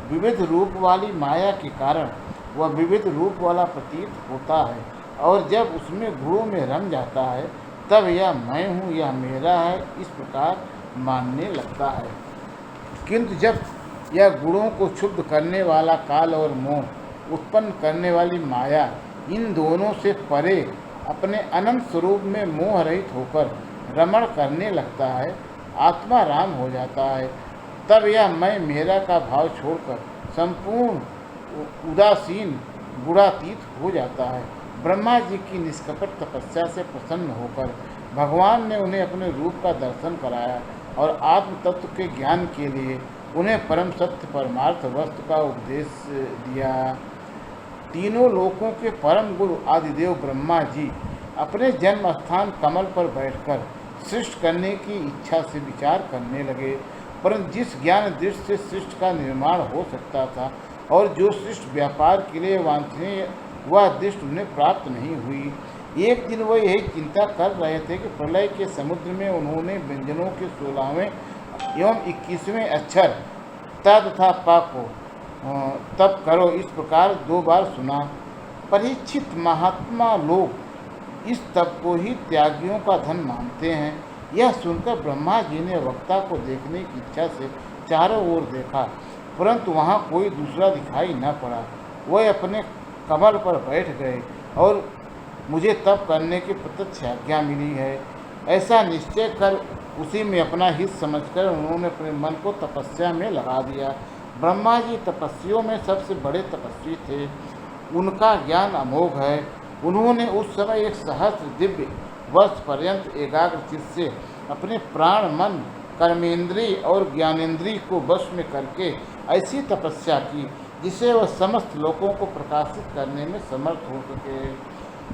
विविध रूप वाली माया के कारण वह विविध रूप वाला प्रतीत होता है और जब उसमें गुणों में रम जाता है तब यह मैं हूँ, यह मेरा है, इस प्रकार मानने लगता है। किंतु जब यह गुणों को क्षुब्ध करने वाला काल और मोह उत्पन्न करने वाली माया इन दोनों से परे अपने अनंत स्वरूप में मोह रहित होकर रमण करने लगता है, आत्मा राम हो जाता है, तब यह मैं मेरा का भाव छोड़कर संपूर्ण उदासीन गुणातीत हो जाता है। ब्रह्मा जी की निष्कपट तपस्या से प्रसन्न होकर भगवान ने उन्हें अपने रूप का दर्शन कराया और आत्म तत्व के ज्ञान के लिए उन्हें परम सत्य परमार्थ वस्तु का उपदेश दिया। तीनों लोकों के परम गुरु आदिदेव ब्रह्मा जी अपने जन्म स्थान कमल पर बैठकर सृष्टि करने की इच्छा से विचार करने लगे, परंतु जिस ज्ञान दृष्टि से सृष्टि का निर्माण हो सकता था और जो सृष्टि व्यापार के लिए वांछनीय वह दृष्टि उन्हें प्राप्त नहीं हुई। एक दिन वह यही चिंता कर रहे थे कि प्रलय के समुद्र में उन्होंने व्यंजनों के 16वें एवं 21वें अक्षर त तथा पा को तप करो इस प्रकार 2 बार सुना। परीक्षित, महात्मा लोग इस तप को ही त्यागियों का धन मानते हैं। यह सुनकर ब्रह्मा जी ने वक्ता को देखने की इच्छा से चारों ओर देखा, परंतु वहाँ कोई दूसरा दिखाई न पड़ा। वह अपने कमल पर बैठ गए और मुझे तप करने की प्रत्यक्ष आज्ञा मिली है। ऐसा निश्चय कर उसी में अपना हित समझकर उन्होंने अपने मन को तपस्या में लगा दिया। ब्रह्मा जी तपस्वियों में सबसे बड़े तपस्वी थे। उनका ज्ञान अमोघ है। उन्होंने उस समय 1 सहस्त्र दिव्य वर्ष पर्यंत एकाग्र चित्त से अपने प्राण, मन, कर्मेंद्रिय और ज्ञानेंद्रिय को वश में करके ऐसी तपस्या की जिसे वह समस्त लोगों को प्रकाशित करने में समर्थ हो सके।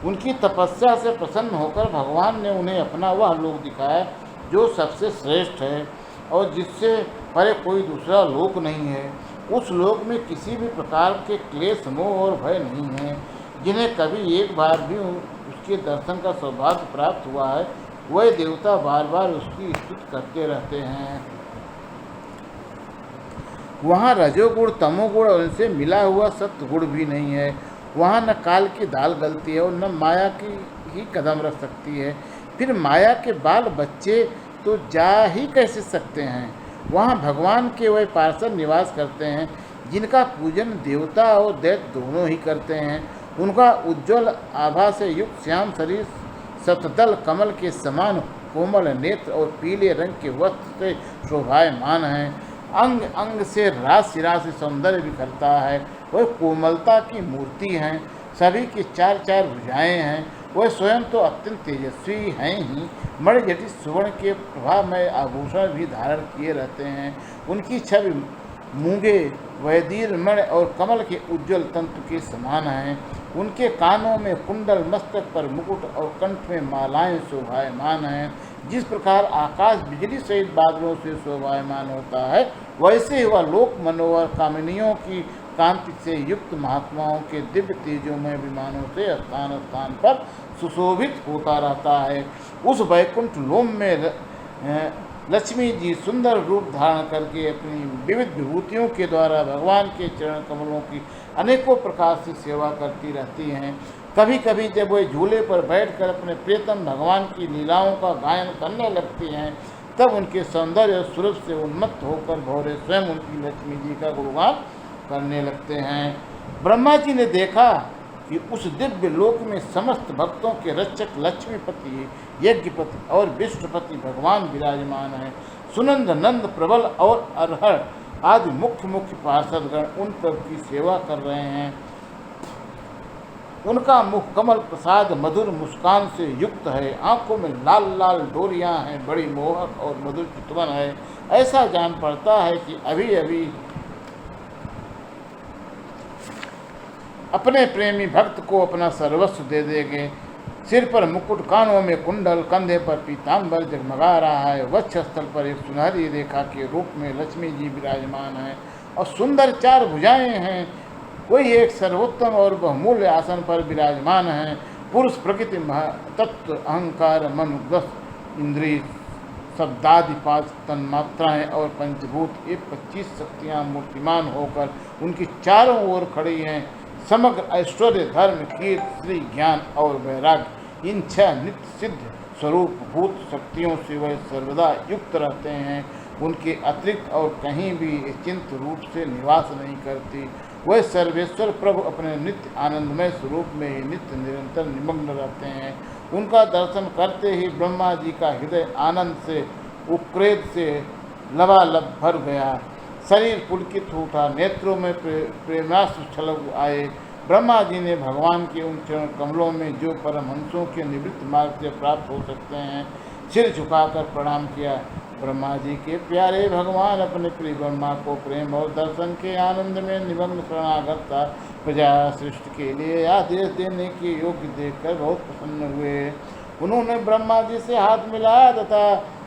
उनकी तपस्या से प्रसन्न होकर भगवान ने उन्हें अपना वह लोक दिखाया जो सबसे श्रेष्ठ है और जिससे परे कोई दूसरा लोक नहीं है। उस लोक में किसी भी प्रकार के क्लेश, मोह और भय नहीं है। जिन्हें कभी एक बार भी उसके दर्शन का सौभाग्य प्राप्त हुआ है, वह देवता बार बार उसकी स्तुति करते रहते हैं। वहाँ रजोगुण, तमोगुण और उनसे मिला हुआ सत्वगुण भी नहीं है। वहाँ न काल की दाल गलती है और न माया की ही कदम रख सकती है। फिर माया के बाल बच्चे तो जा ही कैसे सकते हैं। वहाँ भगवान के वह पार्षद निवास करते हैं जिनका पूजन देवता और दैत्य दोनों ही करते हैं। उनका उज्ज्वल आभा से युक्त श्याम शरीर सतदल कमल के समान कोमल नेत्र और पीले रंग के वस्त्र से शोभायमान है। अंग अंग से राशि राशि सौंदर्य बिखरता है। वह कोमलता की मूर्ति हैं। सभी की 4 भुजाएं हैं। वह स्वयं तो अत्यंत तेजस्वी हैं ही, मणिजटित सुवर्ण के प्रभामय आभूषण भी धारण किए रहते हैं। उनकी छवि मूंगे, वैदीर मणि और कमल के उज्ज्वल तंतु के समान हैं। उनके कानों में कुंडल, मस्तक पर मुकुट और कंठ में मालाएं शोभायमान हैं। जिस प्रकार आकाश बिजली सहित बादलों से शोभायमान होता है, वैसे ही वह लोक मनोहर कामिनियों की कांति से युक्त महात्माओं के दिव्य तेजोमय विमानों से स्थान स्थान पर सुशोभित होता रहता है। उस वैकुंठ लोम में लक्ष्मी जी सुंदर रूप धारण करके अपनी विविध विभूतियों के द्वारा भगवान के चरण कमलों की अनेकों प्रकार से सेवा करती रहती हैं। कभी कभी जब वे झूले पर बैठकर अपने प्रियतम भगवान की लीलाओं का गायन करने लगती हैं, तब उनके सौंदर्य और स्वरूप से उन्मत्त होकर भौरे स्वयं उनकी लक्ष्मी जी का गुणगान करने लगते हैं। ब्रह्मा जी ने देखा कि उस दिव्य लोक में समस्त भक्तों के रक्षक लक्ष्मीपति, यज्ञपति और विष्णुपति भगवान विराजमान हैं। सुनंद, नंद, प्रबल और अरहर आदि मुख्य मुख्य पार्षदगण उन पर की सेवा कर रहे हैं। उनका मुख कमल प्रसाद मधुर मुस्कान से युक्त है। आंखों में लाल लाल डोरियां हैं, बड़ी मोहक और मधुर चितवन है। ऐसा जान पड़ता है कि अभी अभी अपने प्रेमी भक्त को अपना सर्वस्व दे देंगे। सिर पर मुकुट, कानों में कुंडल, कंधे पर पीताम्बर जगमगा रहा है। वक्ष स्थल पर एक सुनहरी रेखा के रूप में लक्ष्मी जी विराजमान है और सुंदर 4 भुजाएं हैं। कोई एक सर्वोत्तम और बहुमूल्य आसन पर विराजमान है। पुरुष, प्रकृति, तत्व, अहंकार, मन, दस इंद्रिय, शब्दादि 5 तन्मात्राएँ और पंचभूत, ये 25 शक्तियाँ मूर्तिमान होकर उनकी चारों ओर खड़ी हैं। समग्र ऐश्वर्य, धर्म, कीर्ति, श्री, ज्ञान और वैराग्य, इन 6 नित्य सिद्ध स्वरूप भूत शक्तियों से वह सर्वदा युक्त रहते हैं। उनके अतिरिक्त और कहीं भी चिंत रूप से निवास नहीं करती। वह सर्वेश्वर प्रभु अपने नित्य आनंदमय स्वरूप में ही नित्य निरंतर निमग्न रहते हैं। उनका दर्शन करते ही ब्रह्मा जी का हृदय आनंद से, उक्रेद से लबालब भर गया। शरीर पुलकित उठा, नेत्रों में प्रेमाश्रु छलक आए। ब्रह्मा जी ने भगवान के उन चरण कमलों में जो परमहंसों के निवृत्त मार्ग से प्राप्त हो सकते हैं, सिर झुकाकर प्रणाम किया। ब्रह्मा जी के प्यारे भगवान अपने प्रिय ब्रह्मा को प्रेम और दर्शन के आनंद में निमग्न शरणागत था प्रजा सृष्टि के लिए आदेश देने के योग्य देखकर बहुत प्रसन्न हुए। उन्होंने ब्रह्मा जी से हाथ मिलाया तथा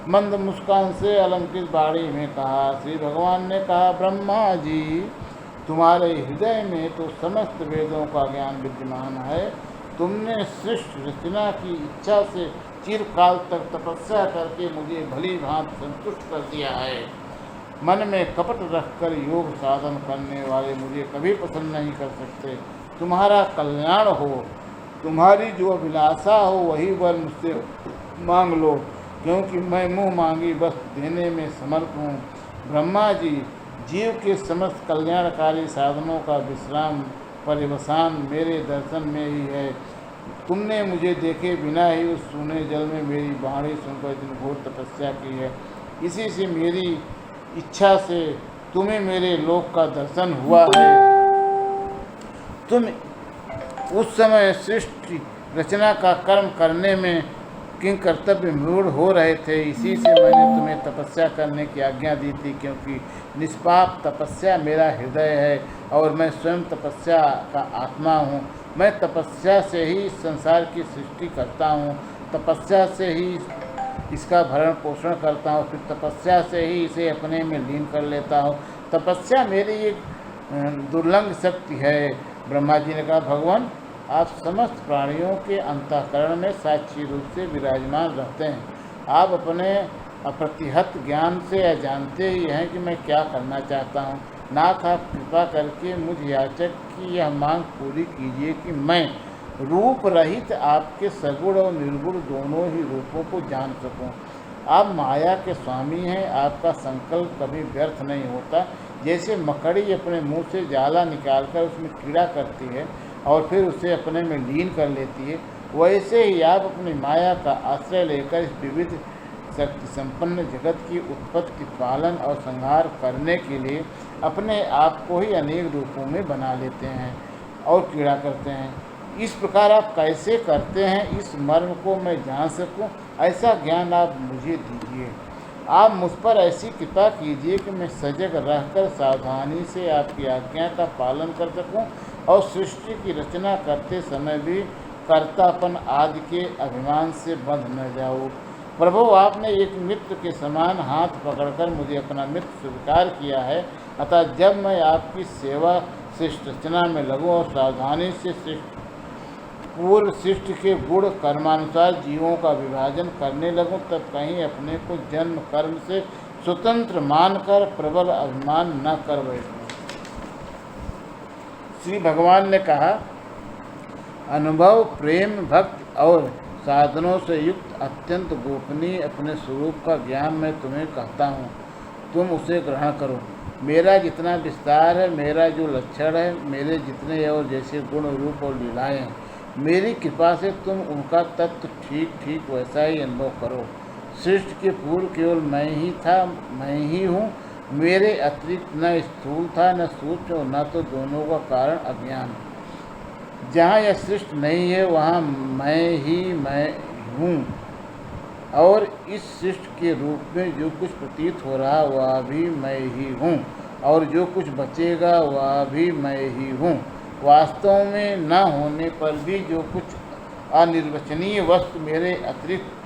मंद मुस्कान से अलंकृत बाणी में कहा। श्री भगवान ने कहा, ब्रह्मा जी, तुम्हारे हृदय में तो समस्त वेदों का ज्ञान विद्यमान है। तुमने सृष्टि रचना की इच्छा से चिरकाल तक तपस्या करके मुझे भली भांति संतुष्ट कर दिया है। मन में कपट रखकर योग साधन करने वाले मुझे कभी पसंद नहीं कर सकते। तुम्हारा कल्याण हो, तुम्हारी जो अभिलाषा हो वही वर मुझसे मांग लो, क्योंकि मैं मुँह मांगी वस्तु देने में समर्थ हूँ। ब्रह्मा जी, जीव के समस्त कल्याणकारी साधनों का विश्राम पर्यवसान मेरे दर्शन में ही है। तुमने मुझे देखे बिना ही उस सूने जल में मेरी वाणी सुनकर इतनी घोर तपस्या की है। इसी से मेरी इच्छा से तुम्हें मेरे लोक का दर्शन हुआ है। तुम उस समय सृष्टि रचना का कर्म करने में किंग कर्तव्य मूढ़ हो रहे थे। इसी से मैंने तुम्हें तपस्या करने की आज्ञा दी थी, क्योंकि निष्पाप तपस्या मेरा हृदय है और मैं स्वयं तपस्या का आत्मा हूँ। मैं तपस्या से ही इस संसार की सृष्टि करता हूँ, तपस्या से ही इसका भरण पोषण करता हूँ, फिर तपस्या से ही इसे अपने में लीन कर लेता हूँ। तपस्या मेरी एक दुर्लंघ शक्ति है। ब्रह्मा जी ने कहा, भगवान आप समस्त प्राणियों के अंतःकरण में साक्षी रूप से विराजमान रहते हैं। आप अपने अप्रतिहत ज्ञान से यह जानते ही हैं कि मैं क्या करना चाहता हूँ। नाथ आप कृपा करके मुझ याचक की यह मांग पूरी कीजिए कि मैं रूप रहित आपके सगुण और निर्गुण दोनों ही रूपों को जान सकूं। आप माया के स्वामी हैं, आपका संकल्प कभी व्यर्थ नहीं होता। जैसे मकड़ी अपने मुंह से जाला निकालकर उसमें कीड़ा करती है और फिर उसे अपने में लीन कर लेती है, वैसे ही आप अपनी माया का आश्रय लेकर इस विविध शक्ति संपन्न जगत की उत्पत्ति, पालन और संहार करने के लिए अपने आप को ही अनेक रूपों में बना लेते हैं और कीड़ा करते हैं। इस प्रकार आप कैसे करते हैं, इस मर्म को मैं जान सकूं, ऐसा ज्ञान आप मुझे दीजिए। आप मुझ पर ऐसी कृपा कीजिए कि मैं सजग रहकर सावधानी से आपकी आज्ञा का पालन कर सकूं और सृष्टि की रचना करते समय भी कर्तापन आदि के अभिमान से बंध न जाऊं। प्रभु आपने एक मित्र के समान हाथ पकड़कर मुझे अपना मित्र स्वीकार किया है, अतः जब मैं आपकी सेवा सृष्टि रचना में लगूं और सावधानी से पूर्व सृष्टि के गुण कर्मानुसार जीवों का विभाजन करने लगूं, तब कहीं अपने को जन्म कर्म से स्वतंत्र मानकर प्रबल अभिमान न कर बैठूं। श्री भगवान ने कहा, अनुभव, प्रेम, भक्ति और साधनों से युक्त अत्यंत गोपनीय अपने स्वरूप का ज्ञान मैं तुम्हें कहता हूँ, तुम उसे ग्रहण करो। मेरा जितना विस्तार है, मेरा जो लक्षण है, मेरे जितने और जैसे गुण रूप और लीलाएँ हैं, मेरी कृपा से तुम उनका तत्व ठीक ठीक वैसा ही अनुभव करो। सृष्टि के पूर्व केवल मैं ही था, मैं ही हूँ। मेरे अतिरिक्त न स्थूल था न सूक्ष्म और न तो दोनों का कारण अज्ञान। जहाँ यह सृष्टि नहीं है वहाँ मैं हूँ और इस सृष्टि के रूप में जो कुछ प्रतीत हो रहा वह भी मैं ही हूँ और जो कुछ बचेगा वह भी मैं ही हूँ। वास्तव में न होने पर भी जो कुछ अनिर्वचनीय वस्तु मेरे अतिरिक्त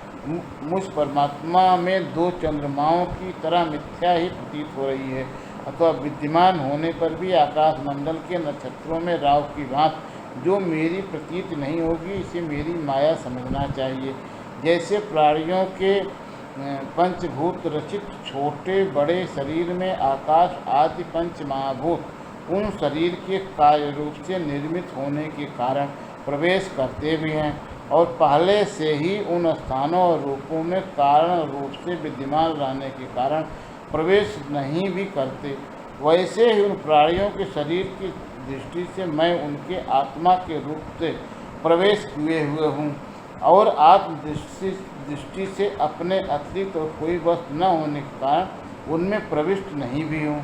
मुझ परमात्मा में दो चंद्रमाओं की तरह मिथ्या ही प्रतीत हो रही है, अथवा विद्यमान होने पर भी आकाश मंडल के नक्षत्रों में राव की भांति जो मेरी प्रतीत नहीं होगी, इसे मेरी माया समझना चाहिए। जैसे प्राणियों के पंचभूत रचित छोटे बड़े शरीर में आकाश आदि पंच महाभूत उन शरीर के कार्य रूप से निर्मित होने के कारण प्रवेश करते भी हैं और पहले से ही उन स्थानों और रूपों में कारण रूप से विद्यमान रहने के कारण प्रवेश नहीं भी करते, वैसे ही उन प्राणियों के शरीर की दृष्टि से मैं उनके आत्मा के रूप से प्रवेश किए हुए हूँ और आत्म दृष्टि से अपने अतिरिक्त और कोई वस्तु न होने के कारण उनमें प्रविष्ट नहीं भी हूँ।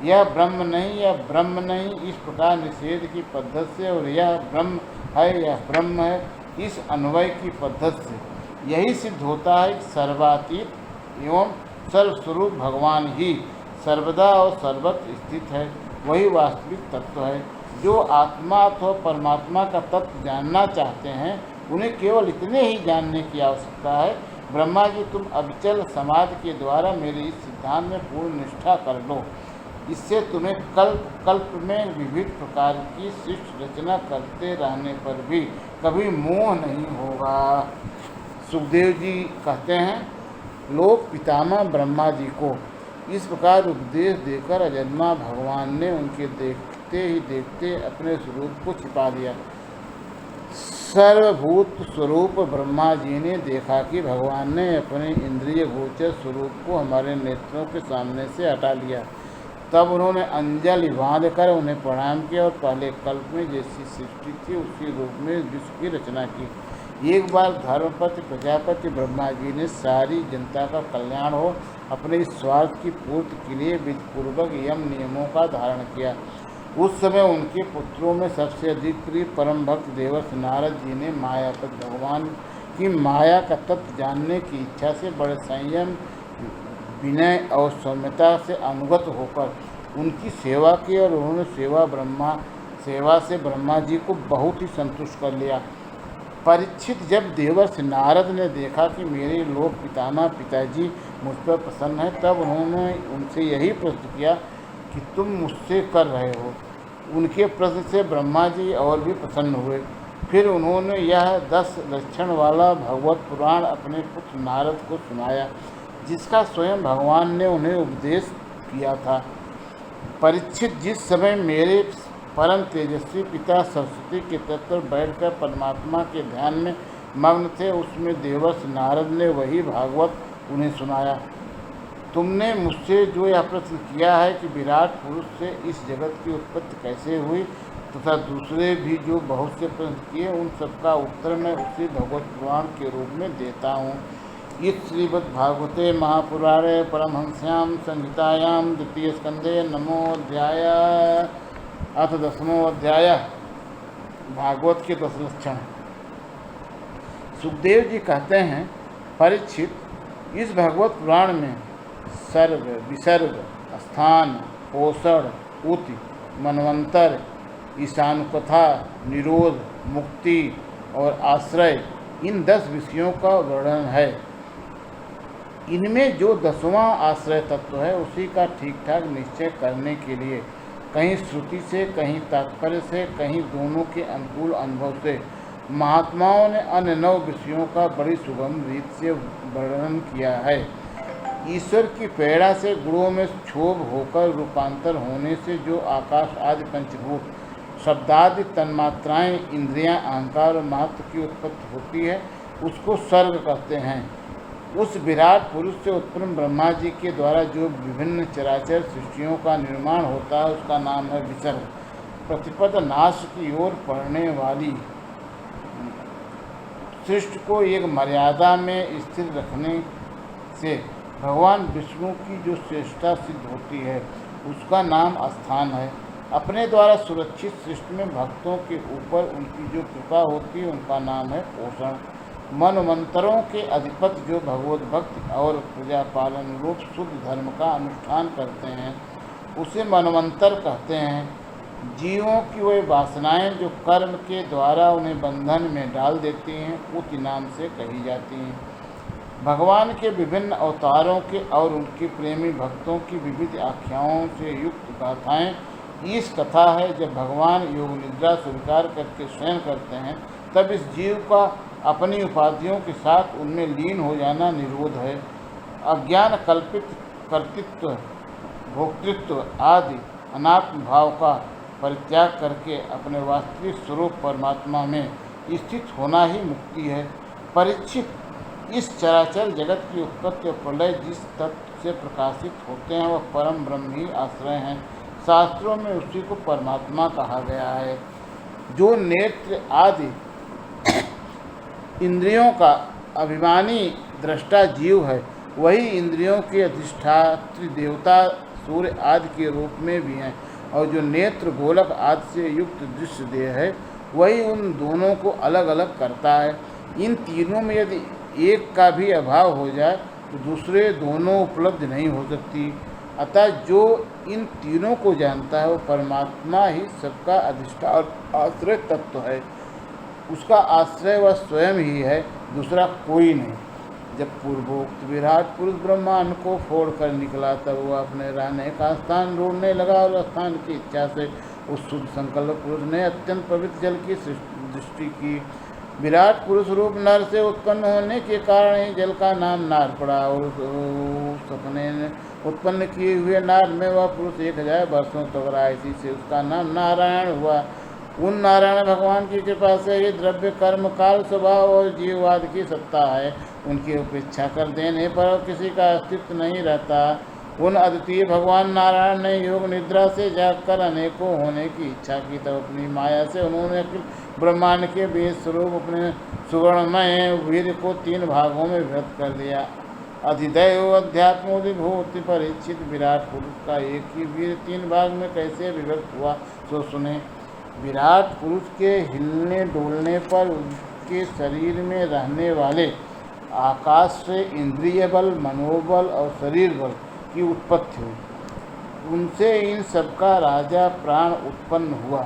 यह ब्रह्म नहीं, यह ब्रह्म नहीं, इस प्रकार निषेध की पद्धति से और यह ब्रह्म है, यह ब्रह्म है, इस अन्वय की पद्धति से यही सिद्ध होता है कि सर्वातीत एवं सर्वस्वरूप भगवान ही सर्वदा और सर्वत्र स्थित है, वही वास्तविक तत्व है। जो आत्मा अथवा परमात्मा का तत्व जानना चाहते हैं उन्हें केवल इतने ही जानने की आवश्यकता है, ब्रह्मा जी तुम अविचल समाधि के द्वारा मेरे इस सिद्धांत में पूर्ण निष्ठा कर लो, इससे तुम्हें कल्प कल्प में विविध प्रकार की सृष्टि रचना करते रहने पर भी कभी मोह नहीं होगा। सुखदेव जी कहते हैं, लोक पितामह ब्रह्मा जी को इस प्रकार उपदेश देकर अजन्मा भगवान ने उनके देखते ही देखते अपने स्वरूप को छिपा दिया। सर्वभूत स्वरूप ब्रह्मा जी ने देखा कि भगवान ने अपने इंद्रिय गोचर स्वरूप को हमारे नेत्रों के सामने से हटा लिया। तब उन्होंने अंजलि बांध कर उन्हें प्रणाम किया और पहले कल्प में जैसी सृष्टि थी उसी रूप में विश्व की रचना की। एक बार धर्मपति प्रजापति ब्रह्मा जी ने सारी जनता का कल्याण हो अपने इस स्वार्थ की पूर्ति के लिए विधिपूर्वक यम नियमों का धारण किया। उस समय उनके पुत्रों में सबसे अधिक प्रिय परम भक्त देवर्षि नारद जी ने मायापति भगवान की माया का तत्व जानने की इच्छा से बड़े संयम, विनय और सौम्यता से अनुगत होकर उनकी सेवा की और उन्होंने सेवा से ब्रह्मा जी को बहुत ही संतुष्ट कर लिया। परीक्षित, जब देवर्षि नारद ने देखा कि मेरे लोक पितामह पिताजी मुझ पर प्रसन्न है, तब उन्होंने उनसे यही प्रश्न किया कि तुम मुझसे कर रहे हो। उनके प्रश्न से ब्रह्मा जी और भी प्रसन्न हुए। फिर उन्होंने यह 10 लक्षण वाला भगवत पुराण अपने पुत्र नारद को सुनाया, जिसका स्वयं भगवान ने उन्हें उपदेश किया था। परीक्षित, जिस समय मेरे परम तेजस्वी पिता सरस्वती के तट पर बैठकर परमात्मा के ध्यान में मग्न थे, उसमें देवर्षि नारद ने वही भागवत उन्हें सुनाया। तुमने मुझसे जो यह प्रश्न किया है कि विराट पुरुष से इस जगत की उत्पत्ति कैसे हुई, तथा दूसरे भी जो बहुत से प्रश्न किए, उन सबका उत्तर मैं उसी भगवत पुराण के रूप में देता हूँ। इस श्रीमद्भागवते महापुराणे परमहंस्यां संहितायां द्वितीय स्कंदे नमोऽध्याय अथ 10वां अध्याय भागवत के 10 लक्षण। सुखदेव जी कहते हैं, परीक्षित, इस भगवत पुराण में सर्ग, विसर्ग, स्थान, पोषण, उति, मनवंतर, ईशानुकथा, निरोध, मुक्ति और आश्रय, इन 10 विषयों का वर्णन है। इनमें जो 10वां आश्रय तत्व है उसी का ठीक ठाक निश्चय करने के लिए कहीं श्रुति से, कहीं तात्पर्य से, कहीं दोनों के अनुकूल अनुभव से महात्माओं ने अन्य 9 विषयों का बड़ी सुगम रीत से वर्णन किया है। ईश्वर की प्रेरणा से गुणों में क्षोभ होकर रूपांतर होने से जो आकाश आदि पंचभूत, शब्दादि तन्मात्राएं, इंद्रियां, अहंकार और महत्व की उत्पत्ति होती है, उसको सर्ग कहते हैं। उस विराट पुरुष से उत्पन्न ब्रह्मा जी के द्वारा जो विभिन्न चराचर सृष्टियों का निर्माण होता है, उसका नाम है विसर्ग। प्रतिपद नाश की ओर पड़ने वाली सृष्टि को एक मर्यादा में स्थिर रखने से भगवान विष्णु की जो श्रेष्ठता सिद्ध होती है, उसका नाम स्थान है। अपने द्वारा सुरक्षित सृष्टि में भक्तों के ऊपर उनकी जो कृपा होती है, उनका नाम है पोषण। मनमंत्रों के अधिपति जो भगवत भक्ति और प्रजा पालन रूप शुद्ध धर्म का अनुष्ठान करते हैं, उसे मनमंत्र कहते हैं। जीवों की वे वासनाएं जो कर्म के द्वारा उन्हें बंधन में डाल देती हैं, उति नाम से कही जाती हैं। भगवान के विभिन्न अवतारों के और उनके प्रेमी भक्तों की विविध आख्याओं से युक्त गाथाएं ईश कथा है। जब भगवान योग निद्रा स्वीकार करके शयन करते हैं, तब इस जीव का अपनी उपाधियों के साथ उनमें लीन हो जाना निरोध है। अज्ञान कल्पित कर्तृत्व, भोक्तृत्व आदि अनात्म भाव का परित्याग करके अपने वास्तविक स्वरूप परमात्मा में स्थित होना ही मुक्ति है। परीक्षित, इस चराचर जगत की उत्पत्ति और प्रलय जिस तत्व से प्रकाशित होते हैं, वह परम ब्रह्म ही आश्रय हैं। शास्त्रों में उसी को परमात्मा कहा गया है। जो नेत्र आदि इंद्रियों का अभिमानी दृष्टा जीव है, वही इंद्रियों के अधिष्ठात्री देवता सूर्य आदि के रूप में भी हैं, और जो नेत्र गोलक आदि से युक्त दृश्य देह है, वही उन दोनों को अलग अलग करता है। इन तीनों में यदि एक का भी अभाव हो जाए तो दूसरे दोनों उपलब्ध नहीं हो सकती। अतः जो इन तीनों को जानता है, वो परमात्मा ही सबका अधिष्ठान और आश्रय तत्व है। उसका आश्रय वह स्वयं ही है, दूसरा कोई नहीं। जब पूर्वोक्त विराट पुरुष ब्रह्मांड को फोड़कर निकला, तब वह अपने रहने का स्थान ढूंढने लगा, और स्थान की इच्छा से उस शुद्ध संकल्प पुरुष ने अत्यंत पवित्र जल की सृष्टि की। विराट पुरुष रूप नर से उत्पन्न होने के कारण ही जल का नाम नार पड़ा, और उस अपने उत्पन्न किए हुए नार में वह पुरुष 1000 वर्षों तक रहा, इसी से उसका नाम नारायण हुआ। उन नारायण भगवान की कृपा से ये द्रव्य कर्म काल स्वभाव और जीववाद की सत्ता है। उनकी उपेक्षा कर देने पर किसी का अस्तित्व नहीं रहता। उन अद्वितीय भगवान नारायण ने योग निद्रा से जागकर अनेकों होने की इच्छा की, तब अपनी माया से उन्होंने अखिल ब्रह्मांड के बीज स्वरूप अपने सुवर्णमय वीर को 3 भागों में विभक्त कर दिया। अधिदैव अध्यात्मोदिभूति परीक्षित विराट पुरुष का एक ही वीर 3 भाग में कैसे विभक्त हुआ सो सुने। विराट पुरुष के हिलने डोलने पर उनके शरीर में रहने वाले आकाश से इंद्रिय बल, मनोबल और शरीर बल की उत्पत्ति हुई। उनसे इन सबका राजा प्राण उत्पन्न हुआ।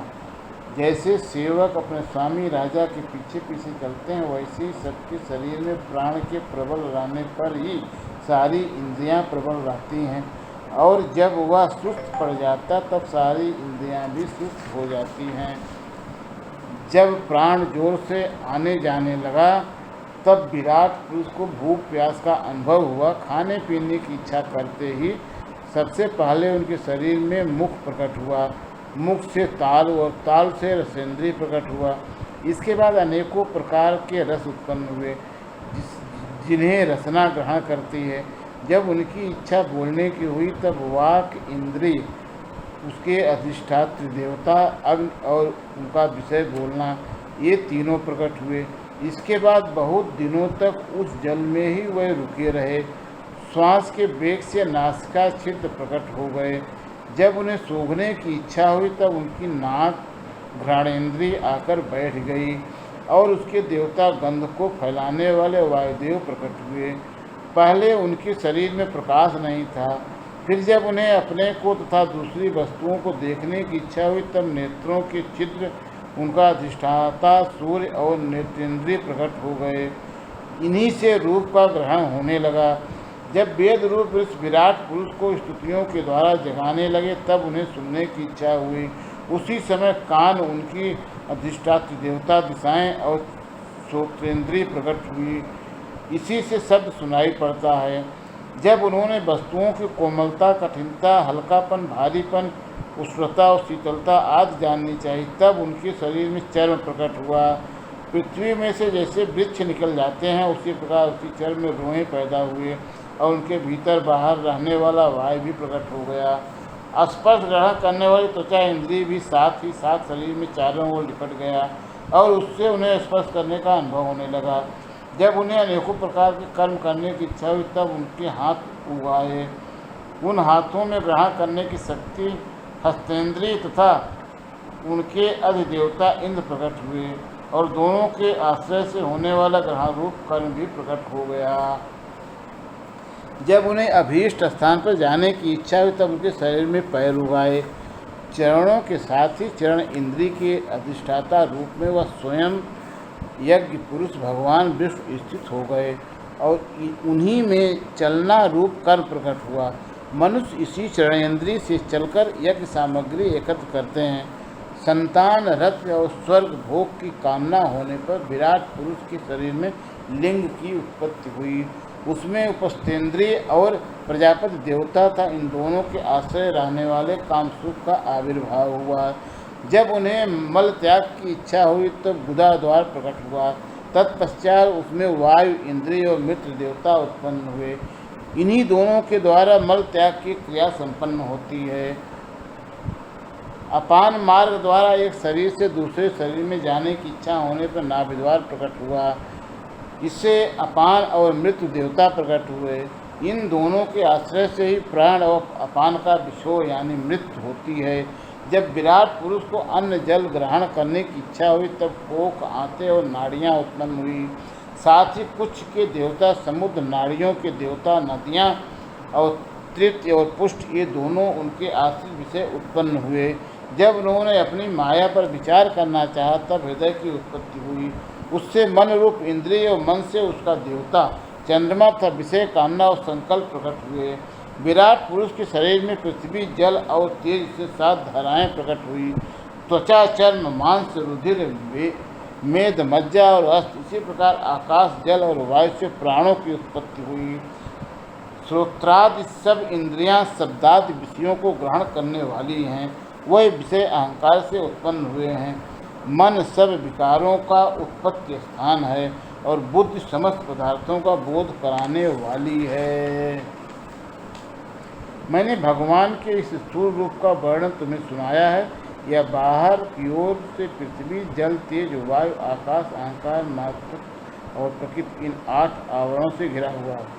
जैसे सेवक अपने स्वामी राजा के पीछे पीछे चलते हैं, वैसे ही सबके शरीर में प्राण के प्रबल रहने पर ही सारी इंद्रियां प्रबल रहती हैं, और जब वह सुस्त पड़ जाता तब सारी इंद्रियां भी सुस्त हो जाती हैं। जब प्राण जोर से आने जाने लगा तब विराट पुरुष को भूख प्यास का अनुभव हुआ। खाने पीने की इच्छा करते ही सबसे पहले उनके शरीर में मुख प्रकट हुआ, मुख से ताल और ताल से रसेंद्रिय प्रकट हुआ। इसके बाद अनेकों प्रकार के रस उत्पन्न हुए जिन्हें रसना ग्रहण करती है। जब उनकी इच्छा बोलने की हुई तब वाक इंद्रिय, उसके अधिष्ठात्री देवता, अग्नि और उनका विषय बोलना, ये तीनों प्रकट हुए। इसके बाद बहुत दिनों तक उस जल में ही वह रुके रहे। श्वास के वेग से नासिका छिद्र प्रकट हो गए। जब उन्हें सूंघने की इच्छा हुई तब उनकी नाक घ्राणेन्द्रिय आकर बैठ गई और उसके देवता गंध को फैलाने वाले वायुदेव प्रकट हुए। पहले उनके शरीर में प्रकाश नहीं था, फिर जब उन्हें अपने को तथा दूसरी वस्तुओं को देखने की इच्छा हुई तब नेत्रों के छिद्र, उनका अधिष्ठाता सूर्य और नेत्रेंद्रिय प्रकट हो गए। इन्हीं से रूप का ग्रहण होने लगा। जब वेद रूप इस विराट पुरुष को स्तुतियों के द्वारा जगाने लगे तब उन्हें सुनने की इच्छा हुई। उसी समय कान, उनकी अधिष्ठात्री देवता, दिशाएं और श्रोत्रेंद्रिय प्रकट हुई। इसी से शब्द सुनाई पड़ता है। जब उन्होंने वस्तुओं की कोमलता, कठिनता, हल्कापन, भारीपन, उष्णता और शीतलता आदि जाननी चाहिए तब उनके शरीर में चर्म प्रकट हुआ। पृथ्वी में से जैसे वृक्ष निकल जाते हैं उसी प्रकार उसी चर्म में रोएं पैदा हुए और उनके भीतर बाहर रहने वाला वायु भी प्रकट हो गया। स्पर्श ग्रहण करने वाली त्वचा इंद्रिय भी साथ ही साथ शरीर में चारों ओर लिपट गया और उससे उन्हें स्पर्श करने का अनुभव होने लगा। जब उन्हें अनेकों प्रकार के कर्म करने की इच्छा हुई तब उनके हाथ उगाए। उन हाथों में ग्रहण करने की शक्ति हस्तेंद्रिय तथा उनके अधिदेवता इंद्र प्रकट हुए और दोनों के आश्रय से होने वाला ग्रहण रूप कर्म भी प्रकट हो गया। जब उन्हें अभीष्ट स्थान पर जाने की इच्छा हुई तब उनके शरीर में पैर उगाए। चरणों के साथ ही चरण इंद्रिय के अधिष्ठाता रूप में वह स्वयं यज्ञ पुरुष भगवान विष्णु स्थित हो गए और उन्हीं में चलना रूप कर्म प्रकट हुआ। मनुष्य इसी चरणेन्द्रिय से चलकर यज्ञ सामग्री एकत्र करते हैं। संतान, रथ और स्वर्ग भोग की कामना होने पर विराट पुरुष के शरीर में लिंग की उत्पत्ति हुई। उसमें उपस्थेंद्रिय और प्रजापति देवता था। इन दोनों के आश्रय रहने वाले कामसुख का आविर्भाव हुआ। जब उन्हें मल त्याग की इच्छा हुई तो गुदा द्वार प्रकट हुआ। तत्पश्चात उसमें वायु इंद्रिय और मित्र देवता उत्पन्न हुए। इन्हीं दोनों के द्वारा मल त्याग की क्रिया संपन्न होती है। अपान मार्ग द्वारा एक शरीर से दूसरे शरीर में जाने की इच्छा होने पर नाभिद्वार प्रकट हुआ। इससे अपान और मृत्यु देवता प्रकट हुए। इन दोनों के आश्रय से ही प्राण और अपान का विषो यानी मृत्यु होती है। जब विराट पुरुष को अन्न जल ग्रहण करने की इच्छा हुई तब कोख, आंतें और नाड़ियाँ उत्पन्न हुई। साथ ही कुछ के देवता समुद्र, नाड़ियों के देवता नदियाँ और तृतीय और पुष्ट, ये दोनों उनके आश्रित विषय उत्पन्न हुए। जब उन्होंने अपनी माया पर विचार करना चाहा तब हृदय की उत्पत्ति हुई। उससे मन रूप इंद्रिय और मन से उसका देवता चंद्रमा तथा विषय कामना और संकल्प प्रकट हुए। विराट पुरुष के शरीर में पृथ्वी, जल और तेज से 7 धाराएं प्रकट हुई। त्वचा, चर्म, मांस, रुधिर, मेद, मज्जा और अस्थि, इसी प्रकार आकाश, जल और वायु से प्राणों की उत्पत्ति हुई। श्रोत्रादि सब इंद्रियां शब्दादि विषयों को ग्रहण करने वाली हैं। वह विषय अहंकार से उत्पन्न हुए हैं। मन सब विकारों का उत्पत्ति स्थान है और बुद्धि समस्त पदार्थों का बोध कराने वाली है। मैंने भगवान के इस स्थूल रूप का वर्णन तुम्हें सुनाया है। यह बाहर की ओर से पृथ्वी, जल, तेज, वायु, आकाश, अहंकार, मातृत्व और प्रकृति, इन 8 आवरणों से घिरा हुआ है।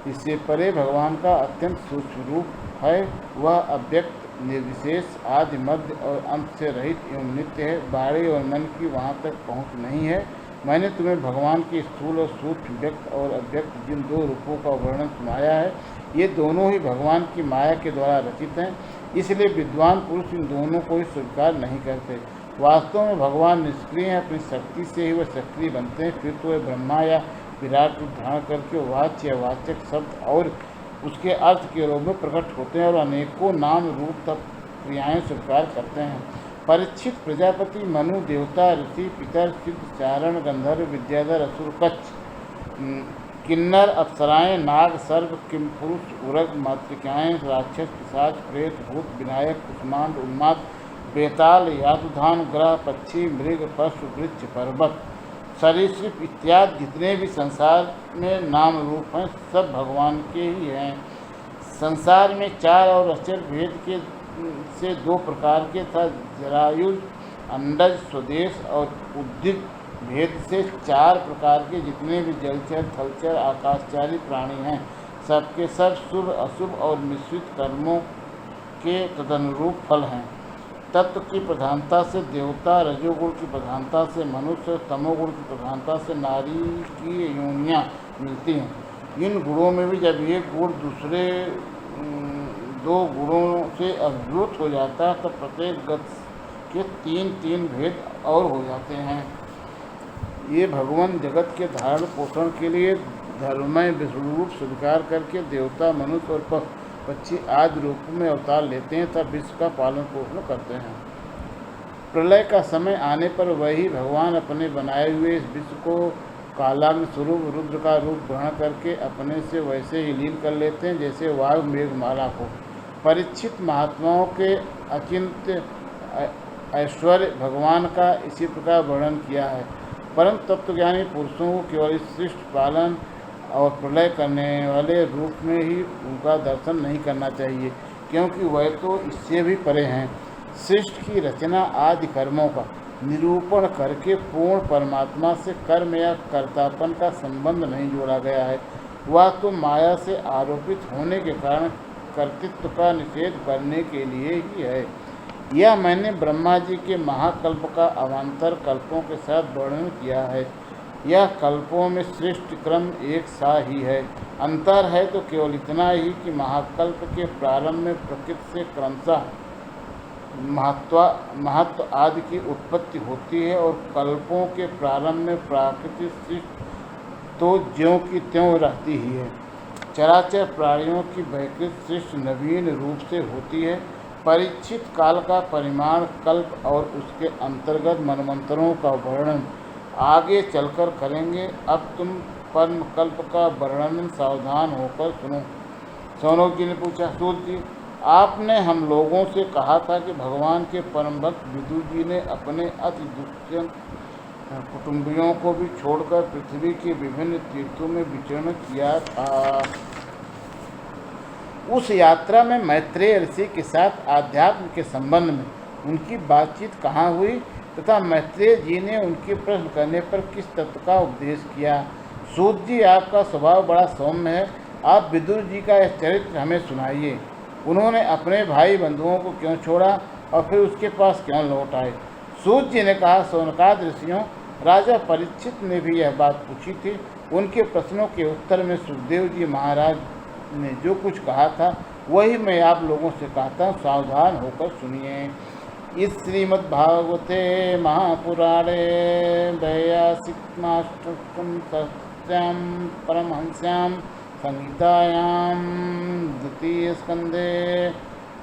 इससे परे भगवान का अत्यंत सूक्ष्म रूप है। वह अव्यक्त, निर्विशेष, आदि, मध्य और अंत से रहित एवं नित्य है। बाड़ी और मन की वहाँ तक पहुँच नहीं है। मैंने तुम्हें भगवान के स्थूल और सूक्ष्म, व्यक्त और अव्यक्त जिन 2 रूपों का वर्णन सुनाया है, ये दोनों ही भगवान की माया के द्वारा रचित हैं। इसलिए विद्वान पुरुष इन दोनों को ही स्वीकार नहीं करते। वास्तव में भगवान निष्क्रिय हैं। अपनी शक्ति से ही वह सक्रिय बनते हैं। फिर तो वे ब्रह्मा या विराट रूप धारण करके वाच्य या वाचक शब्द और उसके अर्थ के रूप में प्रकट होते हैं और अनेकों नाम, रूप तक क्रियाएँ स्वीकार करते हैं। परीक्षित, प्रजापति, मनु, देवता, ऋषि, पितर, सिद्ध, चारण, गंधर्व, विद्याधर, असुर, कच्छ, किन्नर, अप्सराएं, नाग, सर्प, किमपुरुष, उरग, मातृकाएँ, राक्षस, पिशाच, प्रेत, भूत, विनायक, कुष्मांड, उन्माद, बेताल, यादुधान, ग्रह, पक्षी, मृग, पशु, वृक्ष, पर्वत, सरीसृप इत्यादि जितने भी संसार में नाम रूप हैं, सब भगवान के ही हैं। संसार में 4 और अचर भेद के से 2 प्रकार के था। जरायुज, अंडज, स्वदेश और उद्दित भेद से 4 प्रकार के जितने भी जलचर, थलचर, आकाशचारी प्राणी हैं, सबके सब शुभ, अशुभ और मिश्रित कर्मों के तदनुरूप फल हैं। तत्व की प्रधानता से देवता, रजोगुण की प्रधानता से मनुष्य, तमोगुण की प्रधानता से नारी की योनियाँ मिलती हैं। इन गुणों में भी जब एक गुण दूसरे 2 गुणों से अभिभूत हो जाता है, तब प्रत्येक गत के 3-3 भेद और हो जाते हैं। ये भगवान जगत के धारण पोषण के लिए धर्ममय विष्णु रूप स्वीकार करके देवता, मनुष्य और पक्षी आदि रूप में अवतार लेते हैं, तब विश्व का पालन पोषण करते हैं। प्रलय का समय आने पर वही भगवान अपने बनाए हुए इस विश्व को कालाग्नि स्वरूप रुद्र का रूप ग्रहण करके अपने से वैसे ही लीन कर लेते हैं जैसे वायु मेघमाला को। परीक्षित, महात्माओं के अचिंत्य ऐश्वर्य भगवान का इसी प्रकार वर्णन किया है। परंतु तत्वज्ञानी पुरुषों को केवल इस सृष्टि, पालन और प्रलय करने वाले रूप में ही उनका दर्शन नहीं करना चाहिए, क्योंकि वह तो इससे भी परे हैं। सृष्टि की रचना आदि कर्मों का निरूपण करके पूर्ण परमात्मा से कर्म या कर्तापन का संबंध नहीं जोड़ा गया है। वह तो माया से आरोपित होने के कारण कर्तृत्व का निषेध करने के लिए ही है। यह मैंने ब्रह्मा जी के महाकल्प का अवान्तर कल्पों के साथ वर्णन किया है। यह कल्पों में सृष्टि क्रम एक सा ही है। अंतर है तो केवल इतना ही कि महाकल्प के प्रारंभ में प्रकृति से क्रमशः महत्व आदि की उत्पत्ति होती है और कल्पों के प्रारंभ में प्राकृतिक सृष्टि तो ज्यों की त्यों रहती ही है। चराचर प्राणियों की वैकृत सृष्टि नवीन रूप से होती है। परीक्षित, काल का परिमाण कल्प और उसके अंतर्गत मनमंत्रों का वर्णन आगे चलकर करेंगे। अब तुम परम कल्प का वर्णन सावधान होकर सुनो। सौनक जी ने पूछा, सूत जी, आपने हम लोगों से कहा था कि भगवान के परम भक्त विदुर जी ने अपने अति दुष्जन कुटुंबियों को भी छोड़कर पृथ्वी के विभिन्न तीर्थों में विचरण किया था। उस यात्रा में मैत्रेय ऋषि के साथ आध्यात्म के संबंध में उनकी बातचीत कहाँ हुई तथा मैत्रेय जी ने उनके प्रश्न करने पर किस तत्व का उपदेश किया। सूत जी, आपका स्वभाव बड़ा सौम्य है। आप विदुर जी का यह चरित्र हमें सुनाइए। उन्होंने अपने भाई बंधुओं को क्यों छोड़ा और फिर उसके पास क्यों लौट आए। सूत जी ने कहा, सौनकादि ऋषियों, राजा परीक्षित ने भी यह बात पूछी थी। उनके प्रश्नों के उत्तर में सुखदेव जी महाराज ने जो कुछ कहा था वही मैं आप लोगों से कहता हूँ, सावधान होकर सुनिए। इस श्रीमद्भागवते महापुराणे वैयासिकमाष्टकं सत्यां परमहंस्यां संहितायां द्वितीय स्कंदे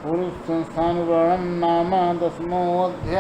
पुरुष संस्थान वर्णन नाम 10मोऽध्यायः।